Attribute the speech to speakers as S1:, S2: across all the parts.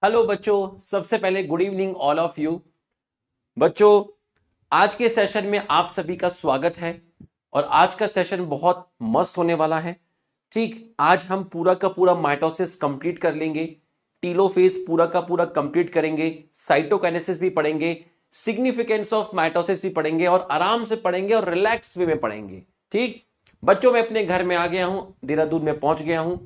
S1: Hello बच्चों, सबसे पहले good evening all of you. बच्चों, आज के सेशन में आप सभी का स्वागत है और आज का सेशन बहुत मस्त होने वाला है। ठीक, आज हम पूरा का पूरा माइटोसिस कंप्लीट कर लेंगे, टीलोफेज पूरा का पूरा कंप्लीट करेंगे, साइटोकाइनेसिस भी पढ़ेंगे, सिग्निफिकेंस ऑफ माइटोसिस भी पढ़ेंगे और आराम से पढ़ेंगे और रिलैक्स वे में पढ़ेंगे। ठीक बच्चों, मैं अपने घर में आ गया हूं, देहरादून में पहुंच गया हूं।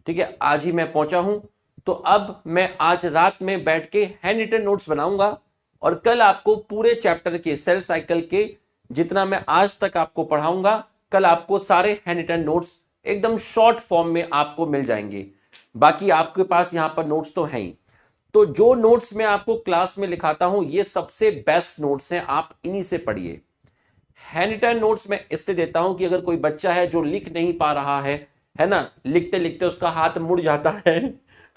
S1: ठीक है, आज ही मैं पहुंचा हूं। तो अब मैं आज रात में बैठ के हैंड रिटन नोट्स बनाऊंगा और कल आपको पूरे चैप्टर के सेल साइकिल के जितना मैं आज तक आपको पढ़ाऊंगा, कल आपको सारे हैंड रिटन नोट्स एकदम शॉर्ट फॉर्म में आपको मिल जाएंगे। बाकी आपके पास यहां पर नोट्स तो हैं ही। तो जो नोट्स मैं आपको क्लास में लिखाता हूं ये सबसे बेस्ट नोट्स हैं, आप इन्हीं से पढ़िए। हैंड रिटन नोट्स मैं इसलिए देता हूं कि अगर कोई बच्चा है जो लिख नहीं पा रहा है ना, लिखते लिखते उसका हाथ मुड़ जाता है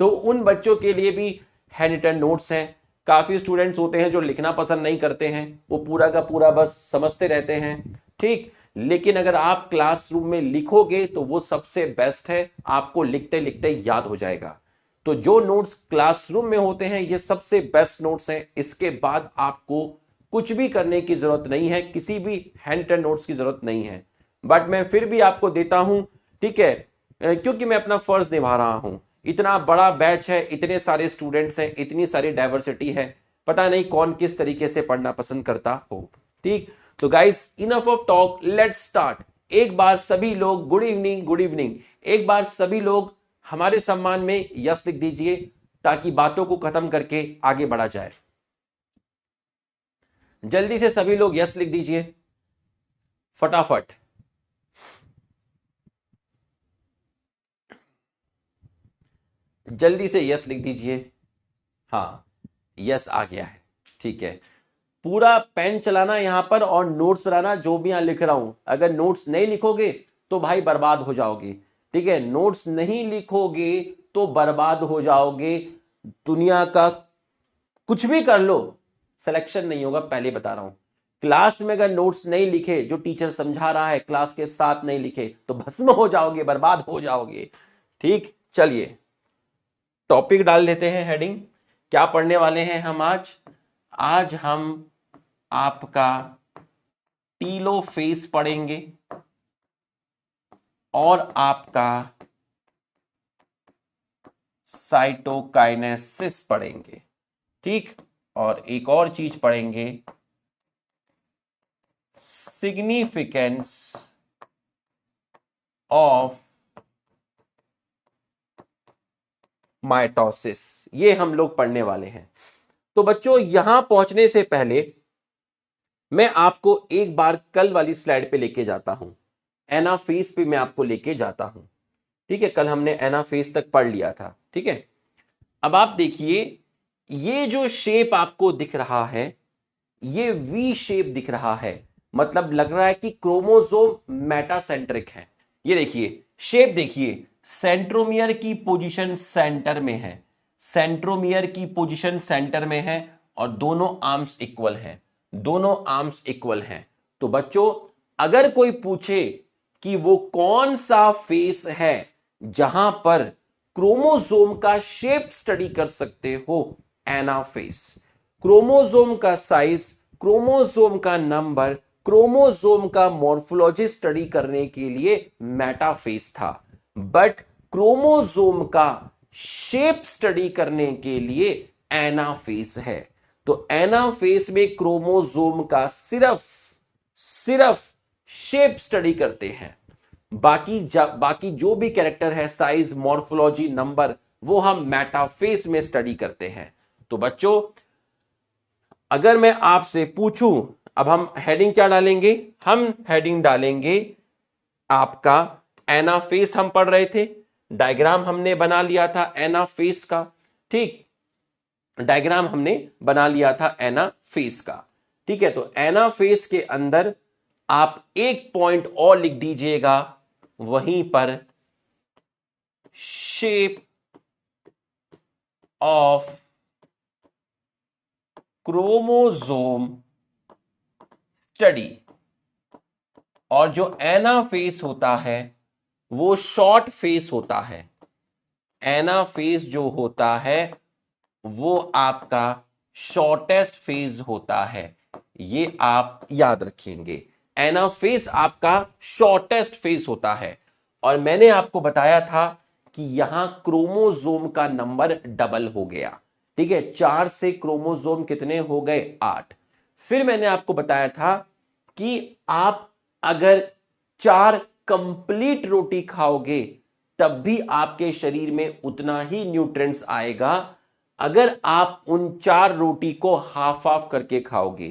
S1: तो उन बच्चों के लिए भी हैंड रिटन नोट्स हैं। काफी स्टूडेंट्स होते हैं जो लिखना पसंद नहीं करते हैं, वो पूरा का पूरा बस समझते रहते हैं। ठीक, लेकिन अगर आप क्लासरूम में लिखोगे तो वो सबसे बेस्ट है, आपको लिखते लिखते याद हो जाएगा। तो जो नोट्स क्लासरूम में होते हैं ये सबसे बेस्ट नोट्स हैं। इसके बाद आपको कुछ भी करने की जरूरत नहीं है, किसी भी हैंड रिटन नोट्स की जरूरत नहीं है। बट मैं फिर भी आपको देता हूं, ठीक है, क्योंकि मैं अपना फर्ज निभा रहा हूं। इतना बड़ा बैच है, इतने सारे स्टूडेंट्स हैं, इतनी सारी डाइवर्सिटी है, पता नहीं कौन किस तरीके से पढ़ना पसंद करता हो। ठीक, तो guys enough of talk, let's start. एक बार सभी लोग गुड इवनिंग, गुड इवनिंग। एक बार सभी लोग हमारे सम्मान में यस लिख दीजिए ताकि बातों को खत्म करके आगे बढ़ा जाए। जल्दी से सभी लोग यस लिख दीजिए फटाफट। जल्दी से यस लिख दीजिए। हाँ, यस आ गया है। ठीक है, पूरा पेन चलाना यहां पर और नोट्स बनाना जो भी यहां लिख रहा हूं। अगर नोट्स नहीं लिखोगे तो भाई बर्बाद हो जाओगे। ठीक है, नोट्स नहीं लिखोगे तो बर्बाद हो जाओगे। दुनिया का कुछ भी कर लो, सिलेक्शन नहीं होगा, पहले बता रहा हूं। क्लास में अगर नोट्स नहीं लिखे, जो टीचर समझा रहा है क्लास के साथ नहीं लिखे, तो भस्म हो जाओगे, बर्बाद हो जाओगे। ठीक, चलिए टॉपिक डाल लेते हैं, हेडिंग। क्या पढ़ने वाले हैं हम आज? आज हम आपका टीलोफेज पढ़ेंगे और आपका साइटोकाइनेसिस पढ़ेंगे। ठीक, और एक और चीज पढ़ेंगे, सिग्निफिकेंस ऑफ माइटोसिस, ये हम लोग पढ़ने वाले हैं। तो बच्चों यहां पहुंचने से पहले मैं आपको एक बार कल वाली स्लाइड पे लेके जाता हूं। एनाफेज पे मैं आपको लेके जाता हूं। ठीक है, कल हमने एनाफेज तक पढ़ लिया था। ठीक है, अब आप देखिए, ये जो शेप आपको दिख रहा है, ये वी शेप दिख रहा है, मतलब लग रहा है कि क्रोमोसोम मेटासेंट्रिक है। ये देखिए शेप, देखिए सेंट्रोमियर की पोजीशन सेंटर में है, सेंट्रोमियर की पोजीशन सेंटर में है और दोनों आर्म्स इक्वल हैं, दोनों आर्म्स इक्वल हैं। तो बच्चों अगर कोई पूछे कि वो कौन सा फेस है जहां पर क्रोमोसोम का शेप स्टडी कर सकते हो, एनाफेस। क्रोमोसोम का साइज, क्रोमोसोम का नंबर, क्रोमोसोम का मॉर्फोलॉजी स्टडी करने के लिए मेटाफेस था, बट क्रोमोसोम का शेप स्टडी करने के लिए एनाफेस है। तो एनाफेस में क्रोमोसोम का सिर्फ सिर्फ शेप स्टडी करते हैं, बाकी जो भी कैरेक्टर है, साइज, मॉर्फोलॉजी, नंबर, वो हम मेटाफेस में स्टडी करते हैं। तो बच्चों अगर मैं आपसे पूछूं, अब हम हेडिंग क्या डालेंगे? हम हेडिंग डालेंगे आपका एनाफेस। हम पढ़ रहे थे, डायग्राम हमने बना लिया था एनाफेस का। ठीक, डायग्राम हमने बना लिया था एनाफेस का। ठीक है, तो एनाफेस के अंदर आप एक पॉइंट और लिख दीजिएगा वहीं पर, शेप ऑफ क्रोमोसोम स्टडी। और जो एनाफेस होता है वो शॉर्ट फेस होता है। एनाफेस जो होता है वो आपका शॉर्टेस्ट फेज होता है, ये आप याद रखेंगे। एनाफेज आपका शॉर्टेस्ट फेज होता है। और मैंने आपको बताया था कि यहां क्रोमोसोम का नंबर डबल हो गया, ठीक है, 4 से क्रोमोसोम कितने हो गए, 8। फिर मैंने आपको बताया था कि आप अगर 4 कंप्लीट रोटी खाओगे तब भी आपके शरीर में उतना ही न्यूट्रिएंट्स आएगा। अगर आप उन 4 रोटी को हाफ हाफ करके खाओगे,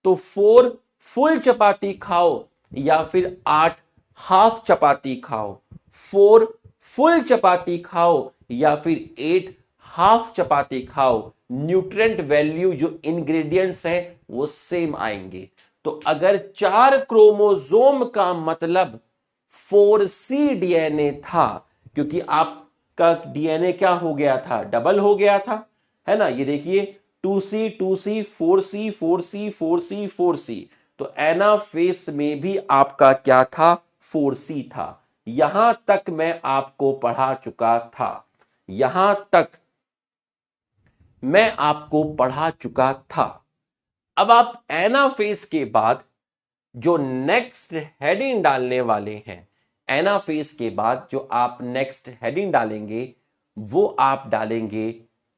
S1: तो 4 फुल चपाती खाओ या फिर 8 हाफ चपाती खाओ, 4 फुल चपाती खाओ या फिर 8 हाफ चपाती खाओ, न्यूट्रिएंट वैल्यू जो इंग्रेडिएंट्स है वो सेम आएंगे। तो अगर 4 क्रोमोसोम का मतलब 4C डीएनए था, क्योंकि आपका डीएनए क्या हो गया था, डबल हो गया था, है ना। ये देखिए 2C 2C 4C 4C 4C 4C, तो एनाफेज में भी आपका क्या था, 4C था। यहां तक मैं आपको पढ़ा चुका था, यहां तक मैं आपको पढ़ा चुका था। अब आप एनाफेज के बाद जो नेक्स्ट हेडिंग डालने वाले हैं, एनाफेज के बाद जो आप नेक्स्ट हेडिंग डालेंगे वो आप डालेंगे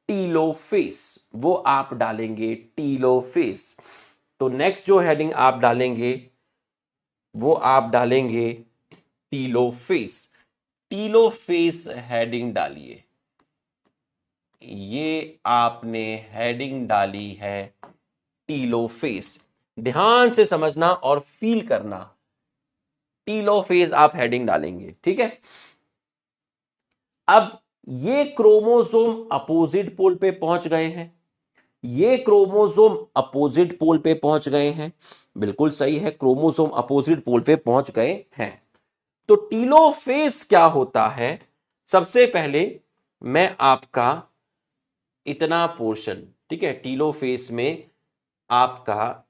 S1: टीलोफेज, वो आप डालेंगे टीलोफेज। तो नेक्स्ट जो हेडिंग आप डालेंगे वो आप डालेंगे टीलोफेज। टीलोफेज हेडिंग डालिए, ये आपने हेडिंग डाली है टीलोफेज। ध्यान से समझना और फील करना, टीलोफेज आप हेडिंग डालेंगे, ठीक है। अब ये क्रोमोसोम अपोजिट पोल पे पहुंच गए हैं, ये क्रोमोसोम अपोजिट पोल पे पहुंच गए हैं, बिल्कुल सही है, क्रोमोसोम अपोजिट पोल पे पहुंच गए हैं। तो टीलोफेज क्या होता है, सबसे पहले मैं आपका इतना पोर्शन, ठीक है, टीलोफेज में आपका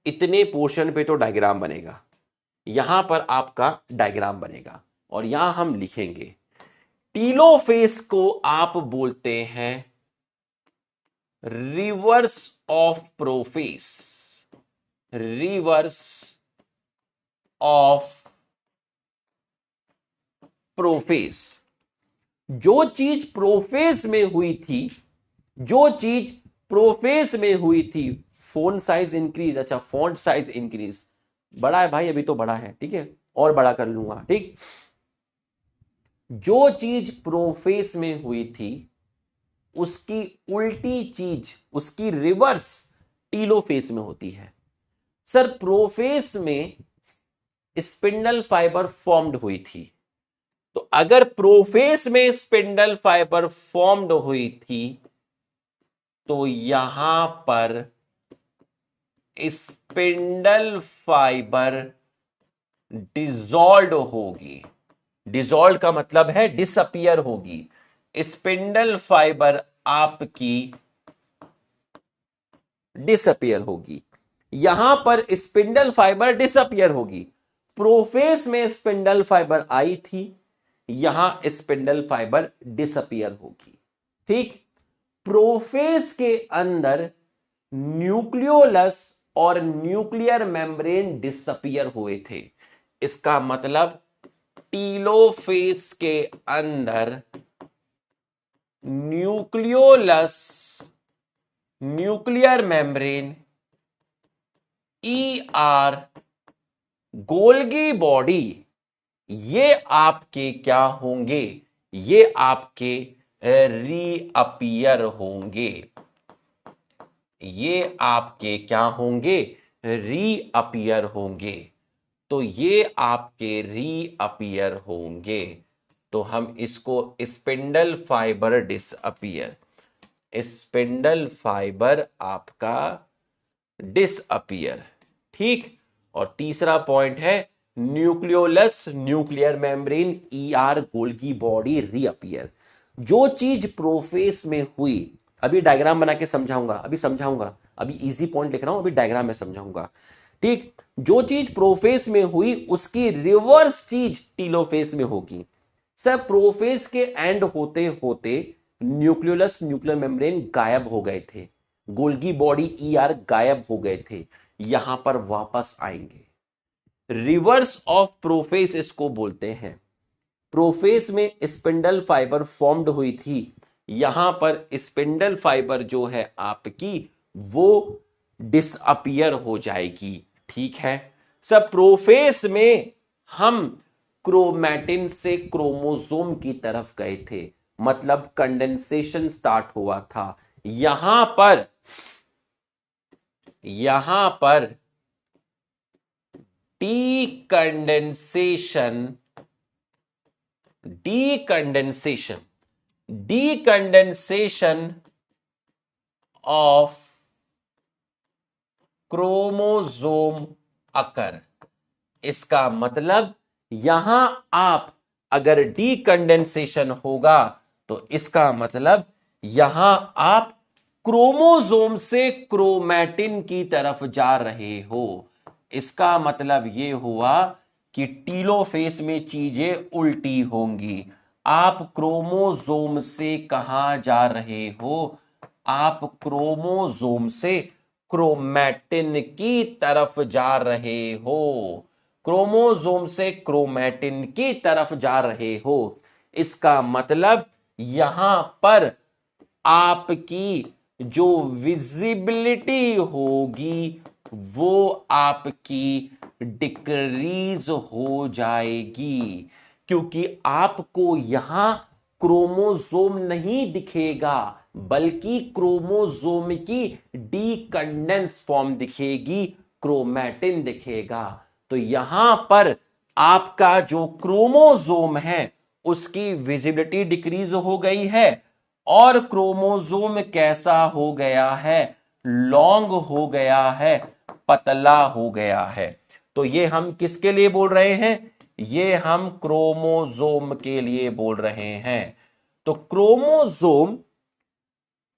S1: इतने पोर्शन पे तो डायग्राम बनेगा, यहां पर आपका डायग्राम बनेगा और यहां हम लिखेंगे टीलोफेज को आप बोलते हैं reverse of prophase, reverse of prophase. जो चीज प्रोफेज में हुई थी, जो चीज प्रोफेज में हुई थी, फोन साइज इंक्रीज, अच्छा फॉन्ट साइज इंक्रीज, बड़ा है भाई, अभी तो बड़ा है, ठीक है, और बड़ा कर लूंगा, ठीक। जो चीज प्रोफेज में हुई थी उसकी उल्टी चीज, उसकी रिवर्स टीलोफेज में होती है। सर प्रोफेज में स्पिंडल फाइबर फॉर्म्ड हुई थी, तो अगर प्रोफेज में स्पिंडल फाइबर फॉर्म्ड हुई थी तो यहां पर स्पिंडल फाइबर डिसॉल्व होगी। डिसॉल्व का मतलब है डिसअपियर होगी। स्पिंडल फाइबर आपकी डिसअपियर होगी, यहां पर स्पिंडल फाइबर डिसअपियर होगी। प्रोफेज में स्पिंडल फाइबर आई थी, यहां स्पिंडल फाइबर डिसअपियर होगी, ठीक। प्रोफेज के अंदर न्यूक्लियोलस और न्यूक्लियर मेम्ब्रेन डिसअपियर हुए थे। इसका मतलब टीलोफेज के अंदर nucleolus, nuclear membrane, ER, Golgi body, ये आपके क्या होंगे, ये आपके रीअपियर होंगे, ये आपके क्या होंगे, रीअपियर होंगे। तो ये आपके रीअपियर होंगे, तो हम इसको spindle fibre disappear, spindle fibre आपका डिसअपियर, ठीक। और तीसरा पॉइंट है nucleolus, nuclear membrane, ER, Golgi body, reappear. जो चीज प्रोफेज में हुई, अभी डायग्राम बना के समझाऊंगा, अभी समझाऊंगा, अभी इजी पॉइंट लिख रहा हूं, अभी डायग्राम में समझाऊंगा, ठीक। जो चीज प्रोफेज में हुई उसकी रिवर्स चीज टीलोफेज में होगी। सर प्रोफेज के एंड होते होते न्यूक्लियोलस न्यूक्लियर मेम्ब्रेन गायब हो गए थे, गोल्गी बॉडी ईआर गायब हो गए थे, यहां पर वापस आएंगे। रिवर्स ऑफ प्रोफेस इसको बोलते हैं। प्रोफेस में स्पिंडल फाइबर फॉर्म्ड हुई थी, यहां पर स्पिंडल फाइबर जो है आपकी वो डिसअपियर हो जाएगी। ठीक है, सब प्रोफेस में हम क्रोमैटिन से क्रोमोसोम की तरफ गए थे, मतलब कंडेंसेशन स्टार्ट हुआ था। यहां पर डीकंडेंसेशन ऑफ क्रोमोसोम अकर। इसका मतलब यहां आप अगर डीकंडेंसेशन होगा तो इसका मतलब यहां आप क्रोमोसोम से क्रोमैटिन की तरफ जा रहे हो। इसका मतलब यह हुआ कि टीलोफेस में चीजें उल्टी होंगी। आप क्रोमोसोम से कहां जा रहे हो? आप क्रोमोसोम से क्रोमैटिन की तरफ जा रहे हो। क्रोमोसोम से क्रोमैटिन की तरफ जा रहे हो। इसका मतलब यहां पर आपकी जो विजिबिलिटी होगी वो आपकी डिक्रीज हो जाएगी, क्योंकि आपको यहां क्रोमोसोम नहीं दिखेगा बल्कि क्रोमोसोम की डीकंडेंस फॉर्म दिखेगी, क्रोमैटिन दिखेगा। तो यहां पर आपका जो क्रोमोसोम है उसकी विजिबिलिटी डिक्रीज हो गई है और क्रोमोसोम कैसा हो गया है? लॉन्ग हो गया है, पतला हो गया है। तो ये हम किसके लिए बोल रहे हैं? ये हम क्रोमोसोम के लिए बोल रहे हैं। तो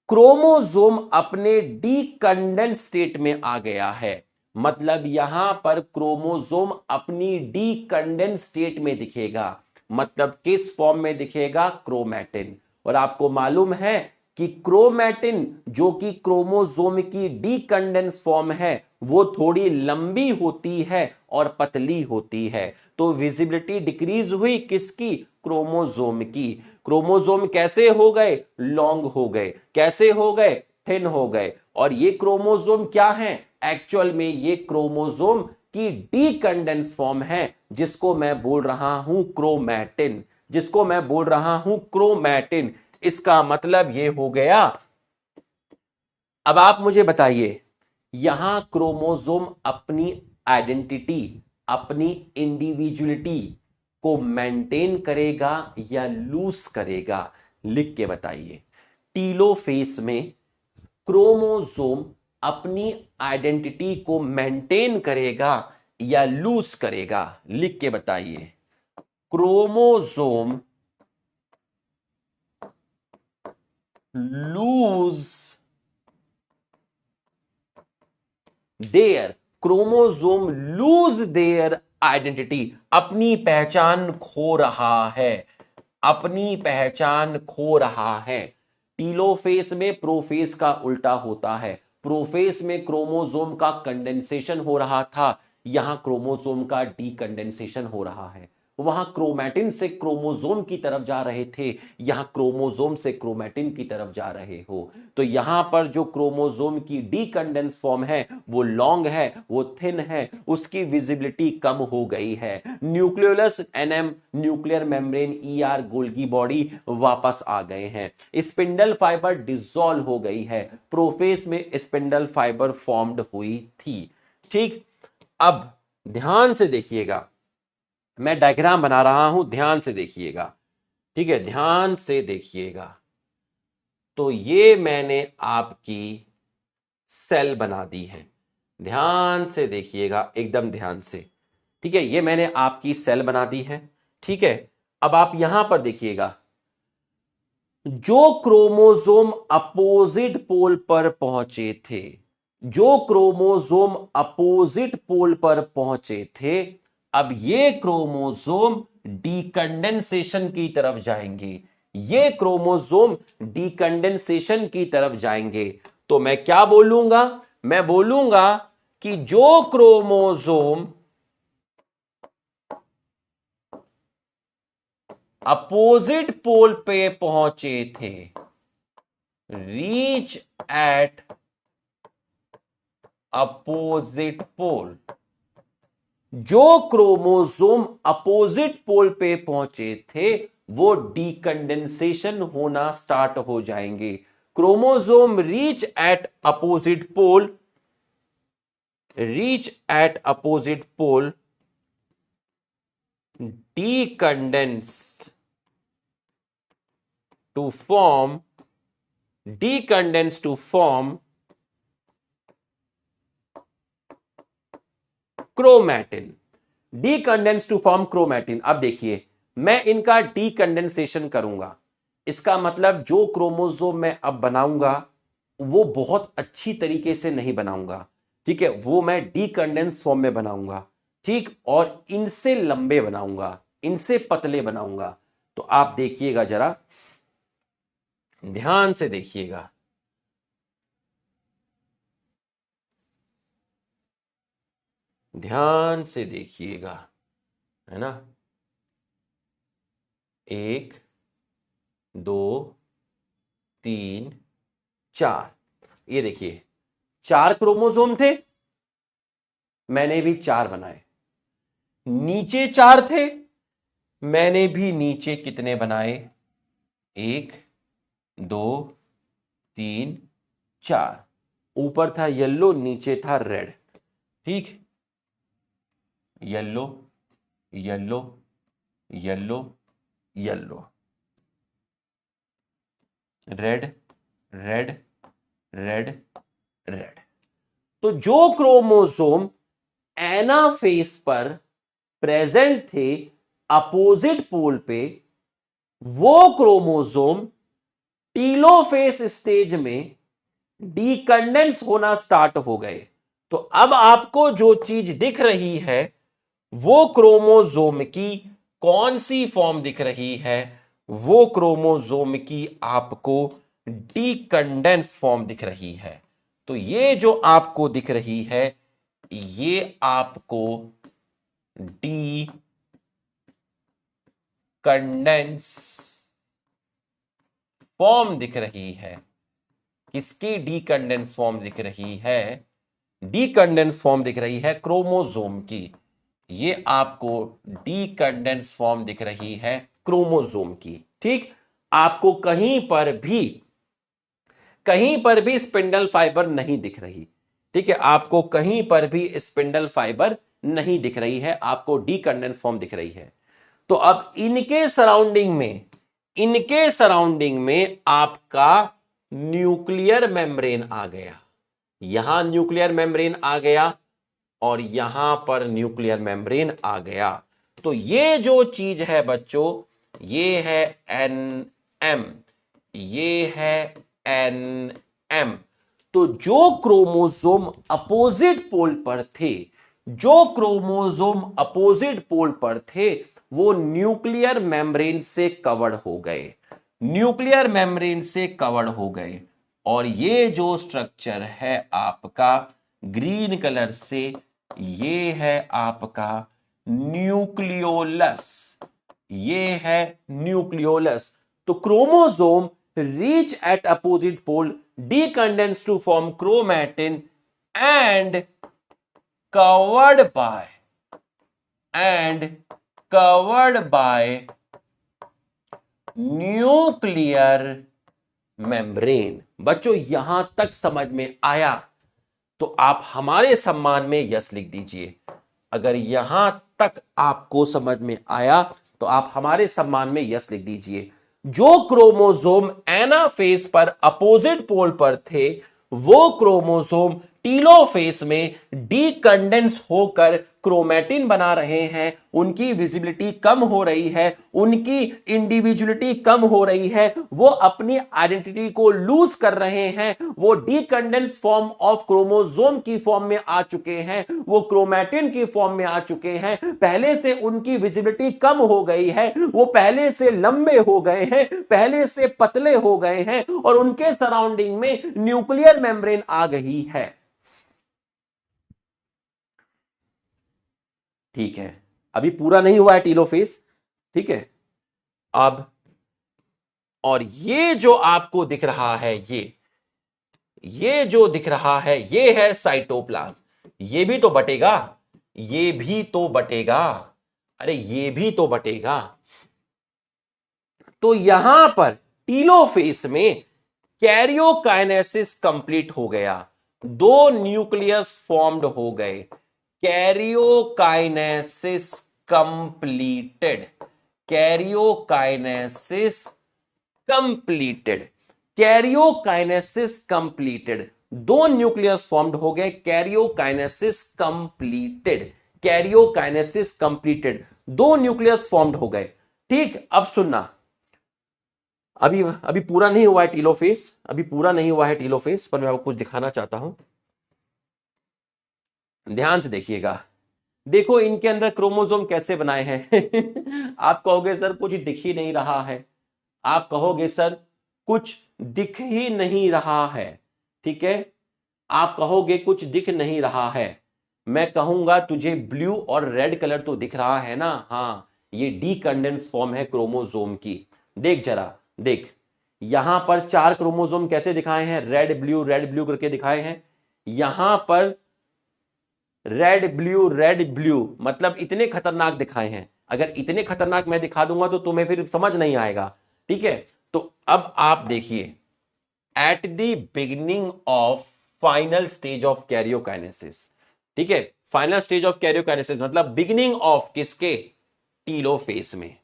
S1: क्रोमोसोम अपने डीकंडेंस स्टेट में आ गया है, मतलब यहां पर क्रोमोसोम अपनी डीकंडेंस स्टेट में दिखेगा। मतलब किस फॉर्म में दिखेगा? क्रोमैटिन। और आपको मालूम है कि क्रोमैटिन जो कि क्रोमोसोम की डीकंडेंस फॉर्म है वो थोड़ी लंबी होती है और पतली होती है। तो विजिबिलिटी डिक्रीज हुई किसकी? क्रोमोसोम की। क्रोमोसोम कैसे हो गए? लॉन्ग हो गए। कैसे हो गए? थिन हो गए। और ये क्रोमोसोम क्या है? एक्चुअल में ये क्रोमोसोम की डीकंडेंस फॉर्म है, जिसको मैं बोल रहा हूं क्रोमैटिन। इसका मतलब ये हो गया। अब आप मुझे बताइए, यहां क्रोमोसोम अपनी आइडेंटिटी, अपनी इंडिविजुअलिटी को मेंटेन करेगा या लूज करेगा? लिख के बताइए। टीलोफेस में क्रोमोसोम अपनी आइडेंटिटी को मेंटेन करेगा या लूज करेगा? लिख के बताइए। क्रोमोसोम लूज देयर आइडेंटिटी, अपनी पहचान खो रहा है। टीलोफेस में प्रोफेस का उल्टा होता है। प्रोफेस में क्रोमोसोम का कंडेंसेशन हो रहा था, यहां क्रोमोसोम का डीकंडेंसेशन हो रहा है। वहां क्रोमैटिन से क्रोमोसोम की तरफ जा रहे थे, यहां क्रोमोसोम से क्रोमैटिन की तरफ जा रहे हो। तो यहां पर जो क्रोमोसोम की डीकंडेंस फॉर्म है वो लॉन्ग है, वो थिन है, उसकी विजिबिलिटी कम हो गई है। Nucleolus NM nuclear membrane ER Golgi body वापस आ गए हैं। स्पिंडल फाइबर डिसॉल्व हो गई है, प्रोफेस में स्पिंडल फाइबर फॉर्म्ड हुई थी। ठीक, अब ध्यान से देखिएगा, मैं डायग्राम बना रहा हूं, ध्यान से देखिएगा। ठीक है, ध्यान से देखिएगा। तो ये मैंने आपकी सेल बना दी है, ध्यान से देखिएगा, एकदम ध्यान से। ठीक है, ये मैंने आपकी सेल बना दी है। ठीक है, अब आप यहां पर देखिएगा, जो क्रोमोसोम अपोजिट पोल पर पहुंचे थे, अब ये क्रोमोसोम डीकंडेंसेशन की तरफ जाएंगे, ये क्रोमोसोम डीकंडेंसेशन की तरफ जाएंगे। तो मैं क्या बोलूंगा, मैं बोलूंगा कि जो क्रोमोसोम अपोजिट पोल पे पहुंचे थे, रीच एट अपोजिट पोल, जो क्रोमोसोम अपोजिट पोल पे पहुंचे थे वो डीकंडेंसेशन होना स्टार्ट हो जाएंगे। Chromosome reach at opposite pole, reach at opposite pole decondensed to form chromatin, decondense to form chromatin. अब देखिए मैं इनका डीकंडेंसेशन करूंगा, इसका मतलब जो क्रोमोसोम मैं अब बनाऊंगा वो बहुत अच्छी तरीके से नहीं बनाऊंगा, ठीक है, वो मैं डीकंडेंस फॉर्म में बनाऊंगा, ठीक, और इनसे लंबे बनाऊंगा, इनसे पतले बनाऊंगा। तो आप देखिएगा, जरा ध्यान से देखिएगा, ध्यान से देखिएगा, है ना, 1 2 3 4, ये देखिए 4 क्रोमोसोम थे, मैंने भी 4 बनाए, नीचे 4 थे, मैंने भी नीचे कितने बनाए, 1 2 3 4, ऊपर था येलो, नीचे था रेड, ठीक, yellow yellow yellow yellow, red red red red. तो जो क्रोमोसोम एनाफेज पर प्रेजेंट थे अपोजिट पोल पे, वो क्रोमोसोम टीलोफेज स्टेज में डीकंडेंस होना स्टार्ट हो गए। तो अब आपको जो चीज दिख रही है वो क्रोमोसोम की कौन सी फॉर्म दिख रही है, वो क्रोमोसोम की आपको डीकंडेंस फॉर्म दिख रही है। तो ये जो आपको दिख रही है ये आपको डीकंडेंस फॉर्म दिख रही है। किसकी डीकंडेंस फॉर्म दिख रही है, डीकंडेंस फॉर्म दिख रही है क्रोमोसोम की। ये आपको डीकंडेंस फॉर्म दिख रही है क्रोमोसोम की, ठीक। आपको कहीं पर भी स्पिंडल फाइबर नहीं दिख रही, ठीक है, आपको कहीं पर भी स्पिंडल फाइबर नहीं दिख रही है, आपको डीकंडेंस फॉर्म दिख रही है। तो अब इनके सराउंडिंग में आपका न्यूक्लियर मेम्ब्रेन आ गया, यहां न्यूक्लियर मेम्ब्रेन आ गया और यहां पर न्यूक्लियर मेम्ब्रेन आ गया। तो ये जो चीज है बच्चों, ये है NM, ये है NM। तो जो क्रोमोसोम अपोजिट पोल पर थे, जो क्रोमोसोम अपोजिट पोल पर थे वो न्यूक्लियर मेम्ब्रेन से कवर्ड हो गए, न्यूक्लियर मेम्ब्रेन से कवर्ड हो गए। और ये जो स्ट्रक्चर है आपका ग्रीन कलर से, ये है आपका न्यूक्लियोलस, ये है न्यूक्लियोलस। तो chromosome reach at opposite pole, decondense to form chromatin and covered by nuclear membrane. बच्चों यहां तक समझ में आया तो आप हमारे सम्मान में यस लिख दीजिए। अगर यहां तक आपको समझ में आया तो आप हमारे सम्मान में यस लिख दीजिए। जो क्रोमोसोम एनाफेज पर अपोजिट पोल पर थे वो क्रोमोसोम टीलोफेस में डीकंडेंस होकर क्रोमैटिन बना रहे हैं, उनकी विजिबिलिटी कम हो रही है, उनकी इंडिविजुअलिटी कम हो रही है, वो अपनी आइडेंटिटी को लूज कर रहे हैं, वो डीकंडेंस फॉर्म ऑफ क्रोमोसोम की फॉर्म में आ चुके हैं, वो क्रोमैटिन की फॉर्म में आ चुके हैं, पहले से उनकी विजिबिलिटी कम हो गई है, वो पहले से लंबे हो गए हैं, पहले से पतले हो गए हैं और उनके सराउंडिंग में न्यूक्लियर मेम्ब्रेन आ गई है। ठीक है, अभी पूरा नहीं हुआ है टीलोफेज, ठीक है। अब और ये जो आपको दिख रहा है, ये जो दिख रहा है, ये है साइटोप्लाज्म। ये भी तो बटेगा, ये भी तो बटेगा, अरे ये भी तो बटेगा। तो यहां पर टीलोफेज में कैरियोकाइनेसिस कंप्लीट हो गया, दो न्यूक्लियस फॉर्म्ड हो गए, karyokinesis completed, karyokinesis completed, karyokinesis completed, दो न्यूक्लियस फॉर्म्ड हो गए, कैरियोकाइनेसिस कंप्लीटेड, कैरियोकाइनेसिस कंप्लीटेड, दो न्यूक्लियस फॉर्म्ड हो गए। ठीक, अब सुनना, अभी पूरा नहीं हुआ है टीलोफेज, अभी पूरा नहीं हुआ है टीलोफेज, पर मैं आपको कुछ दिखाना चाहता हूं, ध्यान से देखिएगा। देखो इनके अंदर क्रोमोसोम कैसे बनाए हैं आप कहोगे सर कुछ दिख ही नहीं रहा है, आप कहोगे सर कुछ दिख ही नहीं रहा है, ठीक है, आप कहोगे कुछ दिख नहीं रहा है, मैं कहूंगा तुझे ब्लू और रेड कलर तो दिख रहा है ना, हाँ ये डीकंडेंस फॉर्म है क्रोमोसोम की। देख जरा, देख यहां पर 4 क्रोमोसोम कैसे दिखाए हैं, रेड ब्लू करके दिखाए हैं, यहां पर रेड ब्लू मतलब इतने खतरनाक दिखाए हैं, अगर इतने खतरनाक मैं दिखा दूंगा तो तुम्हें फिर समझ नहीं आएगा, ठीक है। तो अब आप देखिए, eight the beginning of final stage of karyokinesis, ठीक है, फाइनल स्टेज ऑफ कैरियोकाइनेसिस मतलब बिगिनिंग ऑफ किसके, टीलोफेज में,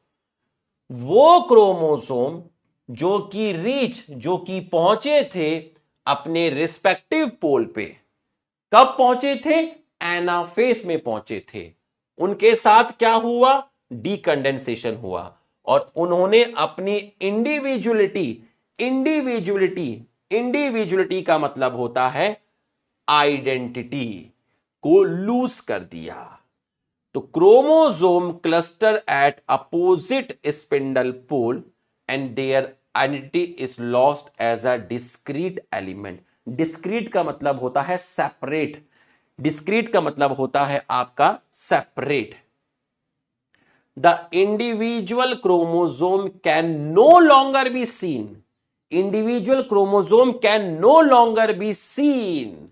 S1: वो क्रोमोसोम जो कि पहुंचे थे अपने रिस्पेक्टिव पोल पे, कब पहुंचे थे, एनाफेज में पहुंचे थे, उनके साथ क्या हुआ, डीकंडेंसेशन हुआ और उन्होंने अपनी इंडिविजुअलिटी का मतलब होता है आइडेंटिटी को लूज कर दिया। तो chromosome cluster at opposite spindle pole and their identity is lost as a discrete element. Discrete का मतलब होता है सेपरेट, डिस्क्रीट का मतलब होता है आपका separate. The individual chromosome can no longer be seen, individual chromosome can no longer be seen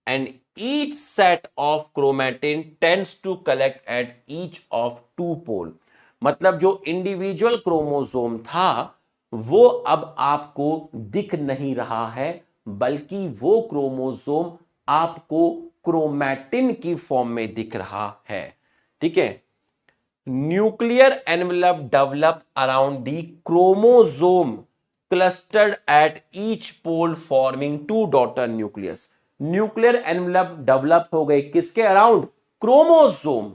S1: and each set of chromatin tends to collect at each of two pole। मतलब जो individual chromosome था वो अब आपको दिख नहीं रहा है, बल्कि वो क्रोमोसोम आपको क्रोमैटिन की फॉर्म में दिख रहा है, ठीक है। Nuclear envelope develop around the chromosome clustered at each pole forming two daughter nucleus. Nuclear envelope develop हो गए किसके अराउंड, क्रोमोसोम।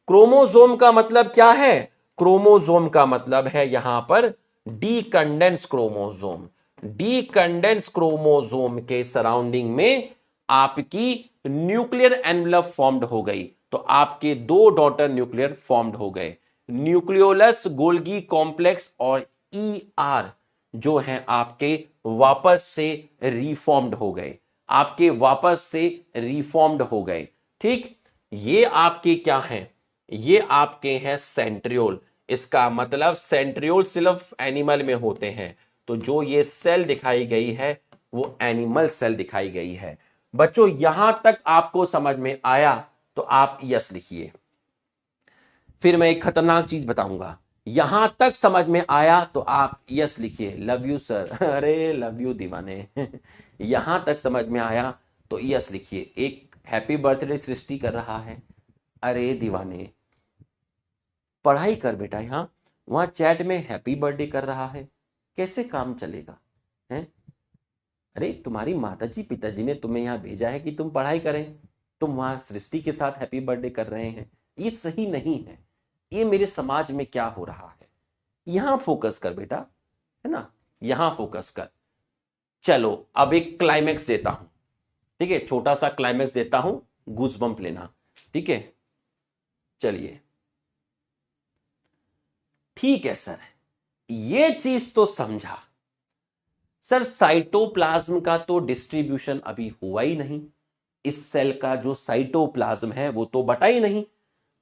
S1: क्रोमोसोम का मतलब क्या है, क्रोमोसोम का मतलब है यहां पर डीकंडेंस क्रोमोसोम। डीकंडेंस क्रोमोसोम के सराउंडिंग में आपकी न्यूक्लियर एनवेलप फॉर्म्ड हो गई, तो आपके दो डॉटर न्यूक्लियर फॉर्म्ड हो गए, न्यूक्लियोलस गोल्गी कॉम्प्लेक्स और ER जो हैं आपके वापस से रिफॉर्म्ड हो गए, आपके वापस से रिफॉर्म्ड हो गए, ठीक। ये आपके क्या हैं, ये आपके हैं सेंट्रियोल। इसका मतलब सेंट्रियोल सिर्फ एनिमल में होते हैं, तो जो ये सेल दिखाई गई है वो एनिमल सेल दिखाई गई है। बच्चों यहां तक आपको समझ में आया तो आप यस लिखिए। फिर मैं एक खतरनाक चीज बताऊंगा, यहां तक समझ में आया तो आप यस लिखिए, लव यू सर अरे लव यू दीवाने यहां तक समझ में आया तो यस लिखिए। एक हैप्पी बर्थडे सृष्टि कर रहा है, अरे दीवाने पढ़ाई कर बेटा, यहां वहां चैट में हैप्पी बर्थडे कर रहा है, कैसे काम चलेगा है। अरे तुम्हारी माताजी पिताजी ने तुम्हें यहाँ भेजा है कि तुम पढ़ाई करें, तुम वहां सृष्टि के साथ हैप्पी बर्थडे कर रहे हैं, ये सही नहीं है। ये मेरे समाज में क्या हो रहा है, यहां फोकस कर बेटा, है ना, यहां फोकस कर। चलो अब एक क्लाइमेक्स देता हूं, ठीक है, छोटा सा क्लाइमेक्स देता हूं, गूज़बम्प लेना, ठीक है। चलिए ठीक है सर, ये चीज तो समझा सर, साइटोप्लाज्म का तो डिस्ट्रीब्यूशन अभी हुआ ही नहीं, इस सेल का जो साइटोप्लाज्म है वो तो बटा ही नहीं।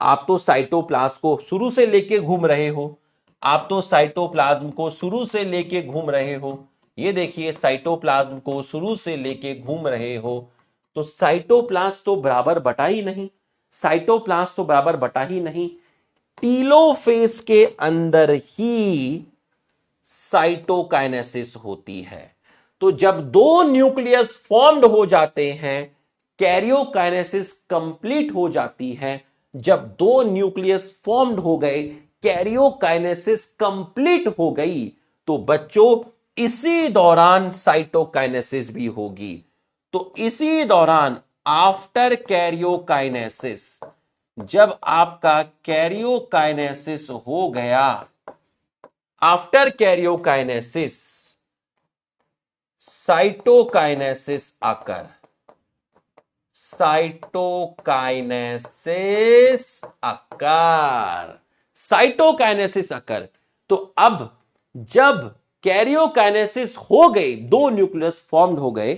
S1: आप तो साइटोप्लाज्म को शुरू से लेके घूम रहे हो, आप तो साइटोप्लाज्म को शुरू से लेके घूम रहे हो, ये देखिए साइटोप्लाज्म को शुरू से लेके घूम रहे हो, तो साइटोप्लाज्म तो बराबर बटा ही नहीं, साइटोप्लाज्म तो बराबर बटा ही नहीं। टीलोफेज के अंदर ही साइटोकाइनेसिस होती है। तो जब दो न्यूक्लियस फॉर्म्ड हो जाते हैं, कैरियोकाइनेसिस कंप्लीट हो जाती है। जब दो न्यूक्लियस फॉर्म्ड हो गए, कैरियोकाइनेसिस कंप्लीट हो गई, तो बच्चों इसी दौरान साइटोकाइनेसिस भी होगी। तो इसी दौरान आफ्टर कैरियोकाइनेसिस, जब आपका कैरियोकाइनेसिस हो गया, आफ्टर कैरियोकाइनेसिस साइटोकाइनेसिस आकर, साइटोकाइनेसिस आकर, साइटोकाइनेसिस आकर। तो अब जब कैरियोकाइनेसिस हो गई, दो न्यूक्लियस फॉर्म्ड हो गए,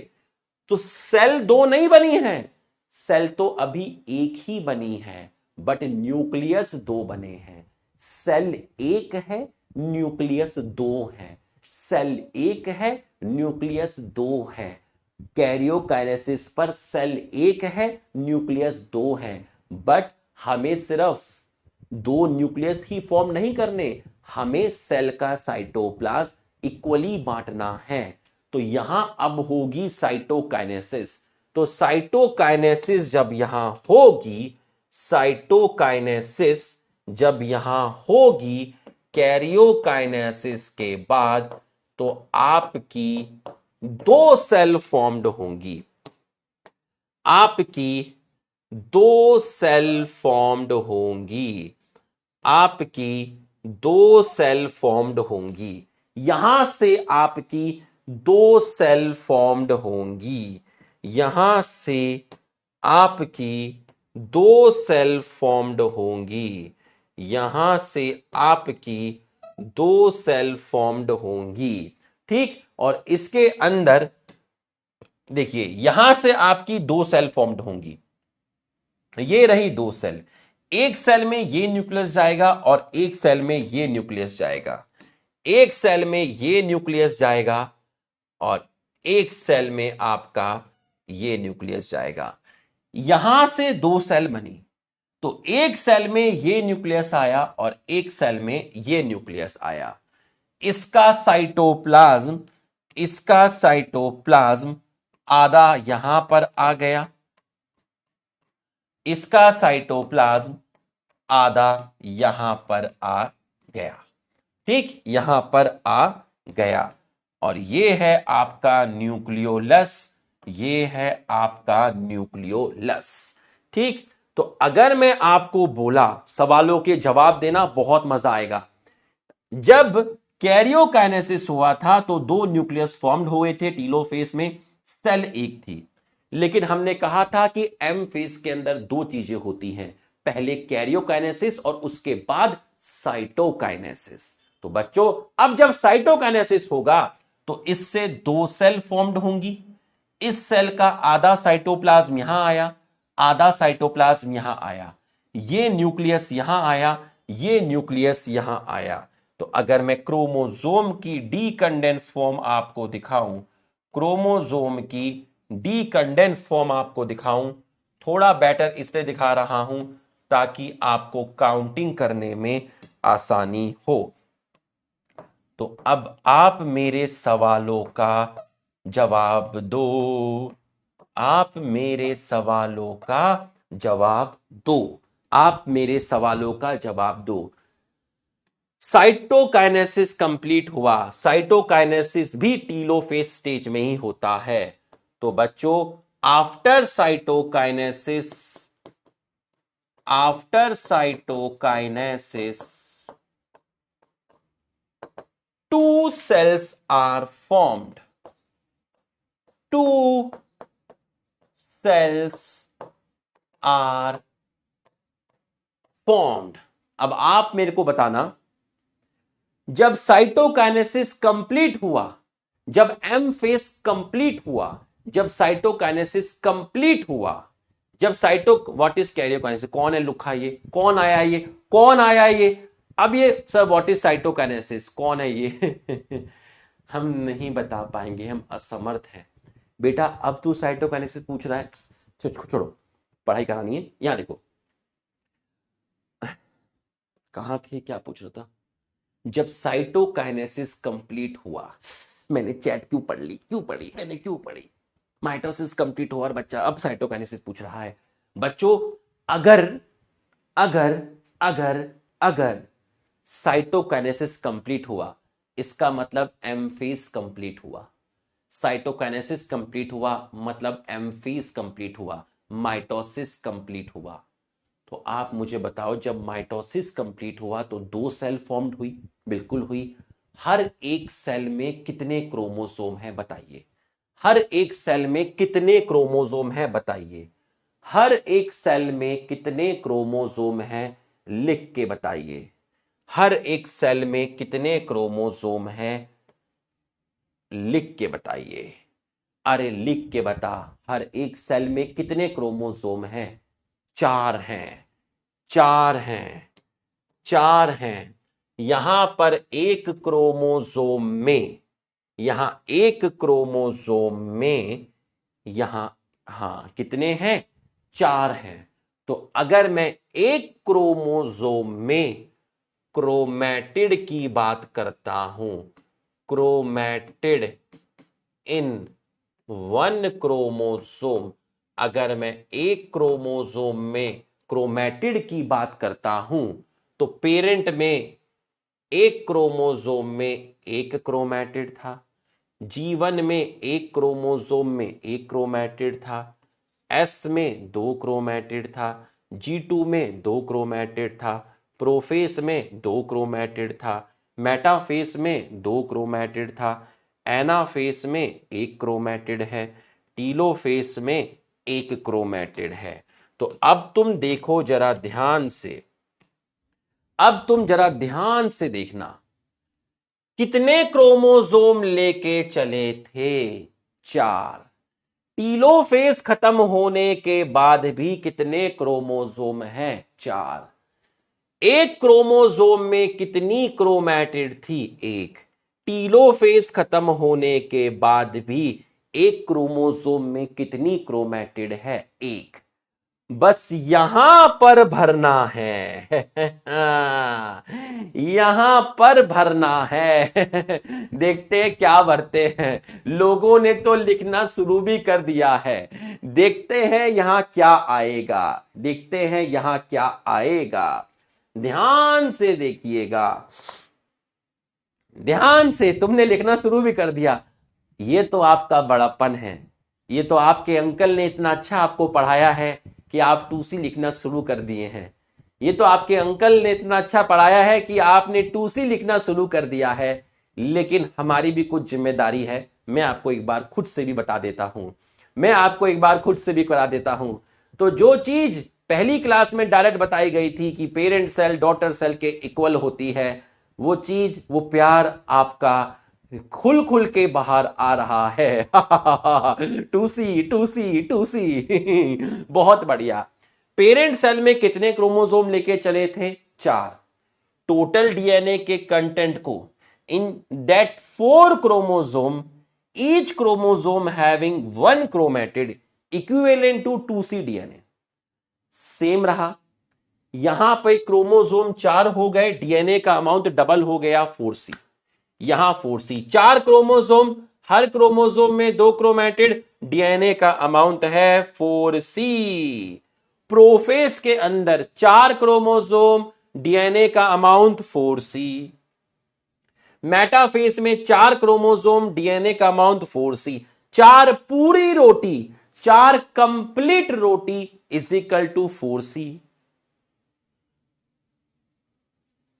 S1: तो सेल दो नहीं बनी है, सेल तो अभी एक ही बनी है, बट न्यूक्लियस दो बने हैं। सेल एक है, न्यूक्लियस दो है, सेल एक है, न्यूक्लियस दो है। कैरियोकाइनेसिस पर सेल एक है, न्यूक्लियस दो है, बट हमें सिर्फ दो न्यूक्लियस ही फॉर्म नहीं करने, हमें सेल का साइटोप्लाज्म इक्वली बांटना है। तो यहां अब होगी साइटोकाइनेसिस। तो साइटोकाइनेसिस जब यहां होगी, साइटोकाइनेसिस जब यहां होगी कैरियोकाइनेसिस के बाद, तो आपकी दो सेल फॉर्म्ड होंगी, आपकी दो सेल फॉर्म्ड होंगी, आपकी दो सेल फॉर्म्ड होंगी, यहां से आपकी दो सेल फॉर्म्ड होंगी, यहां से आपकी दो सेल फॉर्म्ड होंगी, यहां से आपकी दो सेल फॉर्म्ड होंगी, ठीक। और इसके अंदर देखिए यहां से आपकी दो सेल फॉर्म्ड होंगी, ये रही दो सेल, एक सेल में ये न्यूक्लियस जाएगा और एक सेल में ये न्यूक्लियस जाएगा, एक सेल में ये न्यूक्लियस जाएगा और एक सेल में आपका ये न्यूक्लियस जाएगा। यहां से दो सेल बनी, तो एक सेल में ये न्यूक्लियस आया और एक सेल में ये न्यूक्लियस आया। इसका साइटोप्लाज्म, इसका साइटोप्लाज्म आधा यहां पर आ गया, इसका साइटोप्लाज्म आधा यहां पर आ गया, ठीक, यहां पर आ गया। और ये है आपका न्यूक्लियोलस, ये है आपका न्यूक्लियोलस, ठीक। तो अगर मैं आपको बोला, सवालों के जवाब देना बहुत मजा आएगा। जब कैरियोकाइनेसिस हुआ था तो दो न्यूक्लियस फॉर्म्ड हुए थे टीलोफेज में, सेल एक थी, लेकिन हमने कहा था कि एम फेज के अंदर दो चीजें होती हैं, पहले कैरियोकाइनेसिस और उसके बाद साइटोकाइनेसिस। तो बच्चों अब जब साइटोकाइनेसिस होगा तो इससे दो सेल फॉर्म्ड होंगी, इस सेल का आधा साइटोप्लाज्म यहां आया, आधा साइटोप्लाज्म यहां आया, ये न्यूक्लियस यहां आया, ये न्यूक्लियस यहां आया। तो अगर मैं क्रोमोसोम की डीकंडेंस फॉर्म आपको दिखाऊं, क्रोमोसोम की डीकंडेंस फॉर्म आपको दिखाऊं, थोड़ा बेटर इसलिए दिखा रहा हूं ताकि आपको काउंटिंग करने में आसानी हो। तो अब आप मेरे सवालों का जवाब दो, आप मेरे सवालों का जवाब दो, आप मेरे सवालों का जवाब दो। साइटोकाइनेसिस कंप्लीट हुआ, साइटोकाइनेसिस भी टीलोफेज स्टेज में ही होता है। तो बच्चों after cytokinesis, after cytokinesis two cells are formed, two cells are formed. अब आप मेरे को बताना, जब साइटोकाइनेसिस कंप्लीट हुआ, जब एम फेस कंप्लीट हुआ, जब साइटोकाइनेसिस कंप्लीट हुआ, जब साइटो व्हाट इज कैरियोकाइनेसिस, कौन है लुखा, ये कौन आया, ये कौन आया ये, अब ये सर व्हाट इज साइटोकाइनेसिस, कौन है ये हम नहीं बता पाएंगे, हम असमर्थ हैं बेटा। अब तू साइटोकाइनेसिस पूछ रहा है, छोड़ो, पढ़ाई करानी है। यहां देखो, कहां थे, क्या पूछ रहा था। जब साइटोकाइनेसिस कंप्लीट हुआ, मैंने चैट क्यों पढ़ ली, क्यों पढ़ी मैंने, क्यों पढ़ी, माइटोसिस कंप्लीट हुआ और बच्चा अब साइटोकाइनेसिस पूछ रहा है। बच्चों अगर अगर अगर अगर साइटोकाइनेसिस कंप्लीट हुआ, इसका मतलब एम फेज कंप्लीट हुआ। साइटोकाइनेसिस कंप्लीट हुआ मतलब एम फेज कंप्लीट हुआ, माइटोसिस कंप्लीट हुआ। तो आप मुझे बताओ, जब माइटोसिस कंप्लीट हुआ तो 2 सेल फॉर्म्ड हुई, बिल्कुल हुई। हर एक सेल में कितने क्रोमोसोम हैं बताइए, हर एक सेल में कितने क्रोमोसोम हैं बताइए, हर एक सेल में कितने क्रोमोसोम हैं लिख के बताइए, हर एक सेल में कितने क्रोमोसोम हैं लिख के बताइए। अरे लिख के बता, हर एक सेल में कितने क्रोमोसोम हैं, 4 हैं, 4 हैं, 4 हैं। यहां पर एक क्रोमोसोम में, यहां एक क्रोमोसोम में, यहां हां कितने हैं, 4 हैं। तो अगर मैं एक क्रोमोसोम में क्रोमैटिड की बात करता हूं, क्रोमैटिड इन 1 क्रोमोसोम, अगर मैं एक क्रोमोसोम में क्रोमैटिड की बात करता हूं, तो पेरेंट में एक क्रोमोसोम में एक क्रोमैटिड था, G1 में एक क्रोमोसोम में एक क्रोमैटिड था, S में 2 क्रोमैटिड था, G2 में 2 क्रोमैटिड था, प्रोफेस में 2 क्रोमैटिड था, मेटाफेस में 2 क्रोमैटिड था, एनाफेस में 1 क्रोमैटिड है, टीलोफेस में 1 क्रोमैटिड है। तो अब तुम देखो जरा ध्यान से, अब तुम जरा ध्यान से देखना, कितने क्रोमोसोम लेके चले थे, 4। टीलोफेज खत्म होने के बाद भी कितने क्रोमोसोम हैं, 4। एक क्रोमोसोम में कितनी क्रोमैटिड थी, 1। टीलोफेज खत्म होने के बाद भी एक क्रोमोसोम में कितनी क्रोमैटिड है, 1। बस यहां पर भरना है यहां पर भरना है देखते हैं क्या भरते हैं। लोगों ने तो लिखना शुरू भी कर दिया है, देखते हैं यहां क्या आएगा, देखते हैं यहां क्या आएगा। ध्यान से देखिएगा, ध्यान से, तुमने लिखना शुरू भी कर दिया। ये तो आपका बड़ापन है, ये तो आपके अंकल ने इतना अच्छा आपको पढ़ाया है कि आप 2C लिखना शुरू कर दिए हैं। ये तो आपके अंकल ने इतना अच्छा पढ़ाया है कि आपने 2C लिखना शुरू कर दिया है। लेकिन हमारी भी कुछ जिम्मेदारी है, मैं आपको एक बार खुद से भी बता देता हूं, मैं आपको एक बार खुद से भी बता देता हूं। तो जो चीज पहली क्लास में डायरेक्ट बताई गई थी कि पेरेंट सेल डॉटर सेल के इक्वल होती है, वो चीज, वो प्यार आपका खुल खुल के बाहर आ रहा है 2C 2C 2C बहुत बढ़िया। पेरेंट सेल में कितने क्रोमोसोम लेके चले थे, 4। टोटल डीएनए के कंटेंट को in that 4 chromosome, each chromosome having 1 chromatid equivalent to 2C DNA, same रहा। यहां पे क्रोमोसोम 4 हो गए, डीएनए का अमाउंट डबल हो गया 4C, यहां 4C, 4 क्रोमोसोम, हर क्रोमोसोम में 2 क्रोमैटिड, डीएनए का अमाउंट है 4C। प्रोफेस के अंदर 4 क्रोमोसोम, डीएनए का अमाउंट 4C। मेटाफेज में 4 क्रोमोसोम, डीएनए का अमाउंट 4C। 4 पूरी रोटी, 4 कंप्लीट रोटी is equal to 4C।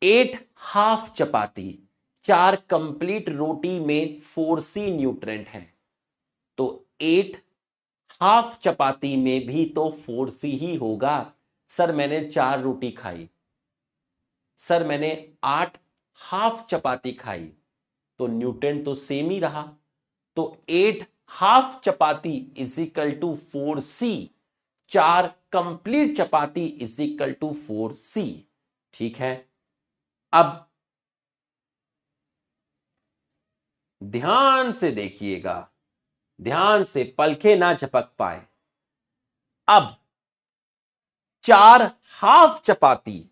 S1: 8 half चपाती, 4 कंप्लीट रोटी में 4C न्यूट्रेंट है, तो 8 हाफ चपाती में भी तो 4C ही होगा। सर मैंने 4 रोटी खाई, सर मैंने 8 हाफ चपाती खाई, तो न्यूट्रेंट तो सेम ही रहा, तो 8 half chapati is equal to 4C। 4 complete chapati is equal to 4C। ठीक है, अब ध्यान से देखिएगा, ध्यान से, पलके ना झपक पाए। अब 4 हाफ चपाती,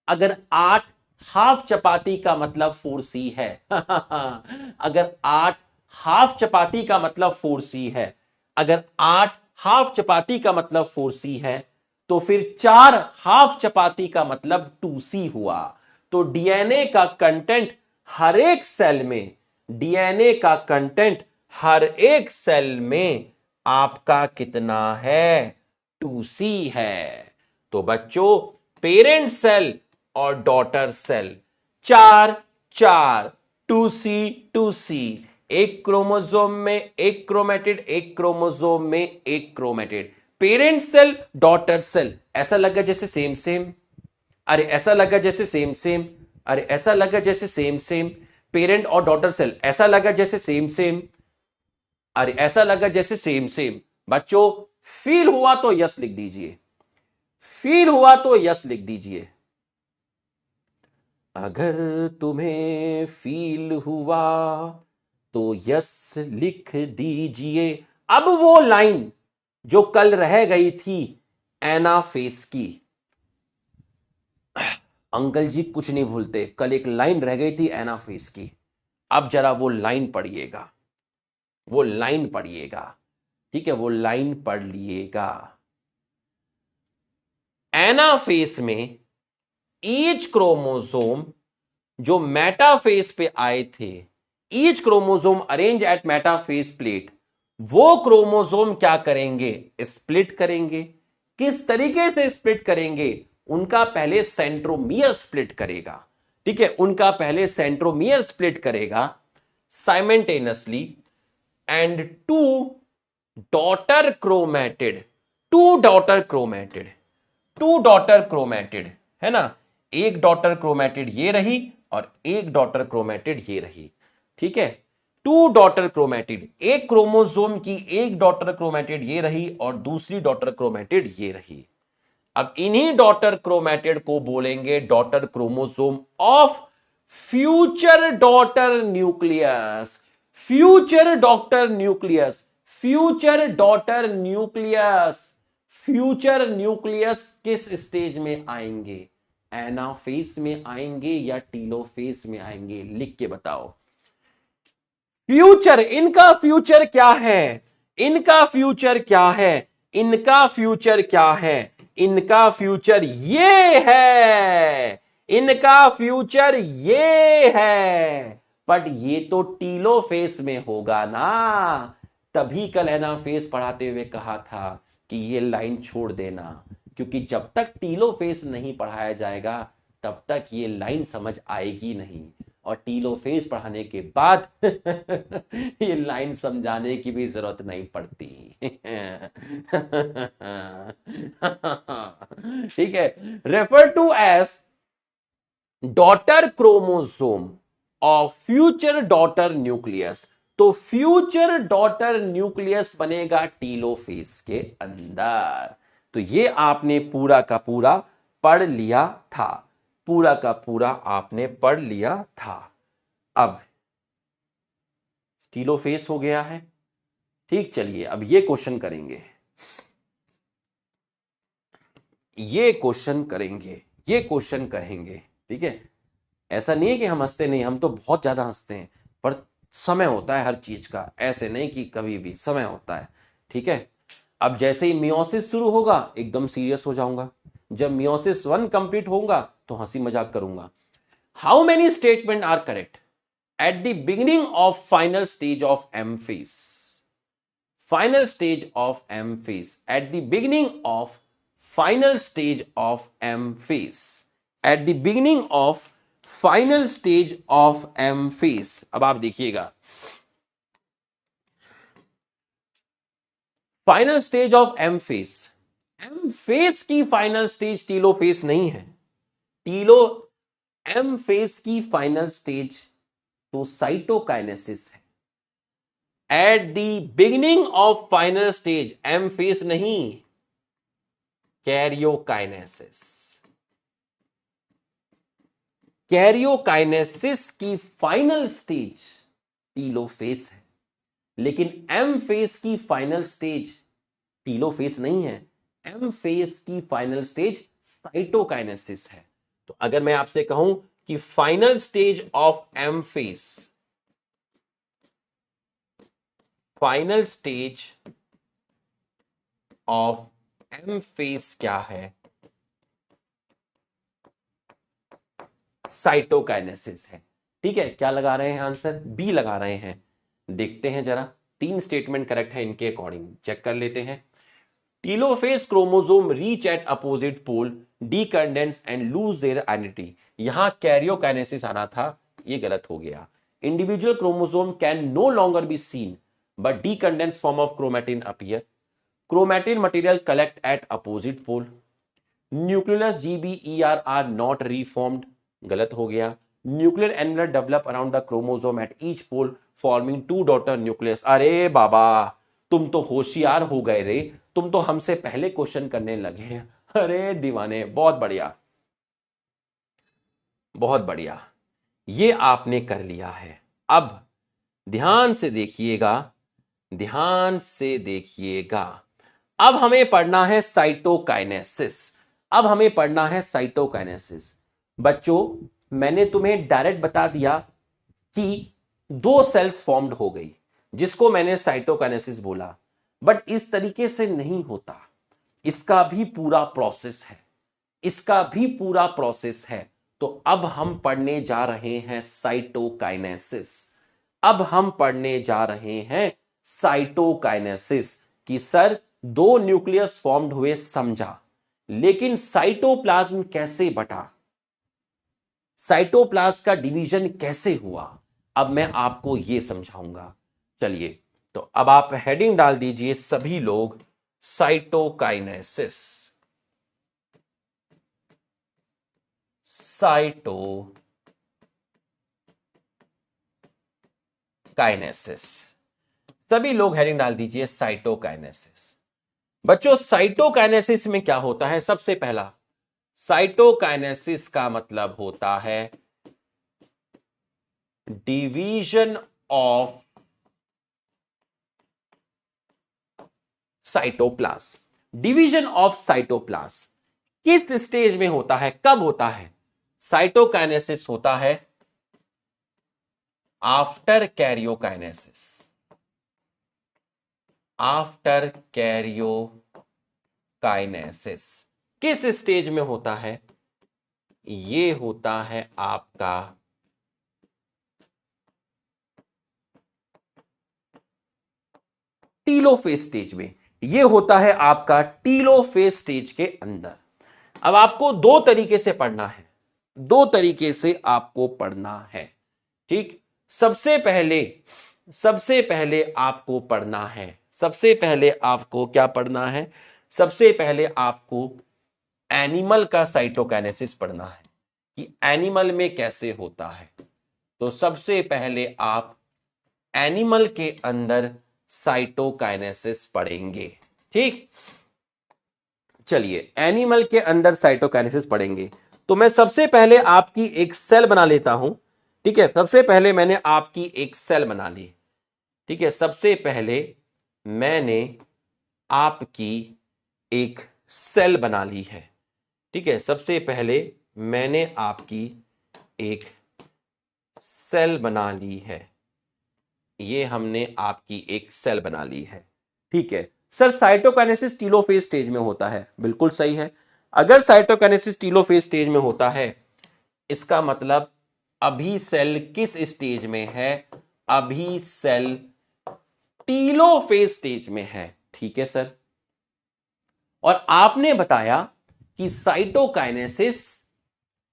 S1: अगर 8 हाफ चपाती का मतलब 4C है अगर 8 हाफ चपाती का मतलब 4C है, अगर 8 हाफ चपाती का मतलब 4C है, तो फिर 4 हाफ चपाती का मतलब 2C हुआ। तो डीएनए का कंटेंट हर एक सेल में, डीएनए का कंटेंट हर एक सेल में आपका कितना है? 2C है। तो बच्चों, पेरेंट सेल और डॉटर सेल 4 4 2C 2C, एक क्रोमोसोम में एक क्रोमेटिड, एक क्रोमोसोम में एक chromatid. Parent cell daughter cell, ऐसा लगा जैसे सेम सेम, अरे ऐसा लगा जैसे सेम सेम, अरे ऐसा लगा जैसे सेम सेम। पेरेंट और डॉटर सेल, ऐसा लगा जैसे सेम सेम, अरे ऐसा लगा जैसे सेम सेम। बच्चों, फील हुआ तो यस लिख दीजिए, फील हुआ तो यस लिख दीजिए। अगर तुम्हें फील हुआ तो यस लिख दीजिए। अब वो लाइन जो कल रह गई थी एनाफेज की, अंकल जी कुछ नहीं भूलते, कल एक लाइन रह गई थी एनाफेज की, अब जरा वो लाइन पढ़िएगा, वो लाइन पढ़िएगा। ठीक है, वो लाइन पढ़ लिएगा। एनाफेज में ईच क्रोमोसोम जो मेटाफेज पे आए थे, each chromosome arrange at metaphase plate, वो क्रोमोसोम क्या करेंगे? स्प्लिट करेंगे। किस तरीके से स्प्लिट करेंगे? उनका पहले सेंट्रोमियर स्प्लिट करेगा। ठीक है, उनका पहले सेंट्रोमियर स्प्लिट करेगा simultaneously, and two daughter chromatid, two daughter chromatid, two daughter chromatid है ना, एक डॉटर क्रोमेटिड ये रही और एक डॉटर क्रोमेटिड ये रही। ठीक है, टू डॉटर क्रोमेटिड, एक क्रोमोसोम की एक डॉटर क्रोमेटिड ये रही और दूसरी डॉटर क्रोमेटिड ये रही। अब इन्हीं डॉटर क्रोमेटिड को बोलेंगे daughter chromosome of future daughter nucleus. Future daughter nucleus, future daughter nucleus. Future nucleus किस स्टेज में आएंगे? एनाफेज में आएंगे या टीलोफेज में आएंगे? लिख के बताओ। फ्यूचर, इनका फ्यूचर क्या है? इनका फ्यूचर क्या है? इनका फ्यूचर क्या है? इनका फ्यूचर ये है, इनका फ्यूचर ये है। बट ये तो टीलोफेज में होगा ना, तभी कल एनाफेज पढ़ाते हुए कहा था कि ये लाइन छोड़ देना, क्योंकि जब तक टीलोफेज नहीं पढ़ाया जाएगा तब तक ये लाइन समझ आएगी नहीं, और टीलोफेज पढ़ाने के बाद ये लाइन समझाने की भी जरूरत नहीं पड़ती ठीक है, refer to as daughter chromosome of future daughter nucleus. तो फ्यूचर डॉटर न्यूक्लियस बनेगा टीलोफेज के अंदर। तो ये आपने पूरा का पूरा पढ़ लिया था, पूरा का पूरा आपने पढ़ लिया था। अब टीलोफेज हो गया है। ठीक, चलिए अब ये क्वेश्चन करेंगे, ये क्वेश्चन करेंगे, ये क्वेश्चन करेंगे। ठीक है, ऐसा नहीं है कि हम हंसते नहीं, हम तो बहुत ज्यादा हंसते हैं, पर समय होता है हर चीज का, ऐसे नहीं कि कभी भी समय होता है। ठीक है, अब जैसे ही मियोसिस शुरू होगा एकदम सीरियस हो जाऊंगा, जब मियोसिस 1 कंप्लीट होगा तो हंसी मजाक करूंगा। How many statement are correct at the beginning of final stage of M phase? Final stage of M phase, at the beginning of final stage of M phase, at the beginning of final stage of M phase. अब आप देखिएगा, final stage of M phase, M phase की final stage telophase नहीं है। M phase की final stage तो cytokinesis है। At the beginning of final stage M phase नहीं, कैरियोकाइनेसिस। कैरियोकाइनेसिस की फाइनल स्टेज टीलोफेज है, लेकिन एम फेज की फाइनल स्टेज टीलोफेज नहीं है। एम फेज की फाइनल स्टेज साइटोकाइनेसिस है। तो अगर मैं आपसे कहूं कि final stage of M phase, final stage of M phase क्या है? साइटोकाइनेसिस है। ठीक है, क्या लगा रहे हैं आंसर? बी लगा रहे हैं। देखते हैं जरा, 3 स्टेटमेंट करेक्ट है इनके अकॉर्डिंग, चेक कर लेते हैं। Telophase chromosome reach at opposite pole, decondense and lose their identity. यहां कैरियोकाइनेसिस आना था, ये गलत हो गया। Individual chromosome can no longer be seen but decondense form of chromatin appear. Chromatin material collect at opposite pole. Nucleus GBER are not reformed, गलत हो गया। Nuclear envelope develop around the chromosome at each pole forming 2 daughter nucleus. अरे बाबा, तुम तो होशियार हो गए रे, तुम तो हमसे पहले क्वेश्चन करने लगे हैं। अरे दीवाने, बहुत बढ़िया, बहुत बढ़िया, ये आपने कर लिया है। अब ध्यान से देखिएगा, ध्यान से देखिएगा। अब हमें पढ़ना है साइटोकाइनेसिस। अब हमें पढ़ना है साइटोकाइनेसिस। बच्चों, मैंने तुम्हें डायरेक्ट बता दिया कि 2 सेल्स फॉर्म्ड हो गई, जिसको मैंने साइटोकाइनेसिस बोला। बट इस तरीके से नहीं होता, इसका भी पूरा प्रोसेस है, इसका भी पूरा प्रोसेस है। तो अब हम पढ़ने जा रहे हैं साइटोकाइनेसिस। अब हम पढ़ने जा रहे हैं साइटोकाइनेसिस कि सर 2 न्यूक्लियस फॉर्म्ड हुए, समझा, लेकिन साइटोप्लाज्म कैसे बटा, साइटोप्लाज्म का डिवीजन कैसे हुआ, अब मैं आपको यह समझाऊंगा। चलिए, तो अब आप हेडिंग डाल दीजिए सभी लोग, साइटोकाइनेसिस। साइटोकाइनेसिस, सभी लोग हेडिंग डाल दीजिए साइटोकाइनेसिस। बच्चों, साइटोकाइनेसिस में क्या होता है? सबसे पहला, साइटोकाइनेसिस का मतलब होता है division of cytoplasm. Division of cytoplasm किस स्टेज में होता है, कब होता है? साइटोकाइनेसिस होता है आफ्टर कैरियोकाइनेसिस। आफ्टर कैरियोकाइनेसिस किस स्टेज में होता है? ये होता है आपका टीलोफेज स्टेज में, ये होता है आपका टीलोफेज स्टेज के अंदर। अब आपको 2 तरीके से पढ़ना है, 2 तरीके से आपको पढ़ना है। ठीक, सबसे पहले आपको पढ़ना है, सबसे पहले आपको क्या पढ़ना है? सबसे पहले आपको एनिमल का साइटोकाइनेसिस पढ़ना है कि एनिमल में कैसे होता है। तो सबसे पहले आप एनिमल के अंदर साइटोकाइनेसिस पढ़ेंगे। ठीक, चलिए, एनिमल के अंदर साइटोकाइनेसिस पढ़ेंगे। तो मैं सबसे पहले आपकी एक सेल बना लेता हूं। ठीक है, सबसे पहले मैंने आपकी एक सेल बना ली। ठीक है, सबसे पहले मैंने आपकी एक सेल बना ली है। ठीक है, सबसे पहले मैंने आपकी एक सेल बना ली है, ये हमने आपकी एक सेल बना ली है। ठीक है सर, साइटोकाइनेसिस टीलोफेज स्टेज में होता है, बिल्कुल सही है। अगर साइटोकाइनेसिस टीलोफेज स्टेज में होता है, इसका मतलब अभी सेल किस स्टेज में है? अभी सेल टीलोफेज स्टेज में है। ठीक है सर। और आपने बताया कि साइटोकाइनेसिस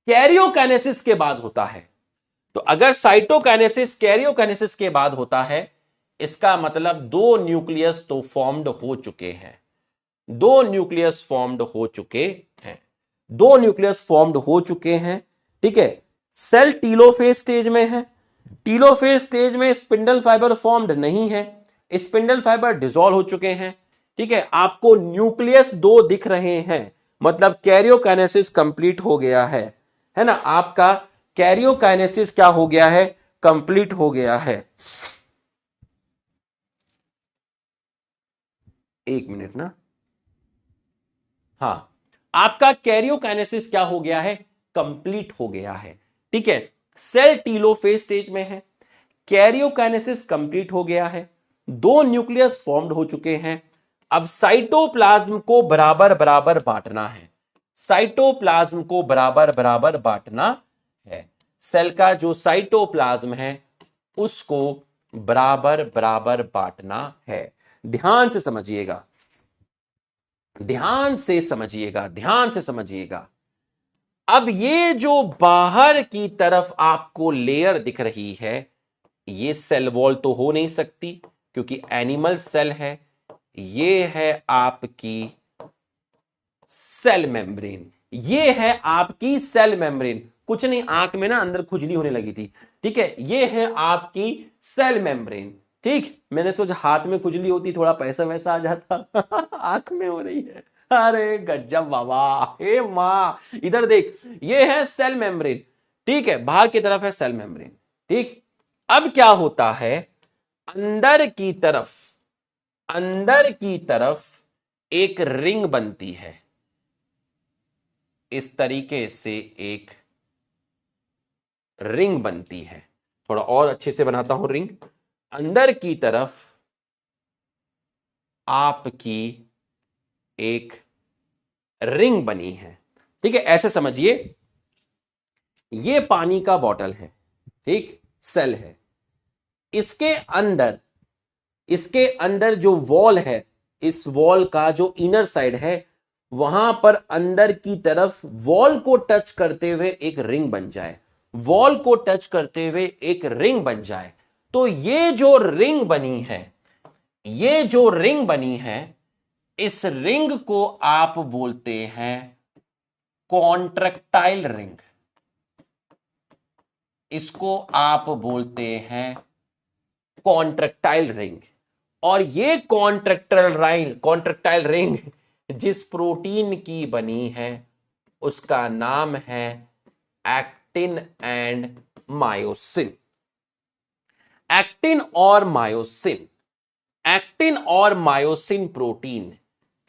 S1: कैरियोकाइनेसिस के बाद होता है। तो अगर साइटोकाइनेसिस कैरियोकाइनेसिस के बाद होता है, इसका मतलब दो न्यूक्लियस तो फॉर्म्ड हो चुके हैं। दो न्यूक्लियस फॉर्म्ड हो चुके हैं। दो न्यूक्लियस फॉर्म्ड हो चुके हैं। ठीक है। सेल टीलोफेज स्टेज में है। टीलोफेज स्टेज में स्पिंडल फाइबर फॉर्म्ड नहीं है, स्पिंडल फाइबर डिसॉल्व हो चुके हैं। ठीक है। आपको न्यूक्लियस दो दिख रहे हैं, मतलब कैरियोकाइनेसिस कंप्लीट हो गया है ना। आपका कैरियोकाइनेसिस क्या हो गया है? कंप्लीट हो गया है। एक मिनट ना। हाँ, आपका कैरियोकाइनेसिस क्या हो गया है? कंप्लीट हो गया है। ठीक है। सेल टीलोफेज स्टेज में है, कैरियोकाइनेसिस कंप्लीट हो गया है, दो न्यूक्लियस फॉर्म्ड हो चुके हैं। अब साइटोप्लाज्म को बराबर बराबर बांटना है। साइटोप्लाज्म को बराबर बराबर बांटना है। सेल का जो साइटोप्लाज्म है उसको बराबर बराबर बांटना है। ध्यान से समझिएगा, ध्यान से समझिएगा, ध्यान से समझिएगा। अब ये जो बाहर की तरफ आपको लेयर दिख रही है, ये सेल वॉल तो हो नहीं सकती क्योंकि एनिमल सेल है। ये है आपकी सेल मेम्ब्रेन, ये है आपकी सेल मेम्ब्रेन। कुछ नहीं, आंख में ना अंदर खुजली होने लगी थी। ठीक है। ये है आपकी सेल मेम्ब्रेन। ठीक, मैंने सोचा हाथ में खुजली होती थोड़ा पैसा वैसा आ जाता। आंख में हो रही है। अरे गजब बाबा, हे मां, इधर देख, ये है सेल मेम्ब्रेन। ठीक है, बाहर की तरफ है सेल मेम्ब्रेन। ठीक, अब क्या होता है, अंदर की तरफ, अंदर की तरफ एक रिंग बनती है। इस तरीके से एक रिंग बनती है। थोड़ा और अच्छे से बनाता हूं रिंग। अंदर की तरफ आपकी एक रिंग बनी है। ठीक है, ऐसे समझिए, ये पानी का बॉटल है। ठीक, सेल है। इसके अंदर, इसके अंदर जो वॉल है, इस वॉल का जो इनर साइड है, वहां पर अंदर की तरफ वॉल को टच करते हुए एक रिंग बन जाए, वॉल को टच करते हुए एक रिंग बन जाए। तो ये जो रिंग बनी है, ये जो रिंग बनी है, इस रिंग को आप बोलते हैं कॉन्ट्रैक्टाइल रिंग। इसको आप बोलते हैं कॉन्ट्रैक्टाइल रिंग। और ये कॉन्ट्रैक्टाइल रिंग जिस प्रोटीन की बनी है उसका नाम है एक्टिन एंड मायोसिन। एक्टिन और मायोसिन, एक्टिन और मायोसिन प्रोटीन,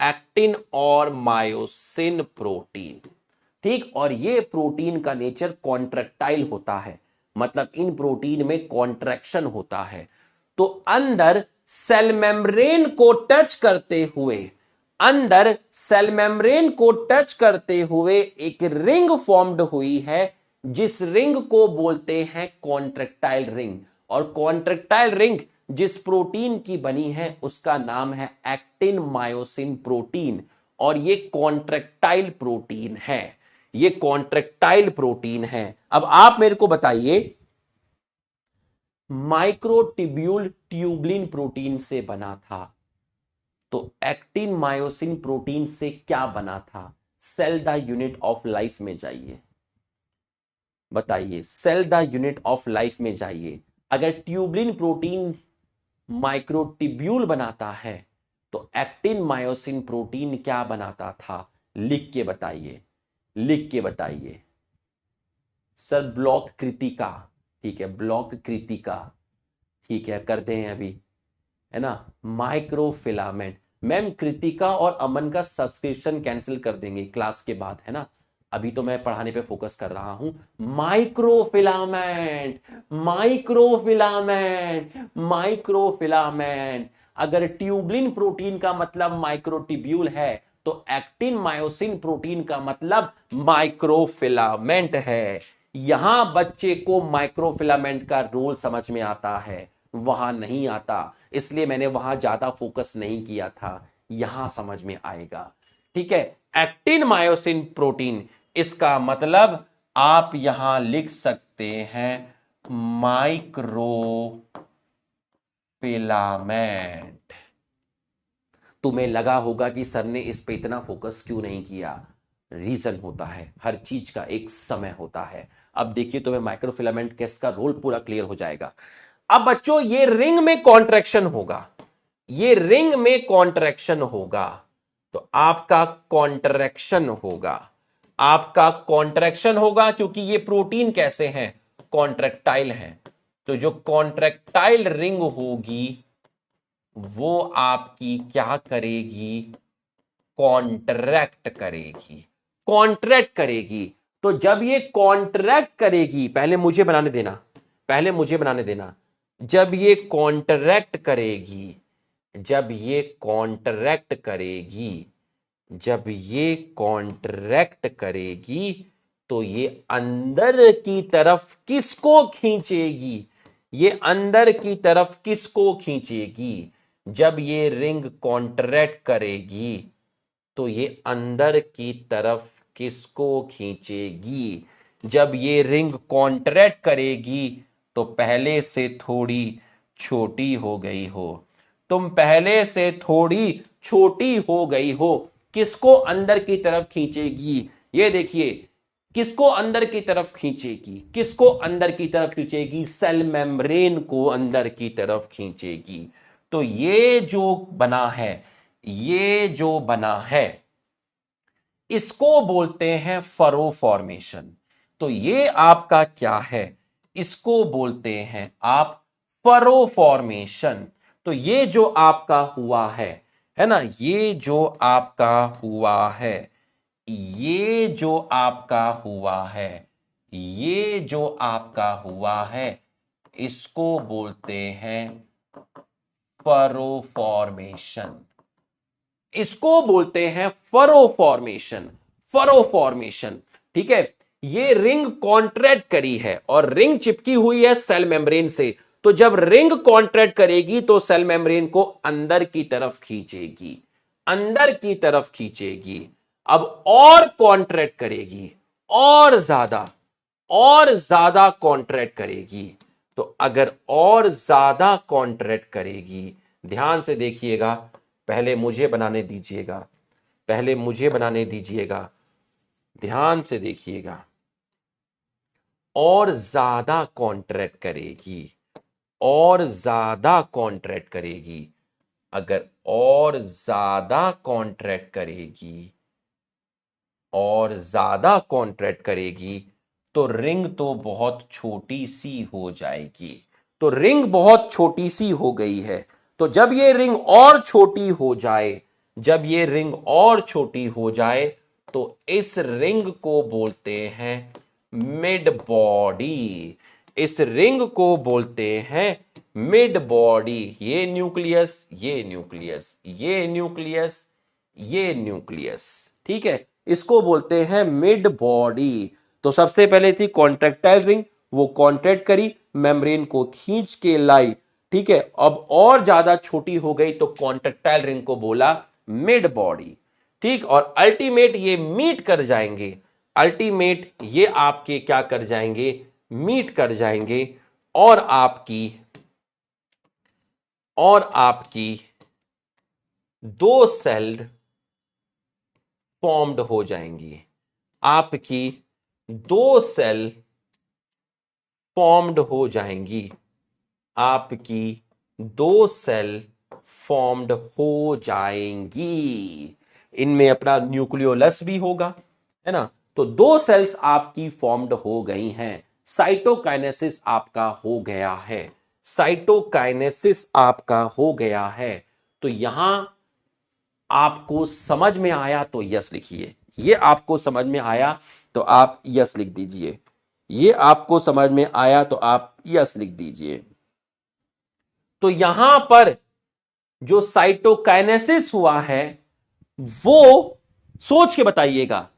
S1: एक्टिन और मायोसिन प्रोटीन। ठीक, और ये प्रोटीन का नेचर कॉन्ट्रैक्टाइल होता है, मतलब इन प्रोटीन में कॉन्ट्रैक्शन होता है। तो अंदर सेल मेम्ब्रेन को टच करते हुए, अंदर सेल मेम्ब्रेन को टच करते हुए एक रिंग फॉर्म्ड हुई है, जिस रिंग को बोलते हैं कॉन्ट्रैक्टाइल रिंग। और कॉन्ट्रैक्टाइल रिंग जिस प्रोटीन की बनी है उसका नाम है एक्टिन मायोसिन प्रोटीन। और ये कॉन्ट्रैक्टाइल प्रोटीन है, ये कॉन्ट्रैक्टाइल प्रोटीन है। अब आप मेरे को बताइए, माइक्रोट्यूब्यूल ट्यूबलिन प्रोटीन से बना था, तो एक्टिन मायोसिन प्रोटीन से क्या बना था? Cell the unit of life में जाइए, बताइए, cell the unit of life में जाइए। अगर ट्यूबलिन प्रोटीन माइक्रोट्यूब्यूल बनाता है तो एक्टिन मायोसिन प्रोटीन क्या बनाता था? लिख के बताइए, लिख के बताइए। Sir block Kritika. ठीक है, ब्लॉक कृतिका। ठीक है, करते हैं अभी, है ना। माइक्रोफिलामेंट। मैम कृतिका और अमन का सब्सक्रिप्शन कैंसिल कर देंगे क्लास के बाद, है ना। अभी तो मैं पढ़ाने पे फोकस कर रहा हूं। Microfilament, microfilament, microfilament. अगर ट्यूबलिन प्रोटीन का मतलब माइक्रोट्यूब्यूल है तो एक्टिन मायोसिन प्रोटीन का मतलब माइक्रोफिलामेंट है। यहां बच्चे को माइक्रोफिलामेंट का रोल समझ में आता है, वहां नहीं आता, इसलिए मैंने वहां ज्यादा फोकस नहीं किया था, यहां समझ में आएगा। ठीक है, एक्टिन मायोसिन प्रोटीन, इसका मतलब आप यहां लिख सकते हैं माइक्रो फिलामेंट। तुम्हें लगा होगा कि सर ने इस पे इतना फोकस क्यों नहीं किया, रीजन होता है, हर चीज का एक समय होता है। अब देखिए तुम्हें माइक्रोफिलामेंट केस का रोल पूरा क्लियर हो जाएगा। अब बच्चों ये रिंग में कॉन्ट्रैक्शन होगा, ये रिंग में कॉन्ट्रैक्शन होगा, तो आपका कॉन्ट्रैक्शन होगा, आपका कॉन्ट्रैक्शन होगा, क्योंकि ये प्रोटीन कैसे हैं, कॉन्ट्रैक्टाइल हैं। तो जो कॉन्ट्रैक्टाइल रिंग होगी वो आपकी क्या करेगी, कॉन्ट्रैक्ट करेगी, कॉन्ट्रैक्ट करेगी। तो जब ये कॉन्ट्रैक्ट करेगी, पहले मुझे बनाने देना, पहले मुझे बनाने देना, जब ये कॉन्ट्रैक्ट करेगी, जब ये कॉन्ट्रैक्ट करेगी, जब ये कॉन्ट्रैक्ट करेगी, तो ये अंदर की तरफ किसको खींचेगी, ये अंदर की तरफ किसको खींचेगी, जब ये रिंग कॉन्ट्रैक्ट करेगी तो ये अंदर की तरफ किसको खींचेगी, जब ये रिंग कॉन्ट्रैक्ट करेगी तो पहले से थोड़ी छोटी हो गई हो, तुम पहले से थोड़ी छोटी हो गई हो, किसको अंदर की तरफ खींचेगी, ये देखिए किसको अंदर की तरफ खींचेगी, किसको अंदर की तरफ खींचेगी, सेल मेम्ब्रेन को अंदर की तरफ खींचेगी। तो ये जो बना है, ये जो बना है, इसको बोलते हैं फरो फॉर्मेशन। तो ये आपका क्या है, इसको बोलते हैं आप फरो फॉर्मेशन। तो ये जो आपका हुआ है ना, ये जो आपका हुआ है, ये जो आपका हुआ है, ये जो आपका हुआ है, इसको बोलते हैं फरो फॉर्मेशन, इसको बोलते हैं फरो फॉर्मेशन, फरो फॉर्मेशन। ठीक है, ये रिंग कॉन्ट्रैक्ट करी है और रिंग चिपकी हुई है सेल मेम्ब्रेन से, तो जब रिंग कॉन्ट्रैक्ट करेगी तो सेल मेम्ब्रेन को अंदर की तरफ खींचेगी, अंदर की तरफ खींचेगी। अब और कॉन्ट्रैक्ट करेगी, और ज्यादा कॉन्ट्रैक्ट करेगी। तो अगर और ज्यादा कॉन्ट्रैक्ट करेगी, ध्यान से देखिएगा, पहले मुझे बनाने दीजिएगा, पहले मुझे बनाने दीजिएगा, ध्यान से देखिएगा, और ज्यादा कॉन्ट्रैक्ट करेगी, और ज्यादा कॉन्ट्रैक्ट करेगी। अगर और ज्यादा कॉन्ट्रैक्ट करेगी, और ज्यादा कॉन्ट्रैक्ट करेगी, तो रिंग तो बहुत छोटी सी हो जाएगी। तो रिंग बहुत छोटी सी हो गई है, तो जब ये रिंग और छोटी हो जाए, जब ये रिंग और छोटी हो जाए, तो इस रिंग को बोलते हैं मिड बॉडी, इस रिंग को बोलते हैं मिड बॉडी। ये न्यूक्लियस, ये न्यूक्लियस, ये न्यूक्लियस, ये न्यूक्लियस, ठीक है, इसको बोलते हैं मिड बॉडी। तो सबसे पहले थी कॉन्ट्रैक्टाइल रिंग, वो कॉन्ट्रैक्ट करी, मेम्ब्रेन को खींच के लाई, ठीक है, अब और ज्यादा छोटी हो गई तो कॉन्ट्रैक्टाइल रिंग को बोला मिड बॉडी। ठीक, और अल्टीमेट ये मीट कर जाएंगे, अल्टीमेट ये आपके क्या कर जाएंगे, मीट कर जाएंगे, और आपकी दो सेल फॉर्म्ड हो जाएंगी, आपकी दो सेल फॉर्म्ड हो जाएंगी, आपकी दो सेल फॉर्म्ड हो जाएंगी। इनमें अपना न्यूक्लियोलस भी होगा, है ना। तो दो सेल्स आपकी फॉर्म्ड हो गई हैं, साइटोकाइनेसिस आपका हो गया है, साइटोकाइनेसिस आपका हो गया है। तो यहां आपको समझ में आया तो यस लिखिए, ये आपको समझ में आया तो आप यस लिख दीजिए, ये आपको समझ में आया तो आप यस लिख दीजिए। तो यहां पर जो साइटोकाइनेसिस हुआ है वो सोच के बताइएगा,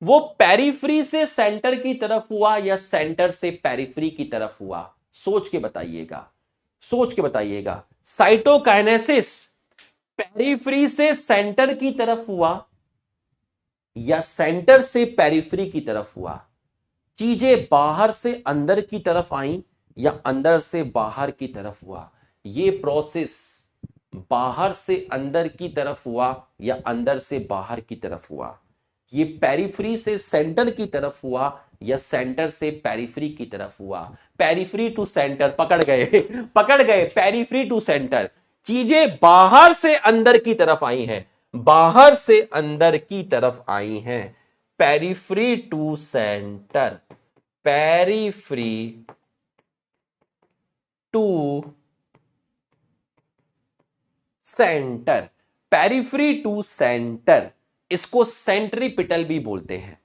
S1: वो पेरिफ्री से सेंटर की तरफ हुआ या सेंटर से पेरिफ्री की तरफ हुआ? सोच के बताइएगा, सोच के बताइएगा। साइटोकाइनेसिस पेरिफ्री से सेंटर की तरफ हुआ या सेंटर से पेरिफ्री की तरफ हुआ? चीजें बाहर से अंदर की तरफ आई या अंदर से बाहर की तरफ हुआ? ये प्रोसेस बाहर से अंदर की तरफ हुआ या अंदर से बाहर की तरफ हुआ? ये पेरिफ्री से सेंटर की तरफ हुआ या सेंटर से पेरिफ्री की तरफ हुआ? पेरिफ्री टू सेंटर, पकड़ गए, पकड़ गए, पेरिफ्री टू सेंटर। चीजें बाहर से अंदर की तरफ आई हैं, बाहर से अंदर की तरफ आई हैं। Periphery to centre, periphery to centre, periphery to centre. इसको सेंट्रीपिटल भी बोलते हैं,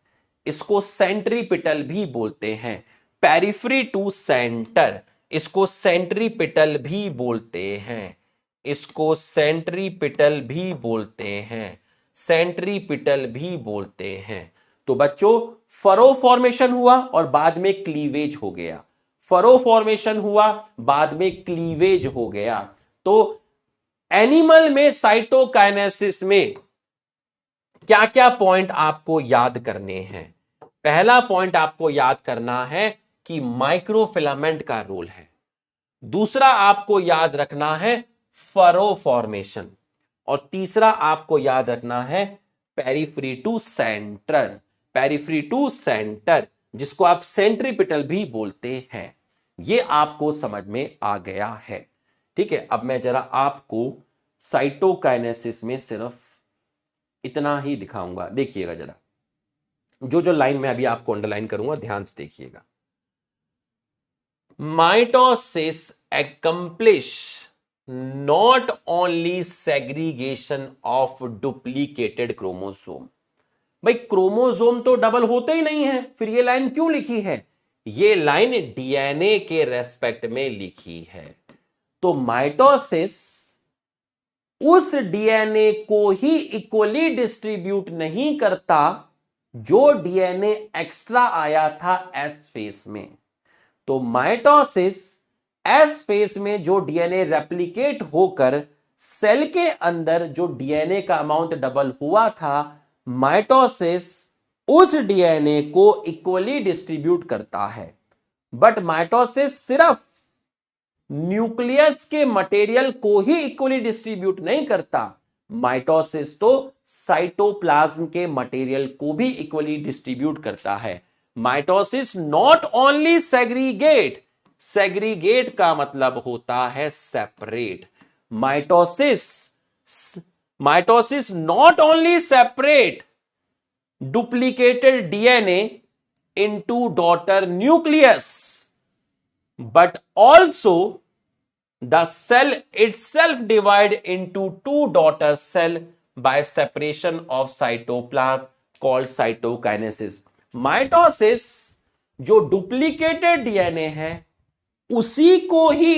S1: इसको सेंट्रीपिटल भी बोलते हैं। पेरिफ्री टू सेंटर, इसको सेंट्रीपिटल भी बोलते हैं, इसको सेंट्रीपिटल भी बोलते हैं, सेंट्रीपिटल भी बोलते हैं। तो बच्चों, फरो फॉर्मेशन हुआ और बाद में क्लीवेज हो गया, फरो फॉर्मेशन हुआ, बाद में क्लीवेज हो गया। तो एनिमल में साइटोकाइनेसिस में क्या क्या पॉइंट आपको याद करने हैं? पहला पॉइंट आपको याद करना है कि माइक्रोफिलामेंट का रोल है। दूसरा आपको याद रखना है फरो फॉर्मेशन, और तीसरा आपको याद रखना है periphery to centre, periphery to centre, जिसको आप सेंट्रीपिटल भी बोलते हैं। यह आपको समझ में आ गया है, ठीक है। अब मैं जरा आपको साइटोकाइनेसिस में सिर्फ इतना ही दिखाऊंगा, देखिएगा जरा। जो जो लाइन में अभी आपको अंडरलाइन करूंगा, ध्यान से देखिएगा। Mitosis accomplish not only segregation of duplicated chromosome। भाई क्रोमोसोम तो डबल होते ही नहीं है, फिर ये लाइन क्यों लिखी है? ये लाइन डीएनए के रेस्पेक्ट में लिखी है। तो माइटोसिस उस डीएनए को ही इक्वली डिस्ट्रीब्यूट नहीं करता जो डीएनए एक्स्ट्रा आया था एस फेस में। तो माइटोसिस एस फेस में जो डीएनए रेप्लिकेट होकर सेल के अंदर जो डीएनए का अमाउंट डबल हुआ था, माइटोसिस उस डीएनए को इक्वली डिस्ट्रीब्यूट करता है। बट माइटोसिस सिर्फ न्यूक्लियस के मटेरियल को ही इक्वली डिस्ट्रीब्यूट नहीं करता, माइटोसिस तो साइटोप्लाज्म के मटेरियल को भी इक्वली डिस्ट्रीब्यूट करता है। Mitosis not only segregate, segregate का मतलब होता है separate. Mitosis not only separate duplicated DNA into daughter nucleus, but also the cell itself divide into two daughter cell by separation of cytoplasm called cytokinesis। Mitosis जो duplicated DNA है उसी को ही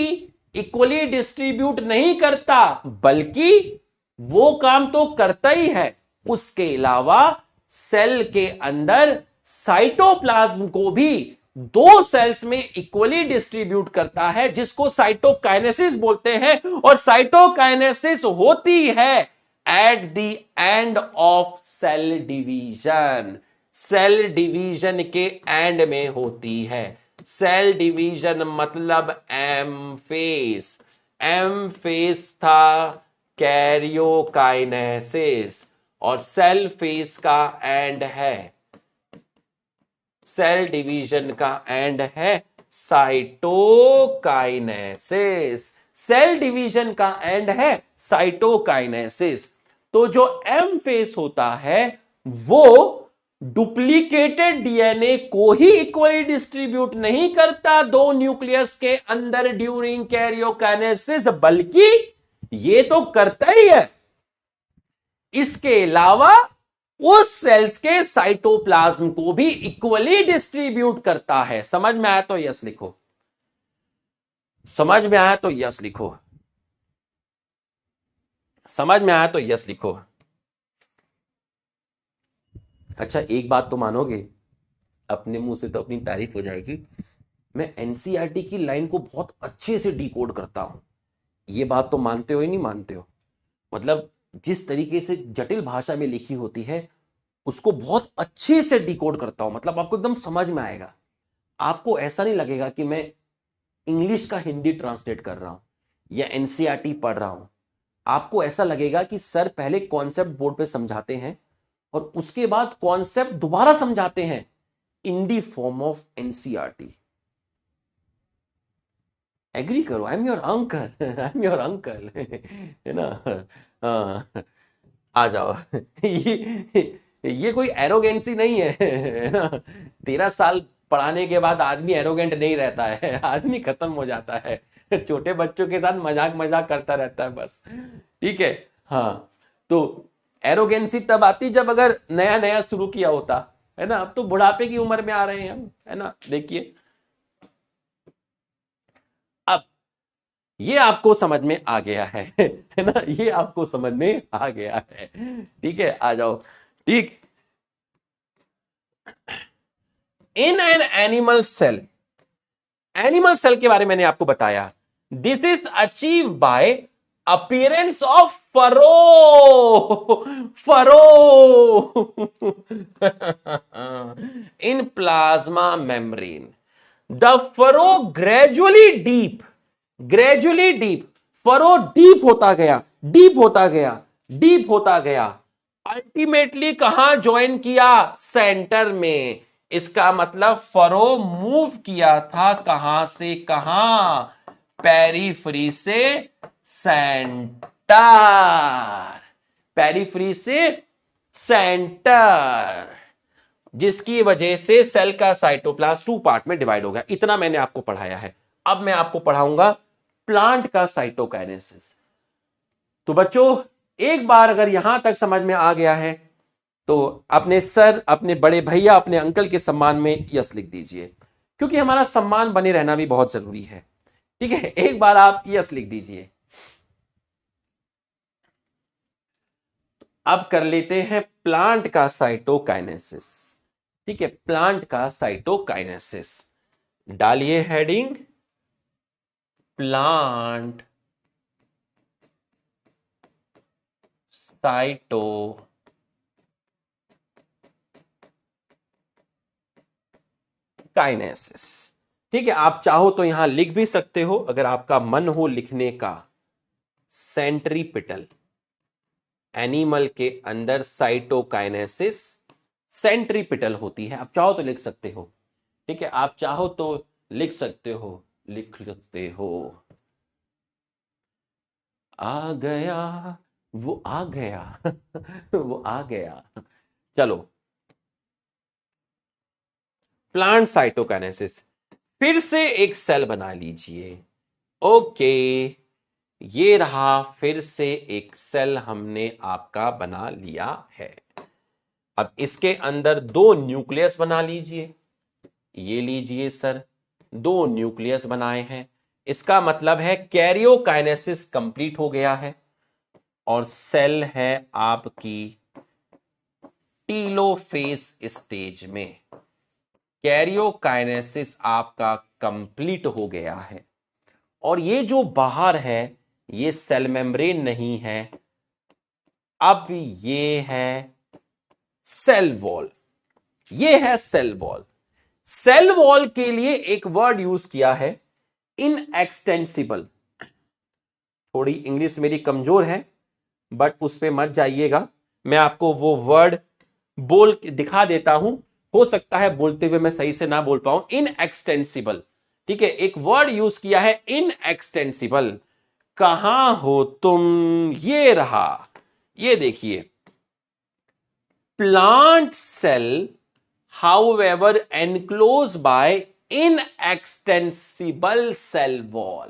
S1: equally distribute नहीं करता, बल्कि वो काम तो करता ही है, उसके अलावा सेल के अंदर साइटोप्लाज्म को भी दो सेल्स में इक्वली डिस्ट्रीब्यूट करता है, जिसको साइटोकाइनेसिस बोलते हैं। और साइटोकाइनेसिस होती है at the end of cell division, cell division के एंड में होती है। सेल डिवीजन मतलब एम फेस, एम फेस था कैरियोकाइनेसिस और सेल फेस का एंड है, सेल डिवीजन का एंड है साइटोकाइनेसिस, सेल डिवीजन का एंड है साइटोकाइनेसिस। तो जो एम फेस होता है वो डुप्लीकेटेड डीएनए को ही इक्वली डिस्ट्रीब्यूट नहीं करता दो न्यूक्लियस के अंदर ड्यूरिंग कैरियोकाइनेसिस, बल्कि ये तो करता ही है, इसके अलावा उस सेल्स के साइटोप्लाज्म को भी इक्वली डिस्ट्रीब्यूट करता है। समझ में आया तो यस लिखो, समझ में आया तो यस लिखो, समझ में आया तो यस लिखो। अच्छा एक बात तो मानोगे, अपने मुंह से तो अपनी तारीफ हो जाएगी, मैं एनसीईआरटी की लाइन को बहुत अच्छे से डिकोड करता हूं। ये बात तो मानते हो ही नहीं मानते हो? मतलब जिस तरीके से जटिल भाषा में लिखी होती है उसको बहुत अच्छे से डिकोड करता हूं, मतलब आपको एकदम समझ में आएगा। आपको ऐसा नहीं लगेगा कि मैं इंग्लिश का हिंदी ट्रांसलेट कर रहा हूं या एनसीईआरटी पढ़ रहा हूं। आपको ऐसा लगेगा कि सर पहले कॉन्सेप्ट बोर्ड पे समझाते हैं और उसके बाद कॉन्सेप्ट दोबारा समझाते हैं in the form of NCERT. Agree करो, I am your uncle, I am your uncle, है ना? हाँ, आ जाओ। ये कोई एरोगेंसी नहीं है ना? 13 साल पढ़ाने के बाद आदमी एरोगेंट नहीं रहता है, आदमी खत्म हो जाता है। छोटे बच्चों के साथ मजाक मजाक करता रहता है बस, ठीक है। हाँ, तो एरोगेंसी तब आती जब अगर नया नया शुरू किया होता, है ना? अब तो बुढ़ापे की उम्र में आ रहे हैं हम, है ना? देखिए अब ये आपको समझ में आ गया है ना? ये आपको समझ में आ गया है, ठीक है? आ जाओ, ठीक। इन एन एनिमल सेल के बारे में मैंने आपको बताया। This is achieve by appearance of furrow in plasma membrane. The furrow gradually deep, furrow deep होता गया, डीप होता गया, डीप होता गया, अल्टीमेटली कहां ज्वाइन किया? सेंटर में। इसका मतलब फरो मूव किया था कहां से कहां? पेरीफ्री से सेंटर, पेरीफ्री से सेंटर, जिसकी वजह से सेल का साइटोप्लाज्म 2 पार्ट में डिवाइड हो गया। इतना मैंने आपको पढ़ाया है। अब मैं आपको पढ़ाऊंगा प्लांट का साइटोकाइनेसिस। तो बच्चों एक बार अगर यहां तक समझ में आ गया है तो अपने सर, अपने बड़े भैया, अपने अंकल के सम्मान में यस लिख दीजिए, क्योंकि हमारा सम्मान बने रहना भी बहुत जरूरी है, ठीक है? एक बार आप यस लिख दीजिए। अब कर लेते हैं प्लांट का साइटोकाइनेसिस, ठीक है? प्लांट का साइटोकाइनेसिस, डालिए हेडिंग प्लांट साइटोकाइनेसिस, ठीक है? आप चाहो तो यहां लिख भी सकते हो, अगर आपका मन हो लिखने का। सेंट्रीपिटल, एनिमल के अंदर साइटोकाइनेसिस सेंट्रीपिटल होती है। आप चाहो तो लिख सकते हो, ठीक है? आप चाहो तो लिख सकते हो, लिख सकते हो। आ गया, वो आ गया, वो आ गया। चलो, प्लांट साइटोकाइनेसिस, फिर से एक सेल बना लीजिए। ओके, ये रहा, फिर से एक सेल हमने आपका बना लिया है। अब इसके अंदर 2 न्यूक्लियस बना लीजिए। ये लीजिए सर, 2 न्यूक्लियस बनाए हैं। इसका मतलब है कैरियोकाइनेसिस कंप्लीट हो गया है और सेल है आपकी टीलोफेज स्टेज में। कैरियोकाइनेसिस आपका कंप्लीट हो गया है और ये जो बाहर है ये सेल मेम्ब्रेन नहीं है, अब ये है सेल वॉल। ये है सेल वॉल। सेल वॉल के लिए एक वर्ड यूज किया है, इनएक्सटेंसिबल। थोड़ी इंग्लिश मेरी कमजोर है बट उस पे मत जाइएगा, मैं आपको वो वर्ड बोल दिखा देता हूं। हो सकता है बोलते हुए मैं सही से ना बोल पाऊं। इनएक्सटेंसिबल, ठीक है? एक वर्ड यूज किया है इनएक्सटेंसिबल। कहां हो तुम? ये रहा, ये देखिए, plant cell however enclosed by inextensible cell wall।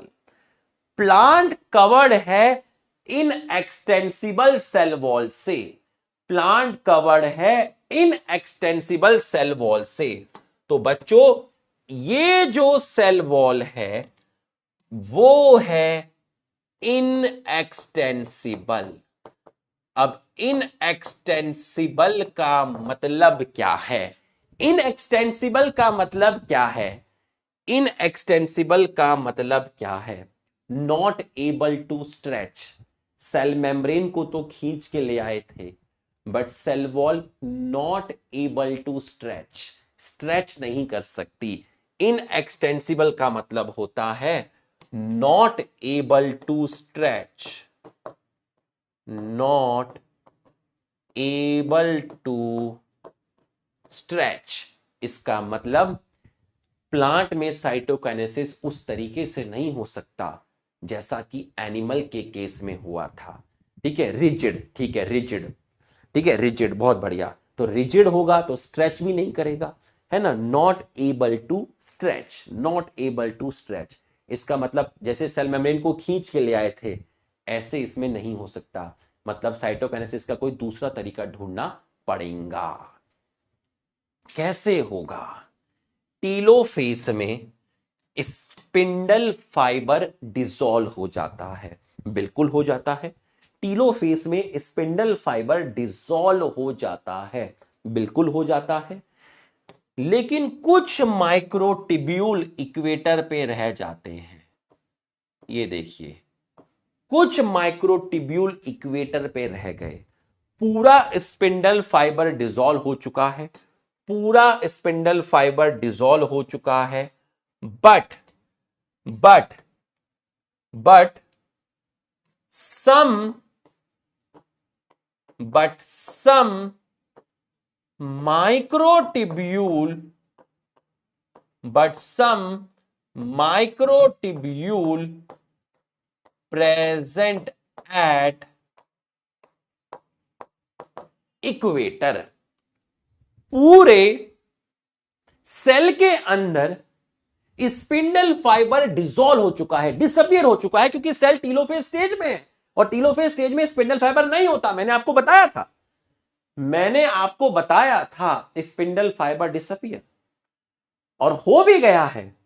S1: Plant covered है इनएक्सटेंसिबल सेल वॉल से, प्लांट कवर्ड है इनएक्सटेंसिबल सेल वॉल से। तो बच्चों ये जो सेल वॉल है वो है इनएक्सटेंसिबल। अब इनएक्सटेंसिबल का मतलब क्या है? इनएक्सटेंसिबल का मतलब क्या है? इनएक्सटेंसिबल का मतलब क्या है? Not able to stretch. Cell membrane को तो खींच के ले आए थे, but cell wall not able to stretch, stretch नहीं कर सकती। इनएक्सटेंसिबल का मतलब होता है not able to stretch, not able to stretch. इसका मतलब प्लांट में साइटोकाइनेसिस उस तरीके से नहीं हो सकता जैसा कि एनिमल के केस में हुआ था। ठीक है, रिजिड, ठीक है रिजिड, ठीक है रिजिड, बहुत बढ़िया। तो रिजिड होगा तो स्ट्रेच भी नहीं करेगा, है ना। Not able to stretch, not able to stretch, इसका मतलब जैसे सेल मेम्ब्रेन को खींच के ले आए थे, ऐसे इसमें नहीं हो सकता। मतलब साइटोकाइनेसिस का कोई दूसरा तरीका ढूंढना पड़ेगा। कैसे होगा? टीलोफेस में स्पिंडल फाइबर डिसॉल्व हो जाता है, बिल्कुल हो जाता है। टीलोफेस में स्पिंडल फाइबर डिसॉल्व हो जाता है, बिल्कुल हो जाता है। लेकिन कुछ माइक्रोटिब्यूल इक्वेटर पे रह जाते हैं। ये देखिए, कुछ माइक्रोटिब्यूल इक्वेटर पे रह गए। पूरा स्पिंडल फाइबर डिसॉल्व हो चुका है, पूरा स्पिंडल फाइबर डिसॉल्व हो चुका है, but but but some microtubule present at equator. पूरे सेल के अंदर स्पिंडल फाइबर डिसॉल्व हो चुका है, डिसअपियर हो चुका है, क्योंकि सेल टीलोफेज स्टेज में है और टीलोफेज स्टेज में स्पिंडल फाइबर नहीं होता। मैंने आपको बताया था, मैंने आपको बताया था स्पिंडल फाइबर डिसअपियर, और हो भी गया है।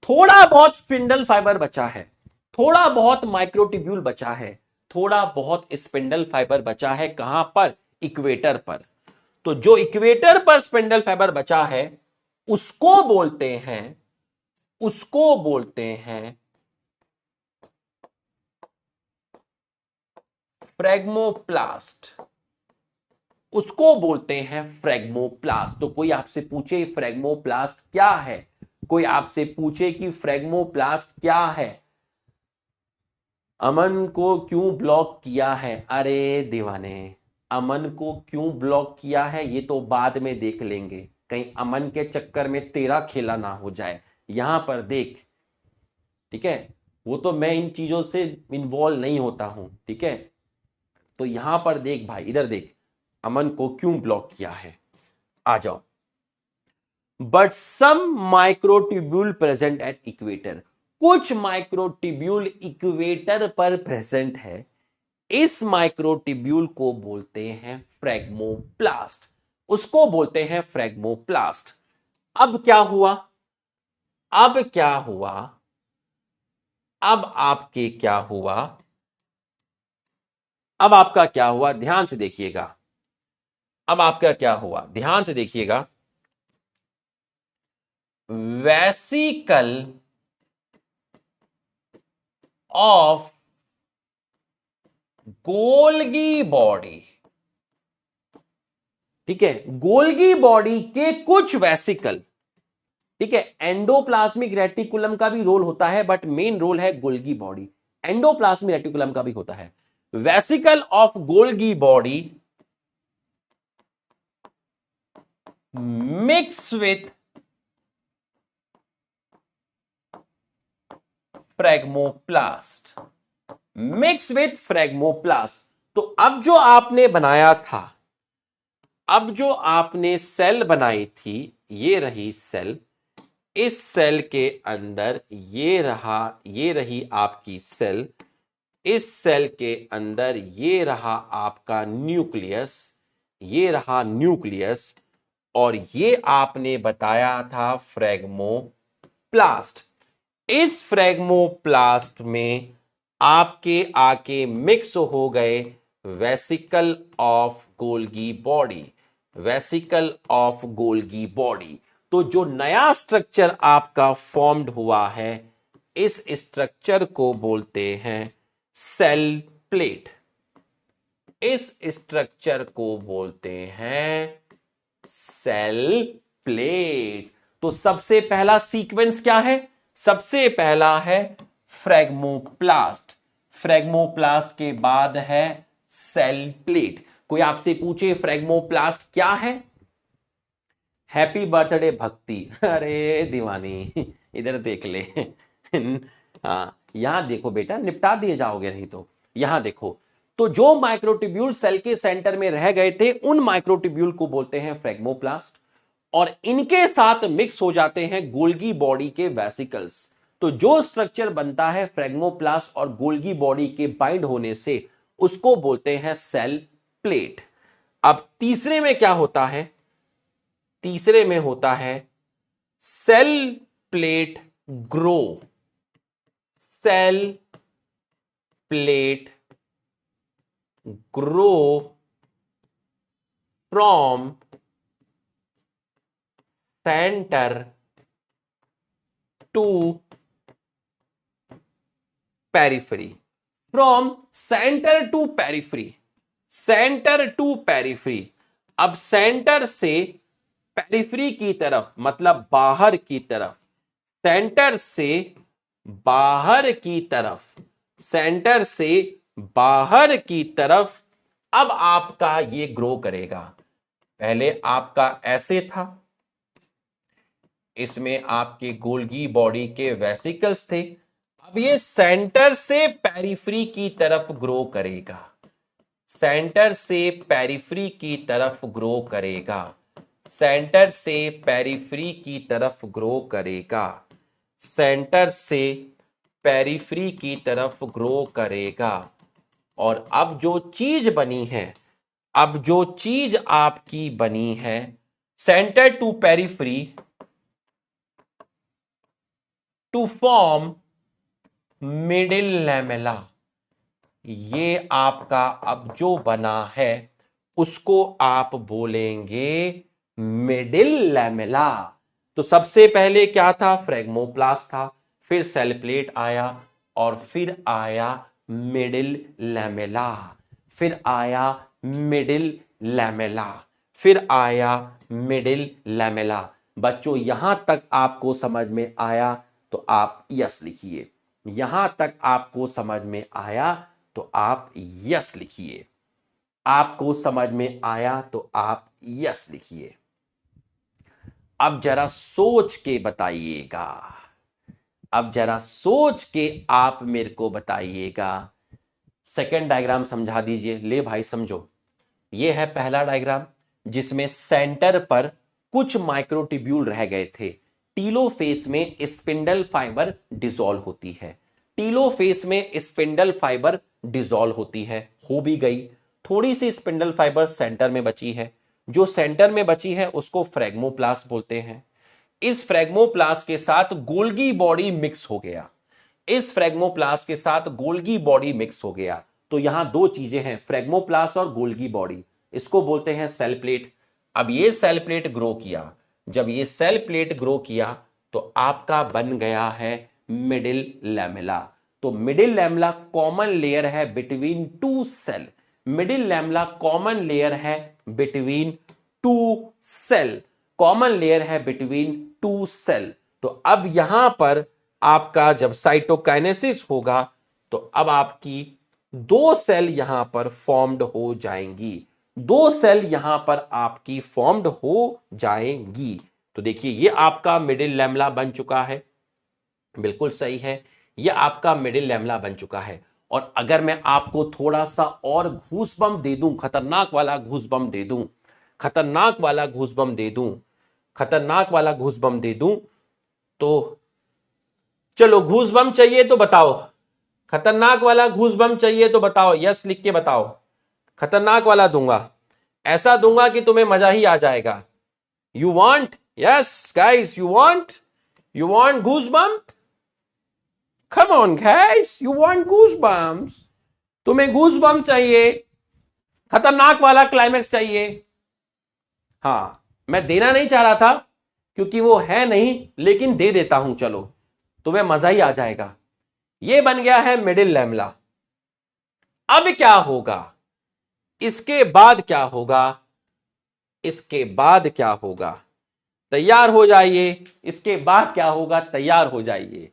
S1: थोड़ा बहुत स्पिंडल फाइबर बचा है, थोड़ा बहुत माइक्रोट्यूब्यूल बचा है, थोड़ा बहुत स्पिंडल फाइबर बचा है। कहां पर? इक्वेटर पर। तो जो इक्वेटर पर स्पिंडल फाइबर बचा है उसको बोलते हैं, उसको बोलते हैं फ्रेगमोप्लास्ट, उसको बोलते हैं फ्रेगमोप्लास्ट। तो कोई आपसे पूछे फ्रेगमोप्लास्ट क्या है, कोई आपसे पूछे कि फ्रेगमोप्लास्ट क्या है, अमन को क्यों ब्लॉक किया है? अरे दीवाने, अमन को क्यों ब्लॉक किया है ये तो बाद में देख लेंगे, कहीं अमन के चक्कर में तेरा खेला ना हो जाए। यहां पर देख, ठीक है, वो तो मैं इन चीजों से इन्वॉल्व नहीं होता हूं, ठीक है। तो यहां पर देख भाई, इधर देख, अमन को क्यों ब्लॉक किया है, आ जाओ। But some microtubule present at equator, कुछ माइक्रोट्यूब्यूल इक्वेटर पर प्रेजेंट है। इस माइक्रोट्यूब्यूल को बोलते हैं फ्रेगमोप्लास्ट, उसको बोलते हैं फ्रेगमोप्लास्ट। अब क्या हुआ? अब क्या हुआ? अब आपके क्या हुआ? अब आपका क्या हुआ? ध्यान से देखिएगा। अब आपका क्या हुआ? ध्यान से देखिएगा। वेसिकल ऑफ गोल्गी बॉडी, ठीक है, गोल्गी बॉडी के कुछ वेसिकल, ठीक है, एंडोप्लाज्मिक रेटिकुलम का भी रोल होता है, बट मेन रोल है गोल्गी बॉडी, एंडोप्लाज्मिक रेटिकुलम का भी होता है। Vesicle of Golgi body mix with phragmoplast, mix with phragmoplast. तो अब जो आपने बनाया था, अब जो आपने सेल बनाई थी, ये रही सेल, इस सेल के अंदर ये रहा, ये रही आपकी सेल, इस सेल के अंदर ये रहा आपका न्यूक्लियस, ये रहा न्यूक्लियस, और ये आपने बताया था फ्रेगमोप्लास्ट। इस फ्रेगमोप्लास्ट में आपके आके मिक्स हो गए vesicle of Golgi body, vesicle of Golgi body. तो जो नया स्ट्रक्चर आपका फॉर्म्ड हुआ है, इस स्ट्रक्चर को बोलते हैं सेल प्लेट। इस स्ट्रक्चर को बोलते हैं सेल प्लेट। तो सबसे पहला सीक्वेंस क्या है? सबसे पहला है फ्रेगमोप्लास्ट, फ्रेगमोप्लास्ट के बाद है सेल प्लेट। कोई आपसे पूछे फ्रेगमोप्लास्ट क्या है? हैप्पी बर्थडे भक्ति। अरे दीवानी, इधर देख ले। हाँ, यहां देखो बेटा, निपटा दिए जाओगे नहीं तो। यहां देखो, तो जो माइक्रोट्यूब्यूल सेल के सेंटर में रह गए थे, उन माइक्रोट्यूब्यूल को बोलते हैं फ्रेगमोप्लास्ट, और इनके साथ मिक्स हो जाते हैं गोल्गी बॉडी के वेसिकल्स। तो जो स्ट्रक्चर बनता है फ्रेगमोप्लास्ट और गोल्गी बॉडी के बाइंड होने से, उसको बोलते हैं सेल प्लेट। अब तीसरे में क्या होता है? तीसरे में होता है cell plate grow, cell plate grow from centre to periphery, from centre to periphery, centre to periphery. अब सेंटर से पेरिफेरी की तरफ, मतलब बाहर की तरफ, सेंटर से बाहर की तरफ, सेंटर से बाहर की तरफ अब आपका ये ग्रो करेगा। पहले आपका ऐसे था, इसमें आपके गोल्गी बॉडी के वेसिकल्स थे। अब ये सेंटर से पेरिफेरी की तरफ ग्रो करेगा, सेंटर से पेरिफेरी की तरफ ग्रो करेगा, सेंटर से पेरिफेरी की तरफ ग्रो करेगा, सेंटर से पेरिफेरी की तरफ ग्रो करेगा। और अब जो चीज बनी है, अब जो चीज आपकी बनी है, centre to periphery to form middle lamella, ये आपका अब जो बना है उसको आप बोलेंगे मिडिल लैमेला। तो सबसे पहले क्या था? फ्रेगमोप्लास्ट था, फिर सेल प्लेट आया, और फिर आया मिडिल लैमेला, फिर आया मिडिल लैमेला, फिर आया मिडिल लैमेला। बच्चों यहां तक आपको समझ में आया तो आप यस लिखिए, यहां तक आपको समझ में आया तो आप यस लिखिए, आपको समझ में आया तो आप यस लिखिए। अब जरा सोच के बताइएगा, अब जरा सोच के आप मेरे को बताइएगा। सेकंड डायग्राम समझा दीजिए। ले भाई समझो, ये है पहला डायग्राम जिसमें सेंटर पर कुछ माइक्रोट्यूब्यूल रह गए थे। टीलोफेस में स्पिंडल फाइबर डिसॉल्व होती है, टीलोफेस में स्पिंडल फाइबर डिसॉल्व होती है, हो भी गई। थोड़ी सी स्पिंडल फाइबर सेंटर में बची है, जो सेंटर में बची है उसको फ्रेगमोप्लास्ट बोलते हैं। इस फ्रेगमोप्लास्ट के साथ गोल्गी बॉडी मिक्स हो गया, इस फ्रेगमोप्लास्ट के साथ गोल्गी बॉडी मिक्स हो गया। तो यहां दो चीजें हैं, फ्रेगमोप्लास्ट और गोल्गी बॉडी, इसको बोलते हैं सेल प्लेट। अब ये सेल प्लेट ग्रो किया, जब ये सेल प्लेट ग्रो किया तो आपका बन गया है मिडिल लैमेला। तो मिडिल लैमेला कॉमन लेयर है between two cell, middle lamella common layer है between two cell, common layer है बिटवीन टू सेल। तो अब यहां पर आपका जब साइटोकाइनेसिस होगा तो अब आपकी दो सेल यहां पर फॉर्म्ड हो जाएंगी, दो सेल यहां पर आपकी फॉर्म्ड हो जाएंगी। तो देखिए ये आपका मिडिल लैमेला बन चुका है, बिल्कुल सही है, ये आपका मिडिल लैमेला बन चुका है। और अगर मैं आपको थोड़ा सा और घूस बम दे दूं, खतरनाक वाला घूस बम दे दूं, खतरनाक वाला घूस बम दे दूं, खतरनाक वाला घूस बम दे दूं, तो चलो घूस बम चाहिए तो बताओ, खतरनाक वाला घूस बम चाहिए तो बताओ, यस लिख के बताओ। खतरनाक वाला दूंगा, ऐसा दूंगा कि तुम्हें मजा ही आ जाएगा। You want? Yes guys, you want घूस bomb? Come on guys, you want घूस बम्स? तुम्हें घूस बम चाहिए? खतरनाक वाला क्लाइमेक्स चाहिए। हां, मैं देना नहीं चाह रहा था क्योंकि वो है नहीं, लेकिन दे देता हूं, चलो तुम्हें मजा ही आ जाएगा। ये बन गया है मिडिल लैम्ला। अब क्या होगा, इसके बाद क्या होगा, इसके बाद क्या होगा, तैयार हो जाइए। इसके बाद क्या होगा, तैयार हो जाइए।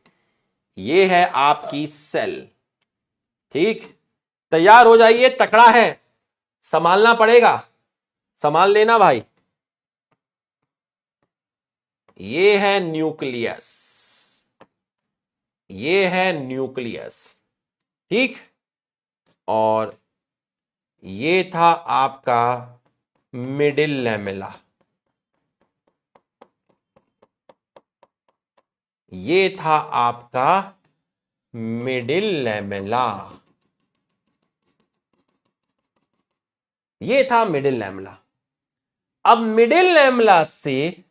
S1: ये है आपकी सेल, ठीक, तैयार हो जाइए। तकड़ा है, संभालना पड़ेगा, संभाल लेना भाई। ये है न्यूक्लियस, ये है न्यूक्लियस, ठीक। और ये था आपका मिडिल लैमेला, ये था आपका मिडिल लैमेला, ये था मिडिल लैमेला। अब मिडिल लैमेला से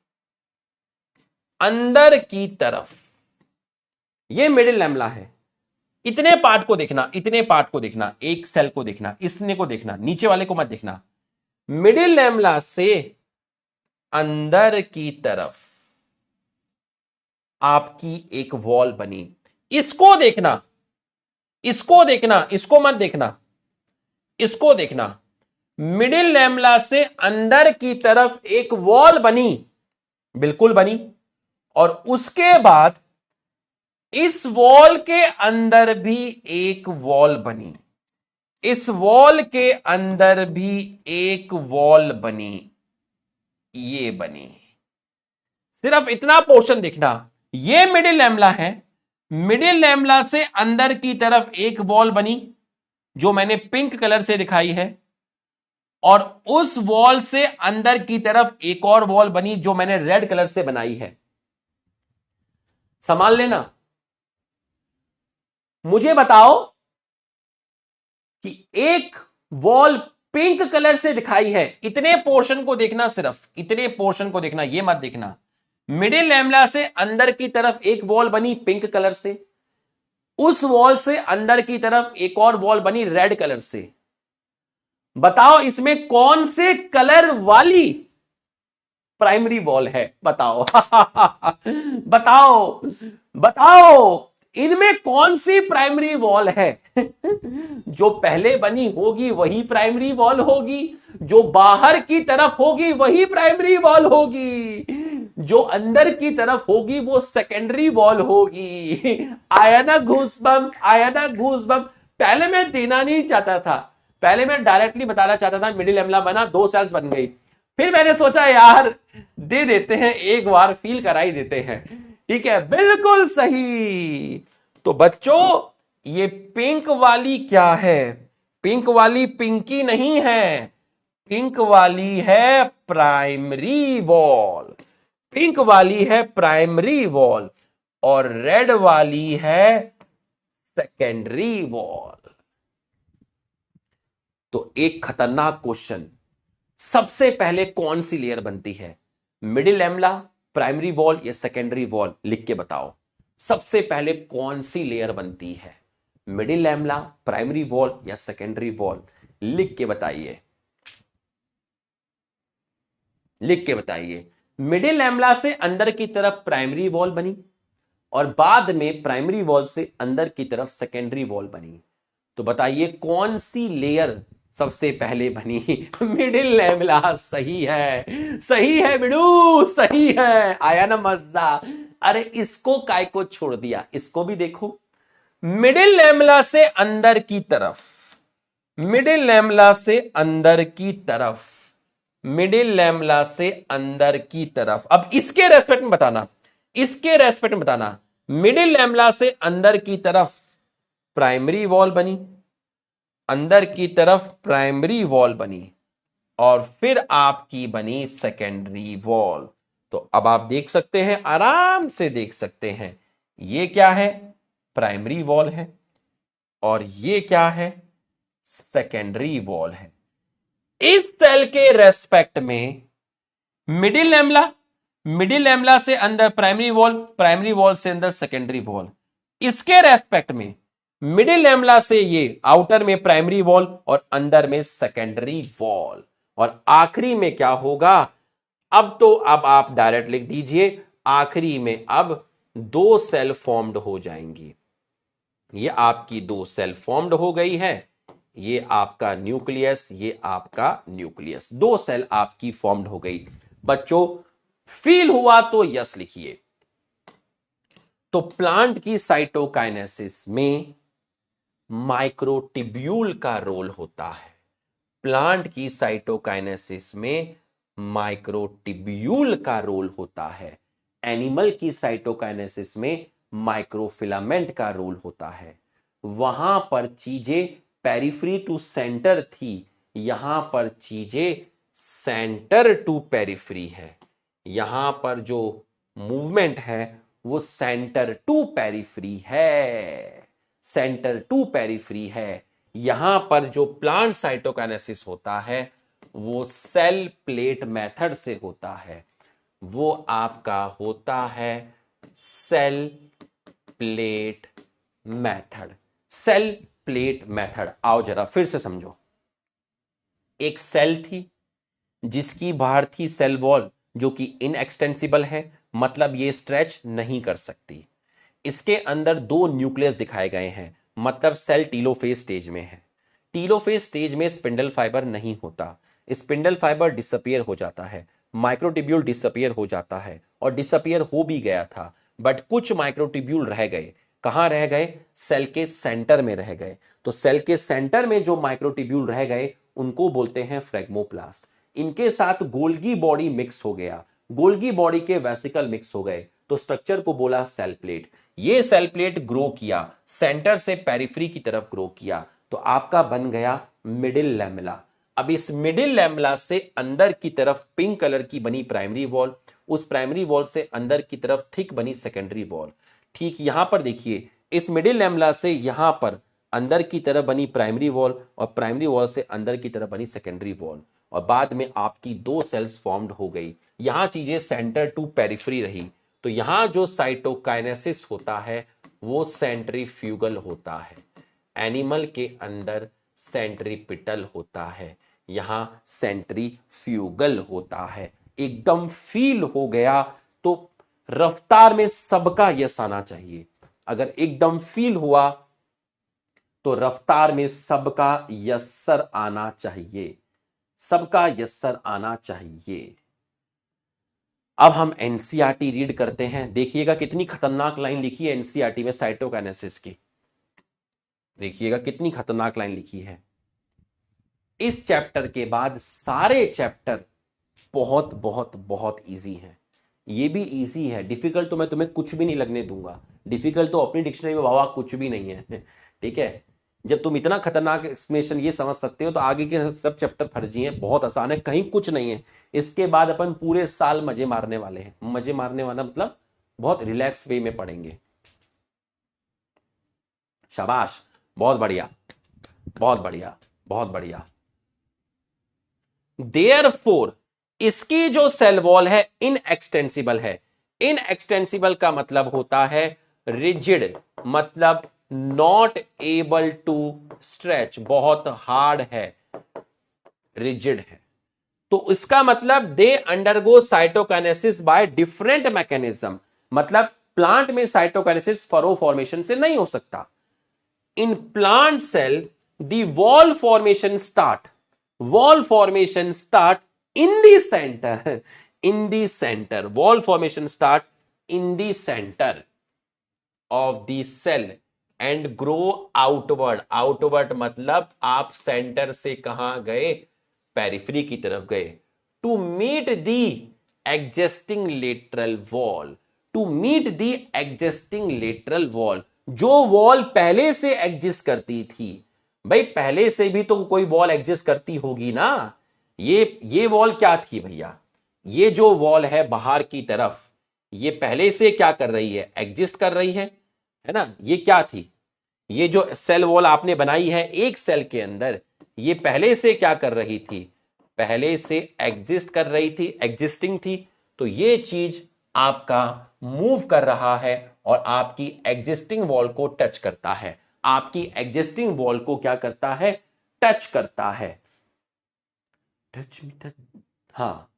S1: अंदर की तरफ, ये मिडिल लैमेला है। इतने पार्ट को देखना, इतने पार्ट को देखना, एक सेल को देखना, इसने को देखना, नीचे वाले को मत देखना। मिडिल लैमेला से अंदर की तरफ आपकी एक वॉल बनी। इसको देखना, इसको देखना, इसको मत देखना, इसको देखना। मिडिल लैमेला से अंदर की तरफ एक वॉल बनी, बिल्कुल बनी। और उसके बाद इस वॉल के अंदर भी एक वॉल बनी, इस वॉल के अंदर भी एक वॉल बनी, ये बनी। सिर्फ इतना पोर्शन देखना, ये मिडिल लैमेला है। मिडिल लैमेला से अंदर की तरफ एक वॉल बनी जो मैंने पिंक कलर से दिखाई है, और उस वॉल से अंदर की तरफ एक और वॉल बनी जो मैंने रेड कलर से बनाई है। संभाल लेना। मुझे बताओ कि एक वॉल पिंक कलर से दिखाई है, इतने पोर्शन को देखना, सिर्फ इतने पोर्शन को देखना, ये मत देखना। मिडिल लैमेला से अंदर की तरफ एक वॉल बनी पिंक कलर से, उस वॉल से अंदर की तरफ एक और वॉल बनी रेड कलर से। बताओ इसमें कौन से कलर वाली प्राइमरी वॉल है, बताओ बताओ बताओ, इनमें कौन सी प्राइमरी वॉल है जो पहले बनी होगी वही प्राइमरी वॉल होगी, जो बाहर की तरफ होगी वही प्राइमरी वॉल होगी, जो अंदर की तरफ होगी वो सेकेंडरी वॉल होगी। आया ना घूसबम, आया ना घूसबम। पहले मैं देना नहीं चाहता था, पहले मैं डायरेक्टली बताना चाहता था मिडिल लैमेला बना, 2 सेल्स बन गई। फिर मैंने सोचा यार दे देते हैं, एक बार फील कराई देते हैं। ठीक है, बिल्कुल सही। तो बच्चों ये पिंक वाली क्या है, पिंक वाली पिंकी नहीं है, पिंक वाली है प्राइमरी वॉल, पिंक वाली है प्राइमरी वॉल, और रेड वाली है सेकेंडरी वॉल। तो एक खतरनाक क्वेश्चन, सबसे पहले कौन सी लेयर बनती है, मिडिल लैमेला, प्राइमरी वॉल या सेकेंडरी वॉल? लिख के बताओ, सबसे पहले कौन सी लेयर बनती है, मिडिल लैमेला, प्राइमरी वॉल या सेकेंडरी वॉल? लिख के बताइए, लिख के बताइए। मिडिल लैमेला से अंदर की तरफ प्राइमरी वॉल बनी और बाद में प्राइमरी वॉल से अंदर की तरफ सेकेंडरी वॉल बनी। तो बताइए कौन सी लेयर सबसे पहले बनी? Middle lamella. सही है, सही है बिडू, सही है। आया ना मजा? अरे इसको काय को छोड़ दिया, इसको भी देखो। मिडिल लैमेला से अंदर की तरफ, मिडिल लैमेला से अंदर की तरफ, मिडिल लैमेला से अंदर की तरफ। अब इसके रेस्पेक्ट में बताना, इसके रेस्पेक्ट में बताना। मिडिल लैमेला से अंदर की तरफ प्राइमरी वॉल बनी, अंदर की तरफ प्राइमरी वॉल बनी, और फिर आपकी बनी सेकेंडरी वॉल। तो अब आप देख सकते हैं, आराम से देख सकते हैं, ये क्या है, प्राइमरी वॉल है, और ये क्या है, सेकेंडरी वॉल है। इस सेल के रेस्पेक्ट में मिडिल लैमेला, मिडिल लैमेला से अंदर प्राइमरी वॉल, प्राइमरी वॉल से अंदर सेकेंडरी वॉल। इसके रेस्पेक्ट में मिडिल लैमेला से ये आउटर में प्राइमरी वॉल और अंदर में सेकेंडरी वॉल, और आखिरी में क्या होगा, अब आप डायरेक्ट लिख दीजिए, आखिरी में अब दो सेल फॉर्म्ड हो जाएंगी। ये आपकी दो सेल फॉर्म्ड हो गई है, ये आपका न्यूक्लियस, ये आपका न्यूक्लियस, दो सेल आपकी फॉर्म्ड हो गई। बच्चों फील हुआ तो यस लिखिए। तो प्लांट की साइटोकाइनेसिस में माइक्रोट्यूब्यूल का रोल होता है। प्लांट की साइटोकाइनेसिस में माइक्रोट्यूब्यूल का रोल होता है। एनिमल की साइटोकाइनेसिस में माइक्रोफिलामेंट का रोल होता है। वहां पर चीजें पेरिफेरी टू सेंटर थी, यहां पर चीजें सेंटर टू पेरिफेरी है। यहां पर जो मूवमेंट है वो सेंटर टू पेरिफेरी है, सेंटर टू पेरिफेरी है। यहां पर जो प्लांट साइटोकाइनेसिस होता है वो सेल प्लेट मेथड से होता है, वो आपका होता है cell plate method. Cell plate method, आओ जरा फिर से समझो। एक सेल थी जिसकी बाहर थी सेल वॉल जो कि इनएक्सटेंसिबल है, मतलब ये स्ट्रेच नहीं कर सकती। इसके अंदर दो न्यूक्लियस दिखाए गए हैं, मतलब सेल टीलोफेज स्टेज में है। टीलोफेज स्टेज में स्पिंडल फाइबर नहीं होता, स्पिंडल फाइबर डिसअपियर हो जाता है, माइक्रोट्यूब्यूल डिसअपियर हो जाता है, और डिसअपियर हो भी गया था, बट कुछ माइक्रोट्यूब्यूल रह गए। कहां रह गए? सेल के सेंटर में रह गए। तो सेल के सेंटर में जो माइक्रोट्यूब्यूल रह गए उनको बोलते हैं फ्रेगमोप्लास्ट। इनके साथ गोल्गी बॉडी मिक्स हो गया, गोल्गी बॉडी के वेसिकल मिक्स हो गए, तो स्ट्रक्चर को बोला सेल प्लेट। ये सेल प्लेट ग्रो किया, सेंटर से पेरिफेरी की तरफ ग्रो किया, तो आपका बन गया मिडिल लैमेला। अब इस मिडिल लैमेला से अंदर की तरफ पिंक कलर की बनी प्राइमरी वॉल, उस प्राइमरी वॉल से अंदर की तरफ थिक बनी सेकेंडरी वॉल। ठीक यहां पर देखिए, इस मिडिल लैमेला से यहां पर अंदर की तरफ बनी प्राइमरी वॉल, और प्राइमरी वॉल से अंदर की तरफ बनी सेकेंडरी वॉल, और बाद में आपकी दो सेल्स फॉर्म्ड हो गई। यहां चीजें सेंटर टू पेरिफेरी रही। तो यहां जो साइटोकाइनेसिस होता है वो सेंट्रीफ्यूगल होता है। एनिमल के अंदर सेंट्रीपिटल होता है, यहां सेंट्रीफ्यूगल होता है। एकदम फील हो गया तो रफ्तार में सबका यस आना चाहिए। अगर एकदम फील हुआ तो रफ्तार में सबका यस्सर आना चाहिए, सबका यस्सर आना चाहिए। अब हम एनसीईआरटी रीड करते हैं। देखिएगा कितनी खतरनाक लाइन लिखी है एनसीईआरटी में साइटोकाइनेसिस की। देखिएगा कितनी खतरनाक लाइन लिखी है। इस चैप्टर के बाद सारे चैप्टर बहुत बहुत बहुत इजी हैं। ये भी इजी है, डिफिकल्ट तो मैं तुम्हें कुछ भी नहीं लगने दूंगा। डिफिकल्ट तो अपनी डिक्शनरी में बाबा कुछ भी नहीं है। ठीक है, जब तुम इतना खतरनाक एक्सप्लेनेशन ये समझ सकते हो तो आगे के सब चैप्टर फर्जी हैं, बहुत आसान है, कहीं कुछ नहीं है। इसके बाद अपन पूरे साल मजे मारने वाले हैं। मजे मारने वाला मतलब बहुत रिलैक्स वे में पढ़ेंगे। शाबाश, बहुत बढ़िया, बहुत बढ़िया, बहुत बढ़िया। देयरफॉर इसकी जो सेल वॉल है इनएक्सटेंसिबल है। इनएक्सटेंसिबल का मतलब होता है रिजिड, मतलब नॉट एबल टू स्ट्रेच, बहुत हार्ड है, रिजिड है। तो इसका मतलब they undergo cytokinesis by different mechanism, मतलब प्लांट में साइटोकाइनेसिस फरो फॉर्मेशन से नहीं हो सकता। In plant cell the wall formation start, wall formation start in the center, in the center, wall formation start in the center of the cell and grow outward, outward मतलब आप centre से कहां गए? Periphery की तरफ गए। to meet the existing lateral wall, to meet the existing lateral wall, जो wall पहले से एग्जिस्ट करती थी। भाई पहले से भी तो कोई वॉल एग्जिस्ट करती होगी ना। ये वॉल क्या थी भैया? ये जो वॉल है बाहर की तरफ, ये पहले से क्या कर रही है? एग्जिस्ट कर रही है ना। ये क्या थी? ये जो सेल वॉल आपने बनाई है एक सेल के अंदर, ये पहले से क्या कर रही थी? पहले से एग्जिस्ट कर रही थी, एग्जिस्टिंग थी। तो ये चीज आपका मूव कर रहा है और आपकी एग्जिस्टिंग वॉल को टच करता है। आपकी एग्जिस्टिंग वॉल को क्या करता है, टच करता है। टच मी टच, हाँ,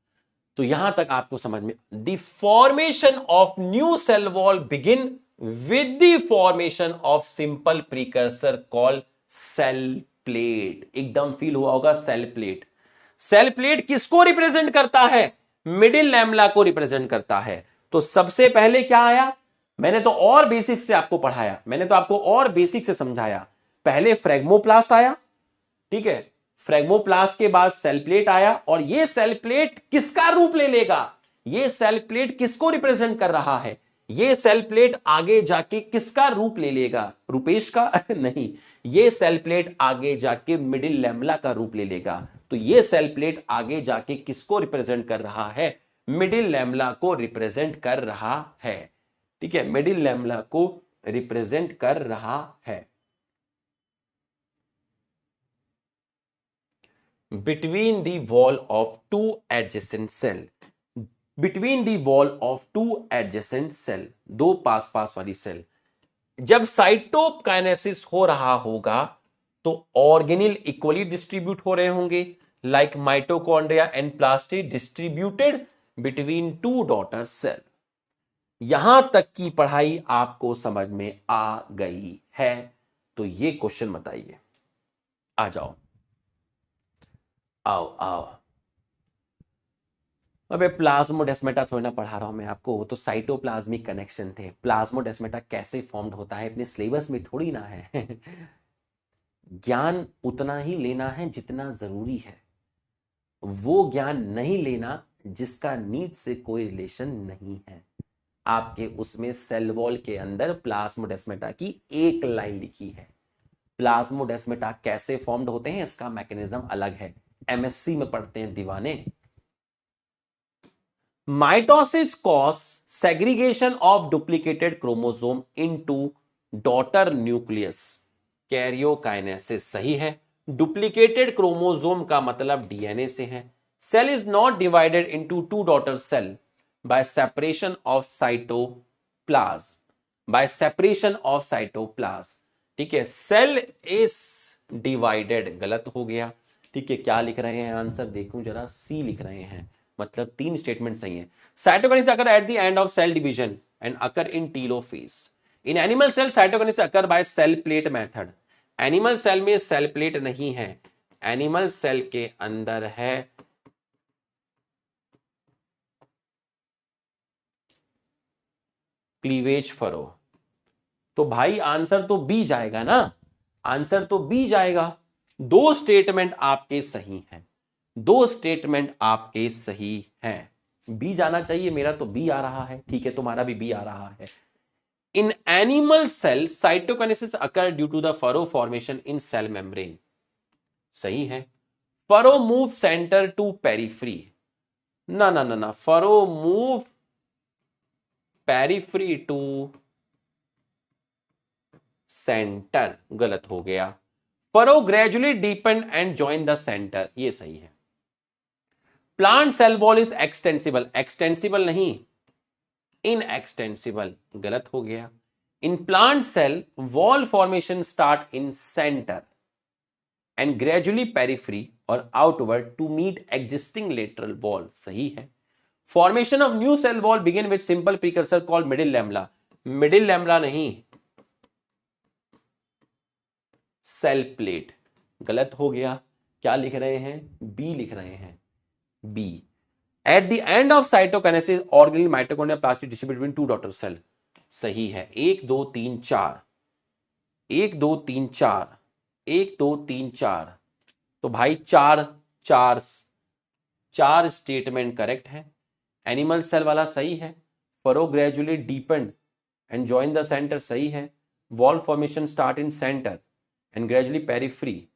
S1: तो यहां तक आपको समझ में। The formation of new cell wall begin with the formation of simple precursor call cell plate. एकदम फील हुआ होगा सेल प्लेट। सेल प्लेट किसको रिप्रेजेंट करता है, मिडिल लैमेला को रिप्रेजेंट करता है। तो सबसे पहले क्या आया, मैंने तो और बेसिक से आपको पढ़ाया, मैंने तो आपको और बेसिक से समझाया। पहले फ्रेगमोप्लास्ट आया, ठीक है, फ्रेगमोप्लास्ट के बाद सेल प्लेट आया, और ये सेल प्लेट किसका रूप ले लेगा, ये सेल प्लेट किसको रिप्रेजेंट कर रहा है, ये सेल प्लेट आगे जाके किसका रूप ले लेगा, रुपेश का नहीं, ये सेल प्लेट आगे जाके मिडिल लैमेला का रूप ले लेगा। तो ये सेल प्लेट आगे जाके किसको रिप्रेजेंट कर रहा है, मिडिल लैमेला को रिप्रेजेंट कर रहा है। ठीक है, मिडिल लैमेला को रिप्रेजेंट कर रहा है। Between the wall of two adjacent cell, between the wall of two adjacent cell, दो पास पास वाली सेल, जब साइटोकाइनेसिस हो रहा होगा तो ऑर्गेनिल इक्वली डिस्ट्रीब्यूट हो रहे होंगे, like mitochondria and plastid distributed between two daughter cell. यहां तक की पढ़ाई आपको समझ में आ गई है? तो ये क्वेश्चन बताइए, आ जाओ, आओ आओ। अबे प्लाज्मोडेस्माटा थोड़ी ना पढ़ा रहा हूं मैं आपको, वो तो साइटोप्लाज्मिक कनेक्शन थे। प्लाज्मोडेस्माटा कैसे फॉर्म्ड होता है अपने सिलेबस में थोड़ी ना है ज्ञान उतना ही लेना है जितना जरूरी है, वो ज्ञान नहीं लेना जिसका नीड से कोई रिलेशन नहीं है। आपके उसमें सेल वॉल के अंदर प्लाज्मोडेस्माटा की एक लाइन लिखी है। प्लाज्मोडेस्माटा कैसे फॉर्म्ड होते हैं इसका मैकेनिज्म अलग है, एमएससी में पढ़ते हैं दीवाने। Mitosis cause segregation of duplicated chromosome into daughter nucleus. Karyokinesis सही है। डुप्लीकेटेड क्रोमोसोम का मतलब डीएनए से है। Cell is not divided into two daughter cell by separation of cytoplasm, by separation of cytoplasm. ठीक है, सेल इज डिवाइडेड गलत हो गया। ठीक है, क्या लिख रहे हैं आंसर देखूं जरा, सी लिख रहे हैं, मतलब तीन स्टेटमेंट सही है। Cytokinesis occur at the end of cell division and occur in telophase. In animal cell cytokinesis occur by cell plate method. Animal cell में सेल प्लेट नहीं है, एनिमल सेल के अंदर है क्लीवेज फरो। तो भाई आंसर तो बी जाएगा ना, आंसर तो बी जाएगा। दो स्टेटमेंट आपके सही हैं, दो स्टेटमेंट आपके सही हैं। बी जाना चाहिए, मेरा तो बी आ रहा है। ठीक है, तुम्हारा भी बी आ रहा है। In animal cell cytokinesis occur due to the furrow formation in cell membrane, सही है। Furrow move centre to periphery, ना ना ना ना, furrow move periphery to centre, गलत हो गया। Furrow gradually deepen and join the centre, ये सही है। Plant cell wall is extensible, extensible नहीं, इनएक्सटेंसिबल, गलत हो गया। In plant cell wall formation start in centre and gradually periphery और outward to meet existing lateral wall, सही है। Formation of new cell wall begin with simple precursor called middle lamella, middle lamella नहीं, cell plate, गलत हो गया। क्या लिख रहे हैं, बी लिख रहे हैं, B. At the end of cytokinesis organelle mitochondria plastid distribute between two daughter cell, सही है। 1 2 3 4, 1 2 3 4, 1 2 3 4, तो भाई चार चार चार स्टेटमेंट करेक्ट है। एनिमल सेल वाला सही है। Furrow gradually depend and join the centre, सही है। Wall formation start in centre and gradually periphery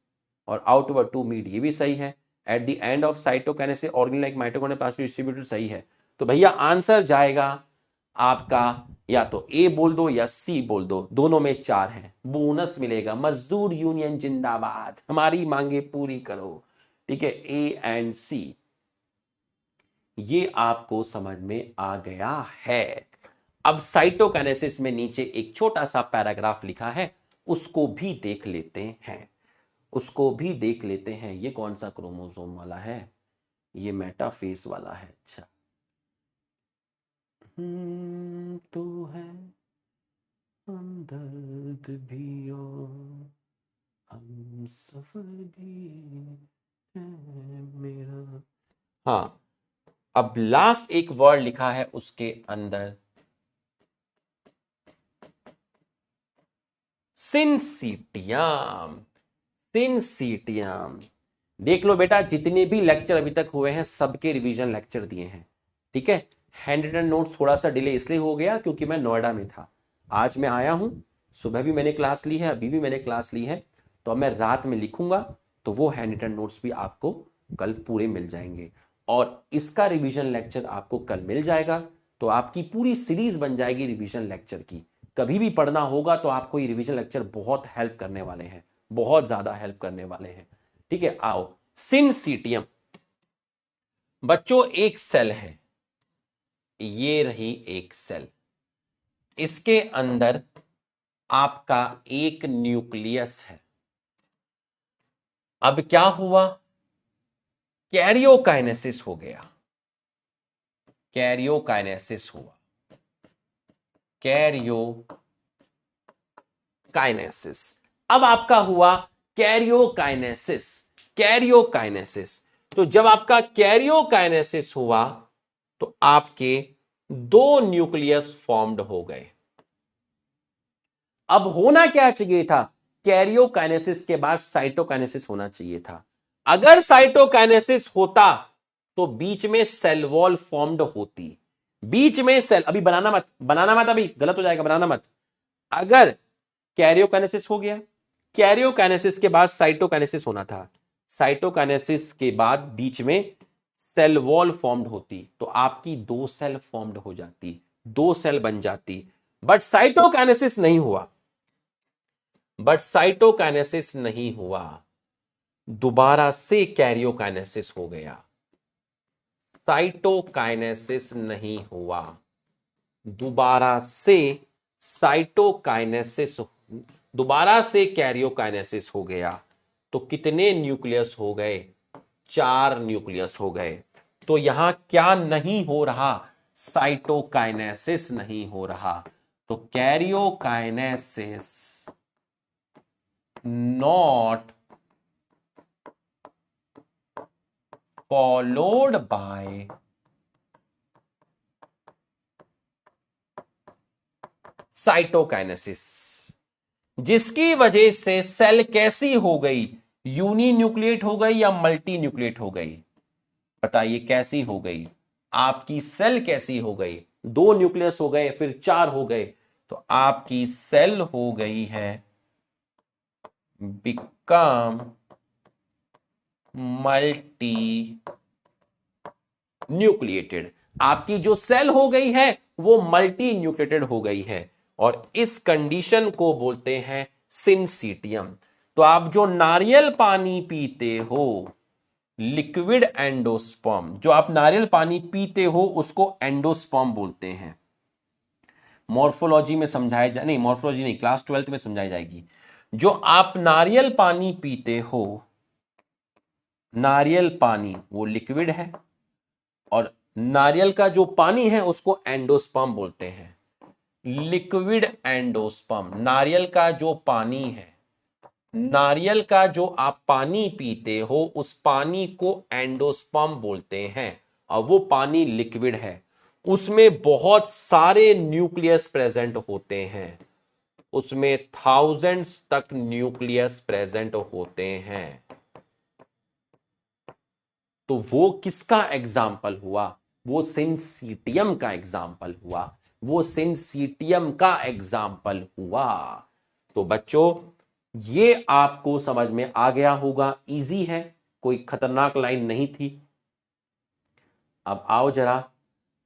S1: और आउटवर्ड टू मीट, ये भी सही है। At the end of cytokinesis organelle like mitochondria plastid distributed, सही है। तो भैया आंसर जाएगा आपका या तो ए बोल दो या सी बोल दो, दोनों में 4 है, बोनस मिलेगा। मजदूर यूनियन जिंदाबाद, हमारी मांगे पूरी करो। ठीक है, ए एंड सी, ये आपको समझ में आ गया है। अब साइटोकाइनेसिस में नीचे एक छोटा सा पैराग्राफ लिखा है, उसको भी देख लेते हैं, उसको भी देख लेते हैं। ये कौन सा क्रोमोसोम वाला है? ये मेटाफेज वाला है। अच्छा, तो है हमदर्द भी और हम सफर भी है मेरा। हाँ, अब लास्ट एक वर्ड लिखा है उसके अंदर, सिंसीटियम। सिंसीटियम। देख लो बेटा, जितने भी लेक्चर अभी तक हुए हैं सबके रिवीजन लेक्चर दिए हैं, ठीक है। हैंड रिटन नोट्स थोड़ा सा डिले इसलिए हो गया क्योंकि मैं नोएडा में था। आज मैं आया हूं, सुबह भी मैंने क्लास ली है, अभी भी मैंने क्लास ली है, तो अब मैं रात में लिखूंगा, तो वो हैंड रिटन नोट्स भी आपको कल पूरे मिल जाएंगे और इसका रिवीजन लेक्चर आपको कल मिल जाएगा। तो आपकी पूरी सीरीज बन जाएगी रिवीजन लेक्चर की। कभी भी पढ़ना होगा तो आपको ये रिवीजन लेक्चर बहुत हेल्प करने वाले हैं, बहुत ज्यादा हेल्प करने वाले हैं, ठीक है। आओ, सिंसीटियम बच्चों एक सेल है, ये रही एक सेल, इसके अंदर आपका एक न्यूक्लियस है। अब क्या हुआ? कैरियोकाइनेसिस हो गया, कैरियोकाइनेसिस हुआ, कैरियोकाइनेसिस। अब आपका हुआ कैरियोकाइनेसिस, कैरियोकाइनेसिस। तो जब आपका कैरियोकाइनेसिस हुआ तो आपके दो न्यूक्लियस फॉर्म्ड हो गए। अब होना क्या चाहिए था? कैरियोकाइनेसिस के बाद साइटोकाइनेसिस होना चाहिए था। अगर साइटोकाइनेसिस होता तो बीच में सेल वॉल फॉर्म्ड होती, बीच में सेल, अभी बनाना मत, बनाना मत, अभी गलत हो जाएगा, बनाना मत। अगर कैरियोकाइनेसिस हो गया, कैरियोकाइनेसिस के बाद साइटोकाइनेसिस होना था, साइटोकाइनेसिस के बाद बीच में सेल वॉल फॉर्म्ड होती, तो आपकी दो सेल फॉर्म्ड हो जाती, दो सेल बन जाती। बट साइटोकाइनेसिस नहीं हुआ, बट साइटोकाइनेसिस नहीं हुआ, दोबारा से कैरियोकाइनेसिस हो गया, साइटोकाइनेसिस नहीं हुआ, दोबारा से साइटोकाइनेसिस, दोबारा से कैरियोकाइनेसिस हो गया। तो कितने न्यूक्लियस हो गए? 4 न्यूक्लियस हो गए। तो यहां क्या नहीं हो रहा? साइटोकाइनेसिस नहीं हो रहा। तो karyokinesis not followed by cytokinesis, जिसकी वजह से सेल कैसी हो गई? यूनी न्यूक्लिएट हो गई या मल्टी न्यूक्लिएट हो गई? बताइए कैसी हो गई? आपकी सेल कैसी हो गई? दो न्यूक्लियस हो गए, फिर 4 हो गए, तो आपकी सेल हो गई है बिकम मल्टी न्यूक्लिएटेड। आपकी जो सेल हो गई है वो मल्टी न्यूक्लिएटेड हो गई है और इस कंडीशन को बोलते हैं सिंसीटियम। तो आप जो नारियल पानी पीते हो, लिक्विड एंडोस्पर्म, जो आप नारियल पानी पीते हो उसको एंडोस्पर्म बोलते हैं। मॉर्फोलॉजी में समझाया जाए, नहीं मॉर्फोलॉजी नहीं, क्लास 12th में समझाई जाएगी। जो आप नारियल पानी पीते हो, नारियल पानी वो लिक्विड है और नारियल का जो पानी है उसको एंडोस्पर्म बोलते हैं। लिक्विड एंडोस्पर्म, नारियल का जो पानी है, नारियल का जो आप पानी पीते हो उस पानी को एंडोस्पर्म बोलते हैं और वो पानी लिक्विड है, उसमें बहुत सारे न्यूक्लियस प्रेजेंट होते हैं, उसमें थाउजेंड्स तक न्यूक्लियस प्रेजेंट होते हैं। तो वो किसका एग्जाम्पल हुआ? वो सिंसीटियम का एग्जाम्पल हुआ, वो सिंसीटियम का एग्जाम्पल हुआ। तो बच्चों ये आपको समझ में आ गया होगा, इजी है, कोई खतरनाक लाइन नहीं थी। अब आओ जरा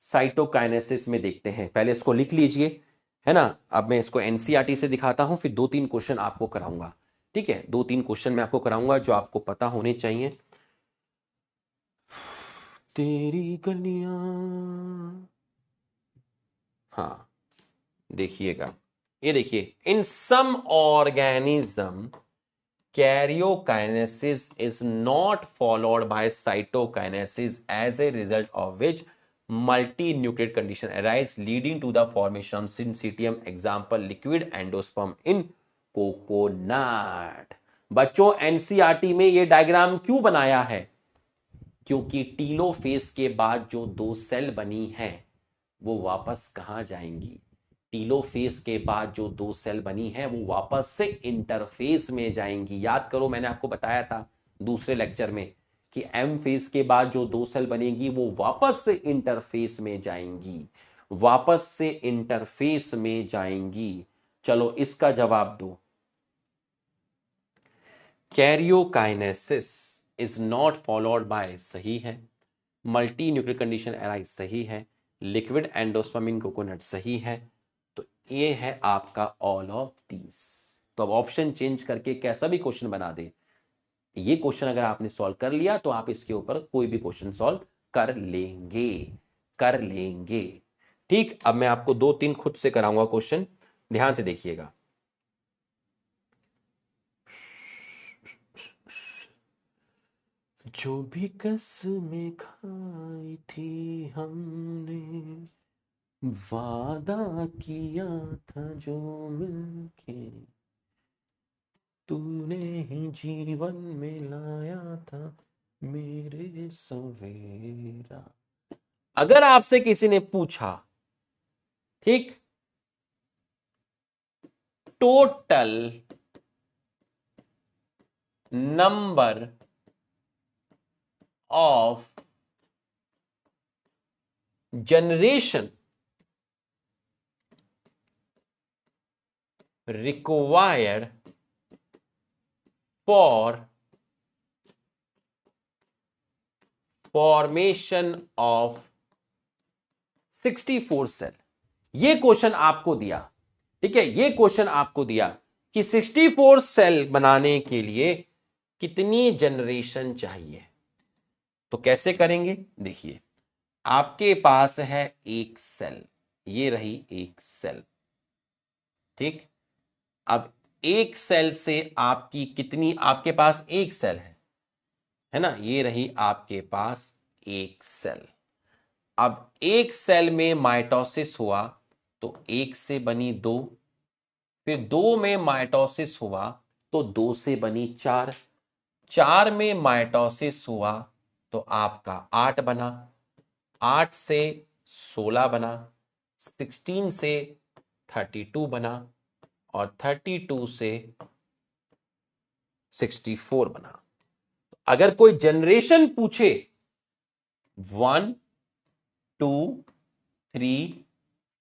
S1: साइटोकाइनेसिस में देखते हैं, पहले इसको लिख लीजिए, है ना। अब मैं इसको एनसीईआरटी से दिखाता हूं, फिर 2-3 क्वेश्चन आपको कराऊंगा, ठीक है। 2-3 क्वेश्चन मैं आपको कराऊंगा जो आपको पता होने चाहिए। तेरी गलियां, हाँ देखिएगा, ये देखिए, in some organism karyokinesis is not followed by cytokinesis, as a result of which multinucleate condition arise, leading to the formation of syncytium. Example, liquid endosperm in coconut. बच्चों, एनसीईआरटी में ये डायग्राम क्यों बनाया है? क्योंकि टीलोफेज के बाद जो दो सेल बनी है वो वापस कहां जाएंगी? टीलोफेज के बाद जो दो सेल बनी है वो वापस से इंटरफेस में जाएंगी। याद करो, मैंने आपको बताया था दूसरे लेक्चर में कि एम फेज के बाद जो दो सेल बनेगी वो वापस से इंटरफेस में जाएंगी, वापस से इंटरफेस में जाएंगी। चलो इसका जवाब दो। Karyokinesis is not followed by सही है, मल्टी न्यूक्लियर कंडीशन अराइज सही है, लिक्विड एंडोस्पर्म इन कोकोनट सही है। तो ये है आपका ऑल ऑफ दीज। तो अब ऑप्शन चेंज करके कैसा भी क्वेश्चन बना दे, ये क्वेश्चन अगर आपने सॉल्व कर लिया तो आप इसके ऊपर कोई भी क्वेश्चन सॉल्व कर लेंगे, कर लेंगे। ठीक, अब मैं आपको 2-3 खुद से कराऊंगा क्वेश्चन, ध्यान से देखिएगा। जो भी कसमें खाई थी हमने, वादा किया था जो मिलके, तूने ही जीवन में लाया था मेरे सवेरा। अगर आपसे किसी ने पूछा, ठीक, total number of generation required for formation of 64 cell, ये क्वेश्चन आपको दिया, ठीक है, ये क्वेश्चन आपको दिया कि 64 सेल बनाने के लिए कितनी जनरेशन चाहिए। तो कैसे करेंगे? देखिए, आपके पास है एक सेल, ये रही एक सेल, ठीक। अब एक सेल से आपकी कितनी, आपके पास एक सेल है ना, ये रही आपके पास एक सेल। अब एक सेल में माइटोसिस हुआ तो एक से बनी दो, फिर दो में माइटोसिस हुआ तो दो से बनी चार, चार में माइटोसिस हुआ तो आपका 8 बना, 8 से 16 बना, 16 से 32 बना और 32 से 64 बना। अगर कोई जनरेशन पूछे 1 2 3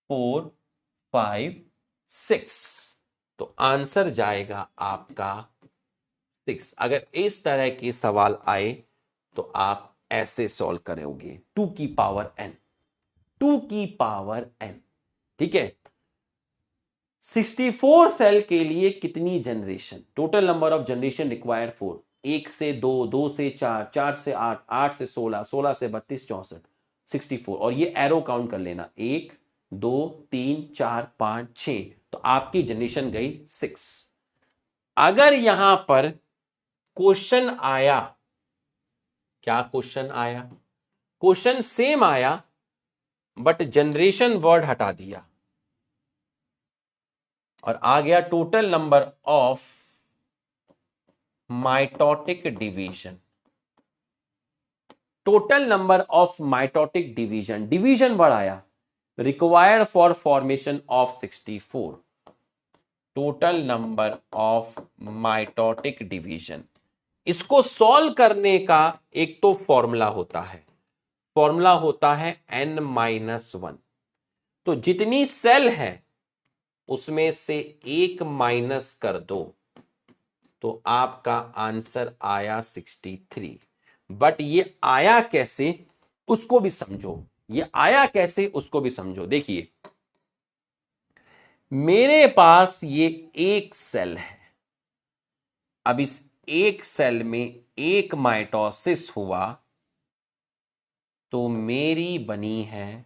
S1: 4 5 6 तो आंसर जाएगा आपका 6। अगर इस तरह के सवाल आए तो आप ऐसे सॉल्व करोगे, 2 की पावर n, 2 की पावर n, ठीक है। 64 सेल के लिए कितनी generation, total number of generation required 4, 1 से 2, 2 से 4, 4 से 8, 8 से 16, 16 से 32, 64, 64, और ये एरो काउंट कर लेना, 1 2 3 4 5 6, तो आपकी जनरेशन गई 6। अगर यहां पर क्वेश्चन आया, क्या क्वेश्चन आया, क्वेश्चन सेम आया बट जनरेशन वर्ड हटा दिया और आ गया total number of mitotic division, total number of mitotic division, division word आया, required for formation of 64, total number of mitotic division. इसको सॉल्व करने का एक तो फॉर्मूला होता है, फॉर्मूला होता है n-1। तो जितनी सेल है उसमें से एक माइनस कर दो तो आपका आंसर आया 63। बट ये आया कैसे उसको भी समझो, ये आया कैसे उसको भी समझो। देखिए, मेरे पास ये एक सेल है, अब इस एक सेल में एक माइटोसिस हुआ तो मेरी बनी है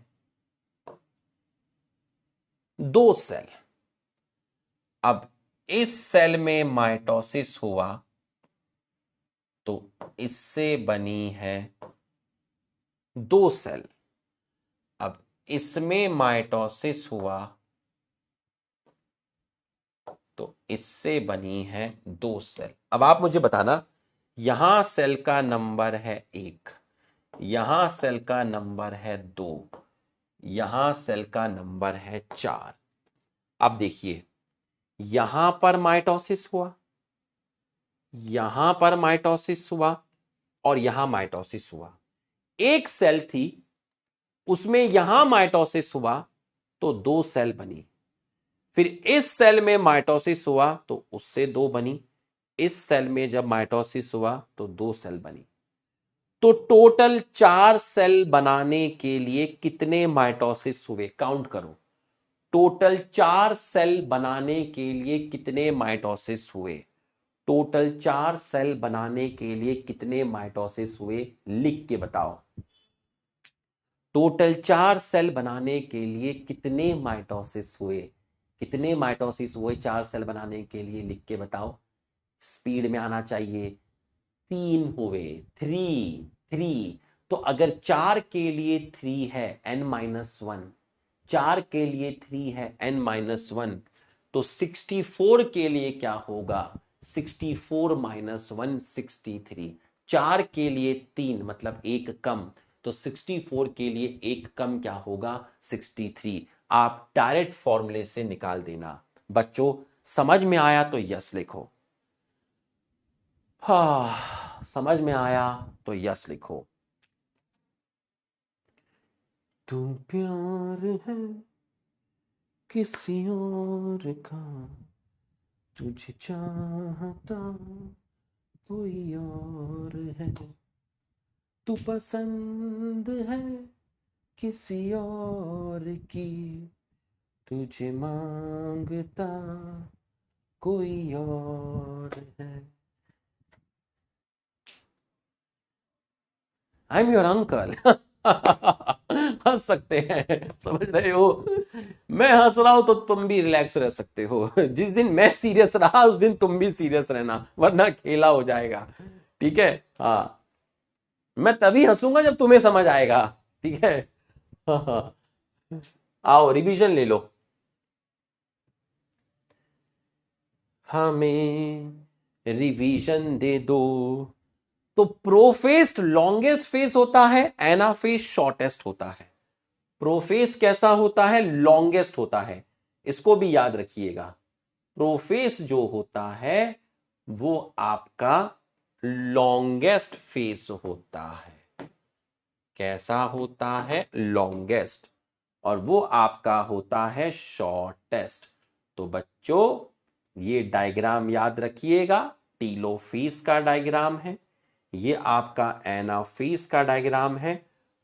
S1: 2 सेल, अब इस सेल में माइटोसिस हुआ तो इससे बनी है दो सेल। अब इसमें माइटोसिस हुआ तो इससे बनी है दो सेल। अब आप मुझे बताना, यहां सेल का नंबर है 1, यहां सेल का नंबर है 2, यहां सेल का नंबर है 4। अब देखिए, यहां पर माइटोसिस हुआ, यहां पर माइटोसिस हुआ और यहां माइटोसिस हुआ। एक सेल थी, उसमें यहां माइटोसिस हुआ तो दो सेल बनी। फिर इस सेल में माइटोसिस हुआ तो उससे दो बनी। इस सेल में जब माइटोसिस हुआ तो दो सेल बनी। तो टोटल 4 सेल बनाने के लिए कितने माइटोसिस हुए, काउंट करो। टोटल 4 सेल बनाने के लिए कितने माइटोसिस हुए, टोटल 4 सेल बनाने के लिए कितने माइटोसिस हुए, लिख के बताओ। टोटल 4 सेल बनाने के लिए कितने माइटोसिस हुए, कितने माइटोसिस हुए 4 सेल बनाने के लिए, लिख के बताओ। स्पीड में आना चाहिए। 3 हुए, 3। तो अगर 4 के लिए 3 है n-1, 4 के लिए 3 है n-1, तो 64 के लिए क्या होगा, 64 - 1 63। 4 के लिए 3 मतलब एक कम, तो 64 के लिए एक कम क्या होगा, 63। आप डायरेक्ट फॉर्मूले से निकाल देना। बच्चों समझ में आया तो यस लिखो। समझ में आया तो यस लिखो। तुम प्यार है किसी और का, तुझे चाहता कोई और है, तू पसंद है किसी और की, तुझे मांगता कोई और है। आई एम योर अंकल। हंस सकते हैं, समझ रहे हो। मैं हंस रहा हूं तो तुम भी रिलैक्स रह सकते हो। जिस दिन मैं सीरियस रहा उस दिन तुम भी सीरियस रहना, वरना खेला हो जाएगा। ठीक है, हाँ। मैं तभी हंसूंगा जब तुम्हें समझ आएगा। ठीक है। हाँ हाँ। आओ रिवीजन ले लो। हमें रिवीजन दे दो। तो प्रोफेस लॉन्गेस्ट फेस होता है, एनाफेस शॉर्टेस्ट होता है। प्रोफेस कैसा होता है, लॉन्गेस्ट होता है। इसको भी याद रखिएगा। प्रोफेस जो होता है वो आपका लॉन्गेस्ट फेस होता है। कैसा होता है, लॉन्गेस्ट। और वो आपका होता है शॉर्टेस्ट। तो बच्चों ये डायग्राम याद रखिएगा। टीलोफेस का डायग्राम है, ये आपका एनाफेस का डायग्राम है।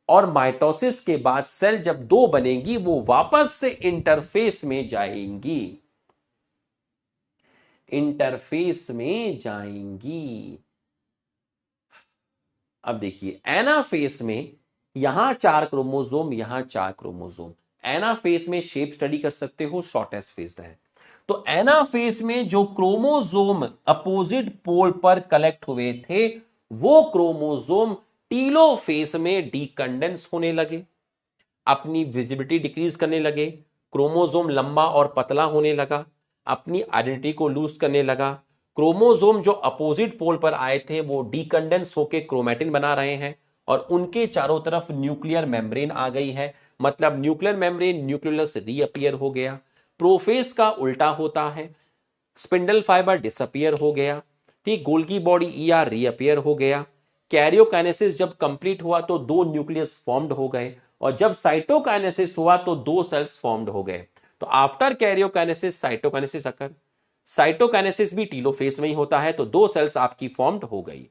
S1: और माइटोसिस के बाद सेल जब दो बनेगी वो वापस से इंटरफेस में जाएंगी, इंटरफेस में जाएंगी। अब देखिए एनाफेस में यहां 4 क्रोमोसोम, यहां 4 क्रोमोसोम। एनाफेस में शेप स्टडी कर सकते हो, शॉर्टेस्ट फेस है। तो एनाफेस में जो क्रोमोसोम अपोजिट पोल पर कलेक्ट हुए थे वो क्रोमोसोम टीलोफेस में डीकंडेंस होने लगे, अपनी विजिबिलिटी डिक्रीज करने लगे। क्रोमोसोम लंबा और पतला होने लगा, अपनी आइडेंटिटी को लूज करने लगा। क्रोमोसोम जो अपोजिट पोल पर आए थे वो डीकंडेंस होकर क्रोमैटिन बना रहे हैं और उनके चारों तरफ न्यूक्लियर मेम्ब्रेन आ गई है। मतलब न्यूक्लियर मेम्ब्रेन न्यूक्लियस रीअपियर हो गया। प्रोफेस का उल्टा होता है, स्पिंडल फाइबर डिसअपियर हो गया। ठीक, गोल्गी बॉडी ईआर रीअपियर हो गया। कैरियोकाइनेसिस जब कंप्लीट हुआ तो दो न्यूक्लियस फॉर्म्ड हो गए और जब साइटोकाइनेसिस हुआ तो दो सेल्स फॉर्म्ड हो गए। तो आफ्टर कैरियोकाइनेसिस साइटोकाइनेसिस अकर। साइटोकाइनेसिस भी टीलोफेस में ही होता है, तो दो सेल्स आपकी फॉर्म्ड हो गई।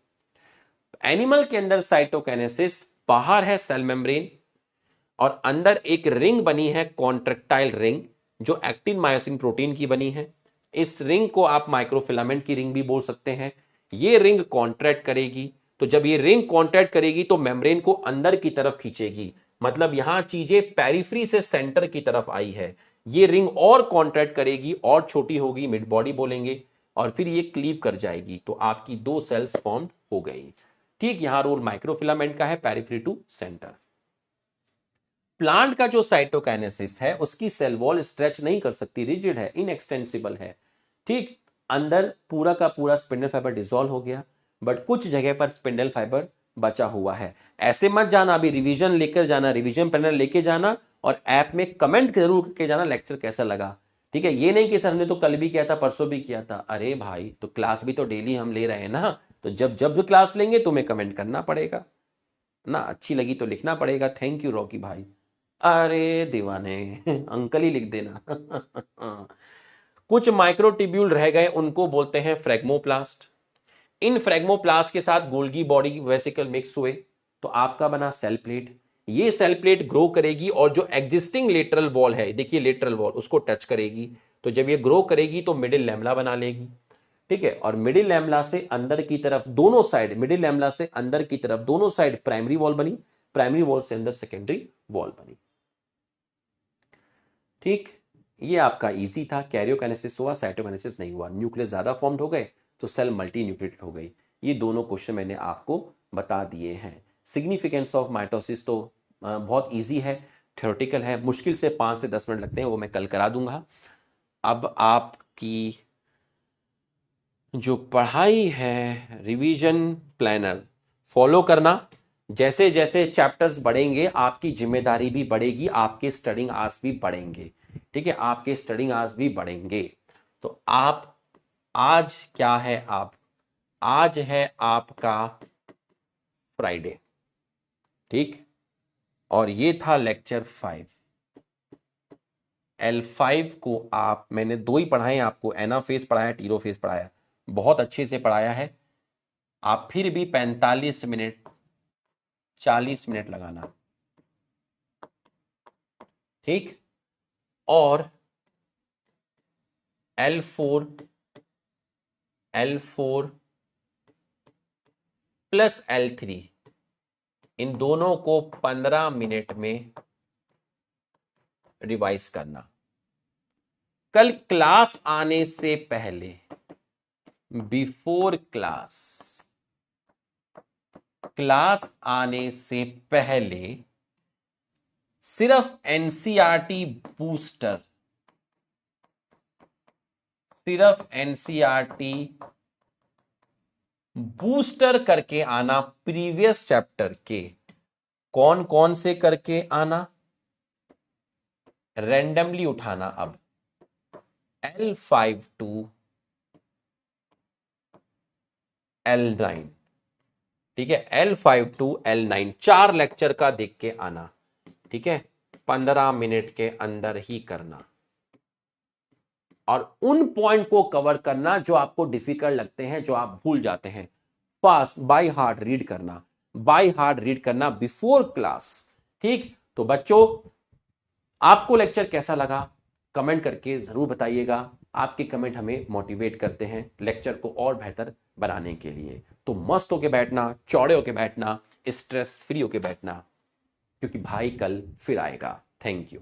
S1: एनिमल के अंदर साइटोकाइनेसिस, बाहर है सेल मेम्ब्रेन और अंदर एक रिंग बनी है, कॉन्ट्रेक्टाइल रिंग, जो एक्टिन मायोसिन प्रोटीन की बनी है। इस रिंग को आप माइक्रोफिलामेंट की रिंग भी बोल सकते हैं। ये रिंग कॉन्ट्रैक्ट करेगी, तो जब ये रिंग कॉन्ट्रैक्ट करेगी तो मेम्ब्रेन को अंदर की तरफ खींचेगी। मतलब यहां चीजें पेरिफ्री से सेंटर की तरफ आई है। ये रिंग और कॉन्ट्रैक्ट करेगी और छोटी होगी, मिड बॉडी बोलेंगे, और फिर ये क्लीव कर जाएगी, तो आपकी 2 सेल्स फॉर्म हो गई। ठीक, यहां रोल माइक्रोफिलामेंट का है, पेरिफेरी टू सेंटर। प्लांट का जो साइटोकाइनेसिस है उसकी सेल वॉल स्ट्रेच नहीं कर सकती, रिजिड है, इनएक्सटेंसिबल है। ठीक, अंदर पूरा का पूरा स्पिंडल फाइबर डिसॉल्व हो गया, बट कुछ जगह पर स्पिंडल फाइबर बचा हुआ है। ऐसे मत जाना, अभी रिवीजन लेकर जाना, रिवीजन पैनल लेके जाना, और ऐप में कमेंट जरूर करके जाना लेक्चर कैसा लगा। ठीक है, ये नहीं कि सर हमने तो कल भी किया था, परसों भी किया था। अरे भाई, तो क्लास भी तो डेली हम ले रहे हैं ना, तो जब जब क्लास लेंगे तुम्हें कमेंट करना पड़ेगा ना, अच्छी लगी तो लिखना पड़ेगा, थैंक यू रॉकी भाई। अरे दीवाने अंकल ही लिख देना। कुछ माइक्रोट्यूब्यूल रह गए, उनको बोलते हैं फ्रेगमोप्लास्ट। इन फ्रेगमोप्लास्ट के साथ गोल्गी बॉडी वेसिकल मिक्स हुए तो आपका बना सेल प्लेट। ये सेल प्लेट ग्रो करेगी और जो एग्जिस्टिंग लेटरल वॉल है, देखिए लेटरल वॉल, उसको टच करेगी, तो जब ये ग्रो करेगी तो मिडिल लैमेला बना लेगी। ठीक है, और मिडिल लैमेला से अंदर की तरफ दोनों साइड, मिडिल लैमेला से अंदर की तरफ दोनों साइड प्राइमरी वॉल बनी, प्राइमरी वॉल से अंदर सेकेंडरी वॉल बनी। ठीक, ये आपका इजी था, कैरियोकाइनेसिस हुआ, साइटोकाइनेसिस नहीं हुआ, न्यूक्लियस ज्यादा फॉर्म्ड हो गए तो सेल मल्टी न्यूक्लिएटेड हो गई। ये दोनों क्वेश्चन मैंने आपको बता दिए हैं। सिग्निफिकेंस ऑफ माइटोसिस तो बहुत इजी है, थ्योरेटिकल है, मुश्किल से 5 से 10 मिनट लगते हैं, वो मैं कल करा दूंगा। अब आपकी जो पढ़ाई है, रिवीजन प्लानर फॉलो करना। जैसे जैसे चैप्टर्स बढ़ेंगे आपकी जिम्मेदारी भी बढ़ेगी, आपके स्टडिंग आवर्स भी बढ़ेंगे। ठीक है, आपके स्टडिंग आवर्स भी बढ़ेंगे। तो आप आज क्या है, आज है आपका फ्राइडे। ठीक, और ये था लेक्चर 5। L5 को मैंने 2 ही पढ़ाए आपको, एनाफेज पढ़ाया, टीरोफेज पढ़ाया, बहुत अच्छे से पढ़ाया है। आप फिर भी 45 मिनट 40 मिनट लगाना। ठीक, और L4 प्लस L3 इन दोनों को 15 मिनट में रिवाइज करना। कल क्लास आने से पहले, बिफोर क्लास आने से पहले सिर्फ एनसीईआरटी बूस्टर, सिर्फ एनसीईआरटी बूस्टर करके आना। प्रीवियस चैप्टर के कौन कौन से करके आना, रैंडमली उठाना। अब L5 to L9, ठीक है, L5 to L9 4 लेक्चर का देख के आना। ठीक है, 15 मिनट के अंदर ही करना, और उन पॉइंट को कवर करना जो आपको डिफिकल्ट लगते हैं, जो आप भूल जाते हैं। फास्ट बाय हार्ट रीड करना, बाय हार्ट रीड करना बिफोर क्लास। ठीक, तो बच्चों आपको लेक्चर कैसा लगा कमेंट करके जरूर बताइएगा। आपके कमेंट हमें मोटिवेट करते हैं लेक्चर को और बेहतर बनाने के लिए। तो मस्त होके बैठना, चौड़े होके बैठना, स्ट्रेस फ्री होके बैठना, क्योंकि भाई कल फिर आएगा। Thank you.